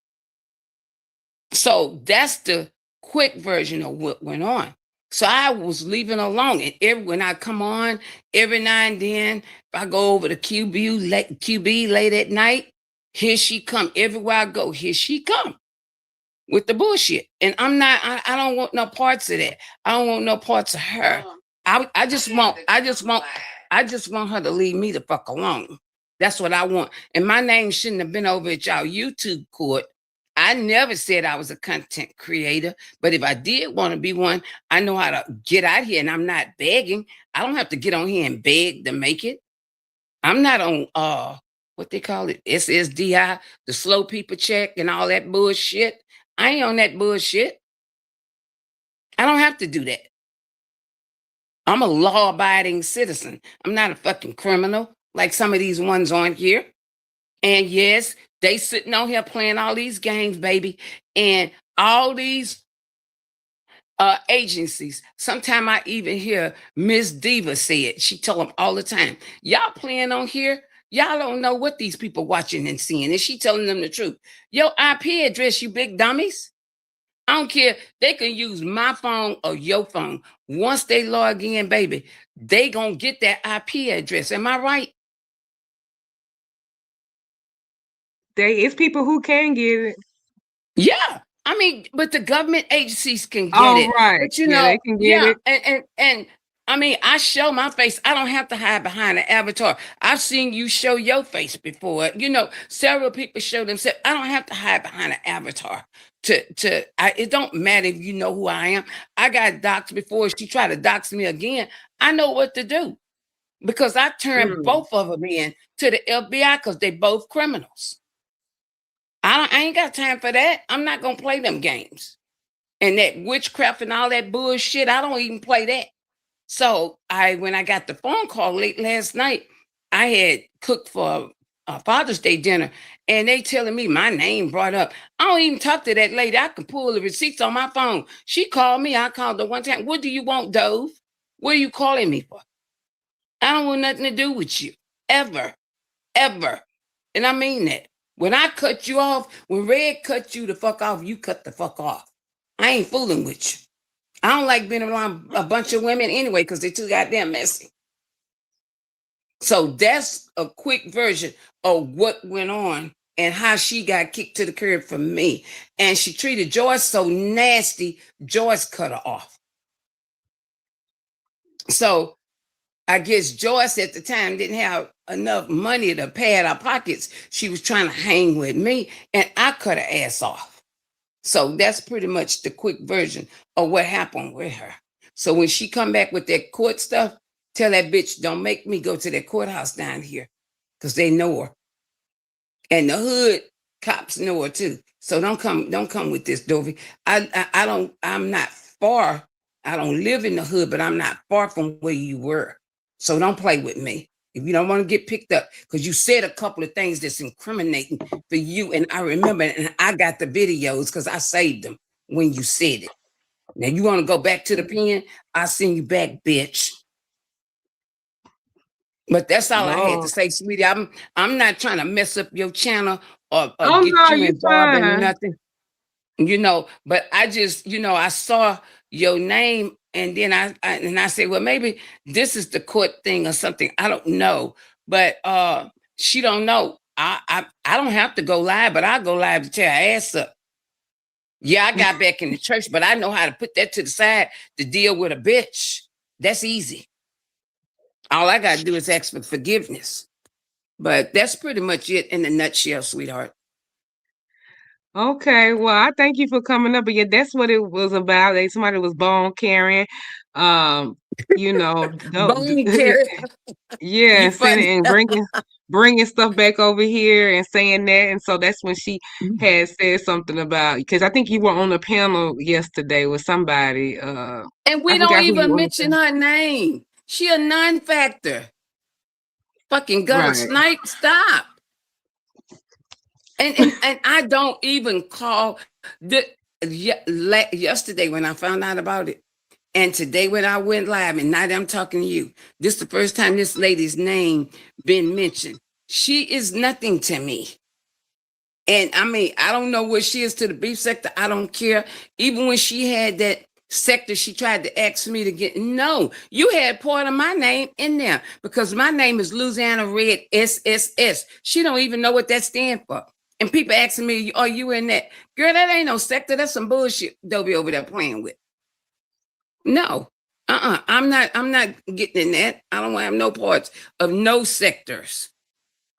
So that's the quick version of what went on. So I was leaving alone. And when I come on, every now and then, if I go over to QB late at night, here she come. Everywhere I go, here she come with the bullshit. And I don't want no parts of that. I don't want no parts of her. I just want her to leave me the fuck alone. That's what I want. And my name shouldn't have been over at y'all YouTube court. I never said I was a content creator, but if I did want to be one, I know how to get out here, and I'm not begging. I don't have to get on here and beg to make it. I'm not on what they call it, SSDI, the slow people check and all that bullshit. I ain't on that bullshit. I don't have to do that. I'm a law-abiding citizen. I'm not a fucking criminal like some of these ones on here. And yes, they sitting on here playing all these games, baby. And all these agencies. Sometimes I even hear Miss Diva say it. She tell them all the time, y'all playing on here. Y'all don't know what these people watching and seeing. And she telling them the truth. Your IP address, you big dummies. I don't care. They can use my phone or your phone. Once they log in, baby, they gonna get that IP address. Am I right? It's people who can get it. Yeah. I mean, but the government agencies can get Oh, it. right. But you Yeah, know, they can get yeah, it. and I mean, I show my face. I don't have to hide behind an avatar. I've seen you show your face before. You know, several people show themselves. I don't have to hide behind an avatar. It don't matter if you know who I am. I got doxxed before. She tried to dox me again. I know what to do because I turned both of them in to the FBI because they both criminals. I ain't got time for that. I'm not gonna play them games. And that witchcraft and all that bullshit, I don't even play that. So when I got the phone call late last night, I had cooked for a Father's Day dinner, and they telling me my name brought up. I don't even talk to that lady. I can pull the receipts on my phone. She called me. I called her one time. What do you want, Dove? What are you calling me for? I don't want nothing to do with you. Ever. Ever. And I mean that. When I cut you off, when Red cut you the fuck off, you cut the fuck off. I ain't fooling with you. I don't like being around a bunch of women anyway because they're too goddamn messy. So that's a quick version of what went on and how she got kicked to the curb from me. And she treated Joyce so nasty, Joyce cut her off. So I guess Joyce at the time didn't have enough money to pad her pockets. She was trying to hang with me, and I cut her ass off. So that's pretty much the quick version of what happened with her. So when she come back with that court stuff, tell that bitch, don't make me go to that courthouse down here, because they know her. And the hood cops know her too. So don't come with this, Dovey. I'm not far. I don't live in the hood, but I'm not far from where you were. So don't play with me. If you don't want to get picked up, because you said a couple of things that's incriminating for you. And I remember, and I got the videos because I saved them when you said it. Now you want to go back to the pen? I'll send you back, bitch. But that's all I had to say, sweetie. I'm not trying to mess up your channel or get you involved in nothing. You know, but I just, I saw your name and then I said, well, maybe this is the court thing or something. I don't know. But she don't know. I don't have to go live, but I'll go live to tear her ass up. Yeah, I got back in the church, but I know how to put that to the side to deal with a bitch. That's easy. All I got to do is ask for forgiveness. But that's pretty much it in a nutshell, sweetheart. Okay, well, I thank you for coming up. But yeah, that's what it was about. Somebody was bone carrying. Bone carrying. Yeah, sending and bringing stuff back over here and saying that. And so that's when she had said something about, because I think you were on the panel yesterday with somebody. And we don't even mention her name. She a non-factor. Fucking gutter snipe, stop. And I don't even call yesterday when I found out about it, and today when I went live, and now that I'm talking to you, this is the first time this lady's name been mentioned. She is nothing to me. And I mean, I don't know what she is to the beef sector. I don't care. Even when she had that sector, she tried to ask me to get. No, you had part of my name in there because my name is Louisiana Red SSS. She don't even know what that stands for. And people asking me, are you in that? Girl, that ain't no sector. That's some bullshit Dobie over there playing with. No, I'm not getting in that. I don't have no parts of no sectors.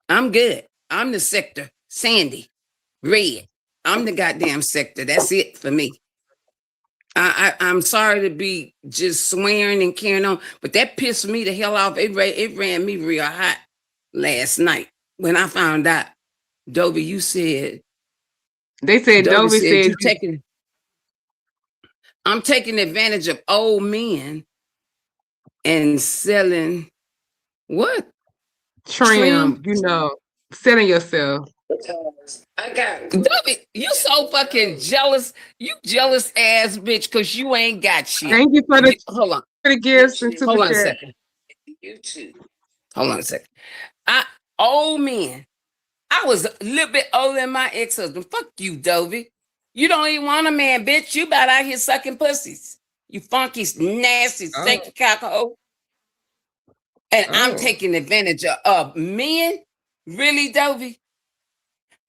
I'm good. I'm the sector. Sandy. Red. I'm the goddamn sector. That's it for me. I'm sorry to be just swearing and carrying on, but that pissed me the hell off. It ran me real hot last night when I found out. Dobie, you said. They said Dobie Dobie said said you taking. I'm taking advantage of old men and selling what? trim, selling yourself. I got Dobie, you so fucking jealous. You jealous ass bitch because you ain't got shit. Thank you for Hold on. the gifts and super Hold on a chat. second. Hold on a second. Old men. I was a little bit older than my ex-husband. Fuck you, Dovey. You don't even want a man, bitch. You about out here sucking pussies. You funky, nasty, stinky cockhole. And I'm taking advantage of men? Really, Dovey?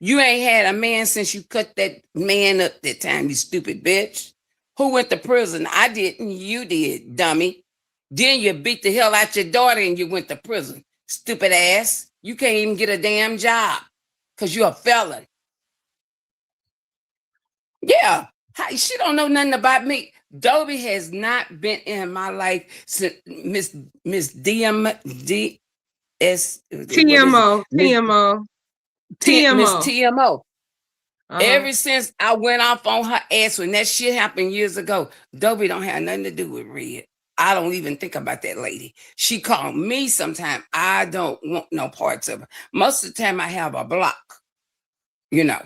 You ain't had a man since you cut that man up that time, you stupid bitch. Who went to prison? I didn't. You did, dummy. Then you beat the hell out your daughter and you went to prison. Stupid ass. You can't even get a damn job because you're a felon. Yeah. She don't know nothing about me. Dobie has not been in my life since Miss DMS. TMO. TMO. Miss TMO. TMO. Ever since I went off on her ass when that shit happened years ago, Dobie don't have nothing to do with Red. I don't even think about that lady. She called me sometime. I don't want no parts of her. Most of the time I have a block, you know.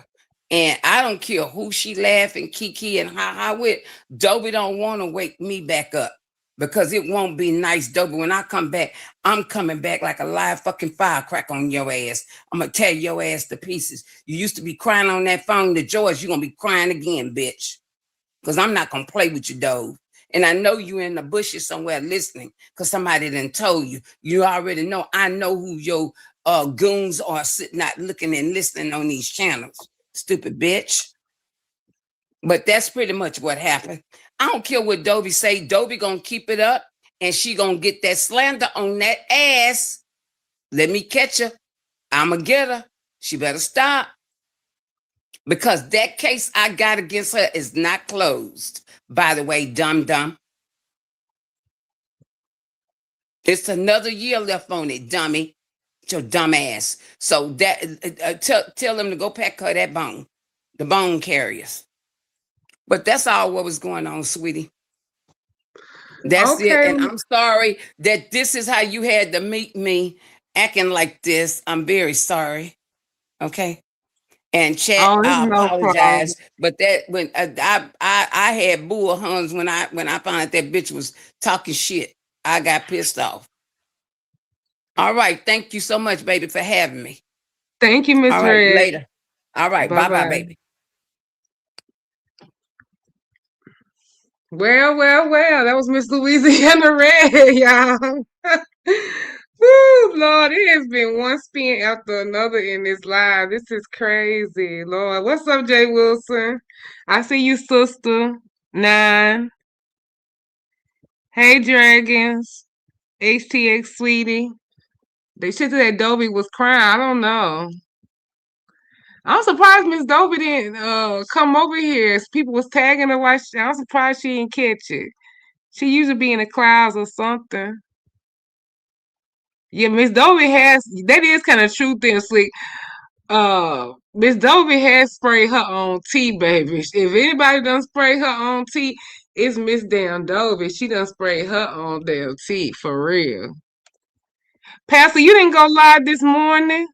And I don't care who she laugh and kiki and ha with. Dobie don't want to wake me back up because it won't be nice, Dobie. When I come back, I'm coming back like a live fucking firecracker on your ass. I'm going to tear your ass to pieces. You used to be crying on that phone to George. You're going to be crying again, bitch. Because I'm not going to play with you, Dove. And I know you in the bushes somewhere listening because somebody done told you. You already know. I know who your goons are sitting out looking and listening on these channels. Stupid bitch. But that's pretty much what happened. I don't care what Dobie say. Dobie gonna keep it up and she gonna get that slander on that ass. Let me catch her. I'ma get her. She better stop. Because that case I got against her is not closed. By the way, dumb. It's another year left on it, dummy. Your dumb ass. So that tell them to go pack her that bone. The bone carriers. But that's all what was going on, sweetie. That's it. And I'm sorry that this is how you had to meet me acting like this. I'm very sorry. Okay. And chat, I apologize. But that when I had bull huns when I found out that bitch was talking shit. I got pissed off. All right. Thank you so much, baby, for having me. Thank you, Miss Red. All right, later. All right. Bye-bye, baby. Well. That was Miss Louisiana Red, y'all. Woo, Lord, it has been one spin after another in this live. This is crazy, Lord. What's up, Jay Wilson? I see you, sister. 9. Hey, Dragons. HTX, sweetie. They said that Dobie was crying. I don't know. I'm surprised Miss Dobie didn't come over here. People was tagging her. I'm surprised she didn't catch it. She usually be in the clouds or something. Yeah, Miss Dobie that is kind of truth in sleep. Miss Dobie has sprayed her own tea, baby. If anybody done spray her own tea, it's Miss damn Dobie. She done sprayed her own damn tea for real. Pastor, you didn't go live this morning.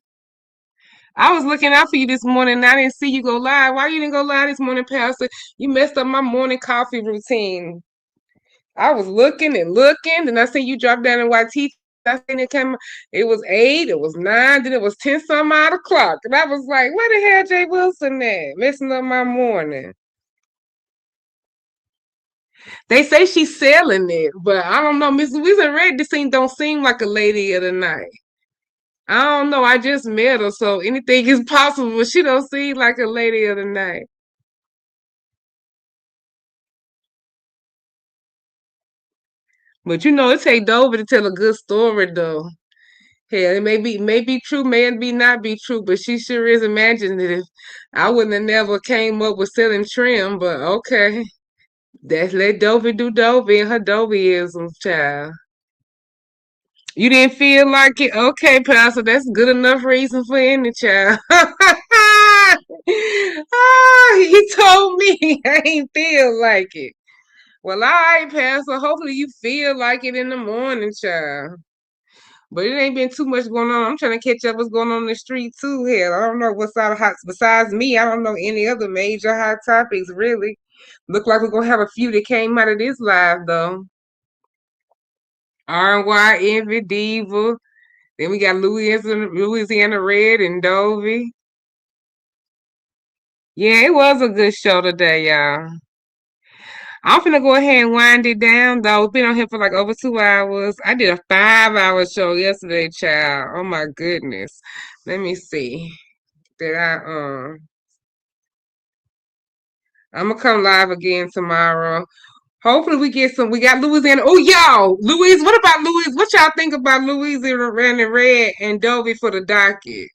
I was looking out for you this morning and I didn't see you go live. Why you didn't go live this morning, Pastor? You messed up my morning coffee routine. I was looking, and I see you drop down in YT. I seen it was 8, it was 9, then it was 10 some odd o'clock. And I was like, where the hell Jay Wilson at? Messing up my morning. They say she's selling it, but I don't know. Miss Louisa Red don't seem like a lady of the night. I don't know. I just met her, so anything is possible, but she don't seem like a lady of the night. But it take Dover to tell a good story, though. Hell, it may be true, may be not be true, but she sure is imaginative. I wouldn't have never came up with selling trim, but okay. That's let Dovey do Dovey and her Doveyisms, child. You didn't feel like it? Okay, Pastor, that's good enough reason for any child. He told me I ain't feel like it. Well, all right, Pastor. Hopefully you feel like it in the morning, child. But it ain't been too much going on. I'm trying to catch up what's going on in the street too. Hell, I don't know what's out of hot besides me. I don't know any other major hot topics really. Look like we're gonna have a few that came out of this live though. R&Y, Envy, Diva. Then we got Louisiana Red and Dovey. Yeah, it was a good show today, y'all. I'm finna go ahead and wind it down though. We've been on here for like over 2 hours. I did a 5-hour show yesterday, child. Oh my goodness. Let me see. Did I'm gonna come live again tomorrow. Hopefully we get some. We got Louisiana. Oh y'all, Louise. What about Louise? What y'all think about Louisiana Red and Dovey for the docket?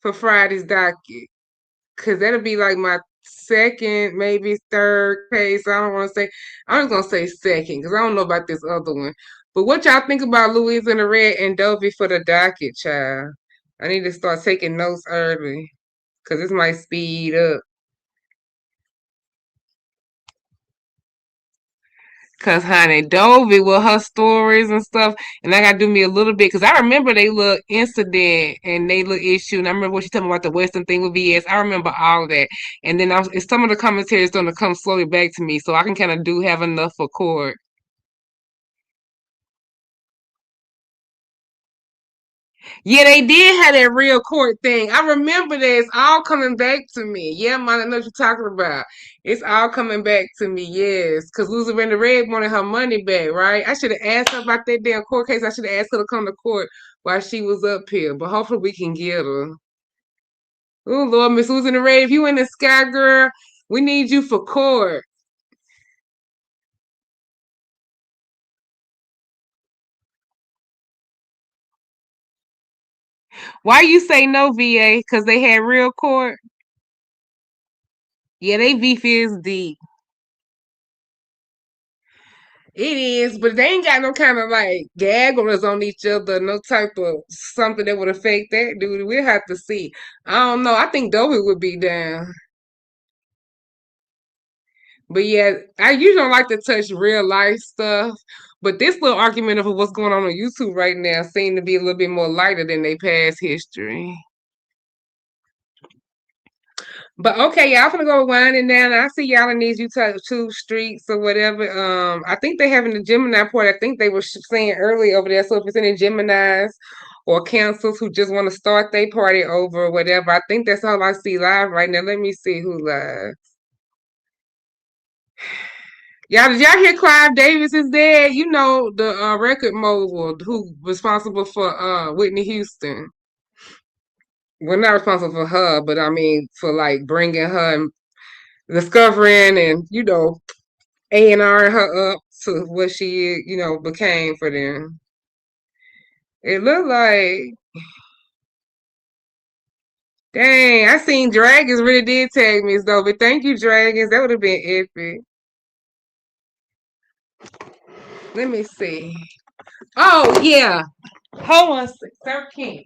For Friday's docket? Cause that'll be like my second, maybe third case. I don't want to say. I'm just gonna say second, cause I don't know about this other one. But what y'all think about Louisiana Red and Dovey for the docket, child? I need to start taking notes early, cause this might speed up. Cause honey, Dovey with her stories and stuff, and I gotta do me a little bit. Cause I remember they little incident and they little issue, and I remember what she told me about the Western thing with VS. I remember all of that, and then it's some of the commentary is gonna come slowly back to me, so I can kind of do have enough for Kourt. Yeah, they did have that real Kourt thing. I remember that. It's all coming back to me. Yeah, man, I know what you're talking about. It's all coming back to me, yes. Because Lucy Red wanted her money back, right? I should have asked her about that damn court case. I should have asked her to come to court while she was up here. But hopefully we can get her. Oh, Lord, Miss Lucy Red, if you in the sky, girl, we need you for court. Why you say no, VA? Because they had real court? Yeah, they beef is deep. It is, but they ain't got no kind of like gagglers on each other, no type of something that would affect that dude. We'll have to see. I don't know. I think Dovey would be down. But yeah, I usually don't like to touch real life stuff. But this little argument of what's going on YouTube right now seemed to be a little bit more lighter than they past history. But okay, y'all finna go winding down. I see y'all in these YouTube streets or whatever. I think they having the Gemini party. I think they were saying earlier over there. So if it's any Geminis or cancels who just want to start their party over or whatever, I think that's all I see live right now. Let me see who live. Y'all, did y'all hear Clive Davis is dead? You know the record mogul who responsible for Whitney Houston. Well, not responsible for her, but I mean for like bringing her and discovering and A&R her up to what she became for them. It looked like, dang, I seen Dragons really did tag me though, but thank you, Dragons. That would have been epic. Let me see. Oh yeah. Hold on, Sir King.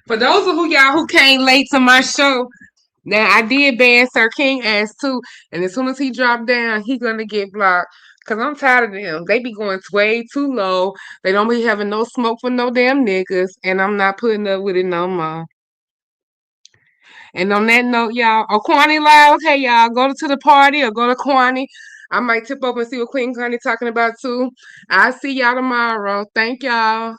For those of y'all who came late to my show, now I did ban Sir King ass too, and as soon as he dropped down, he gonna get blocked. Cause I'm tired of them. They be going way too low. They don't be having no smoke for no damn niggas, and I'm not putting up with it no more. And on that note, y'all, Kwani Live, okay, y'all, go to the party or go to Kwani. I might tip up and see what Queen Connie talking about too. I'll see y'all tomorrow. Thank y'all.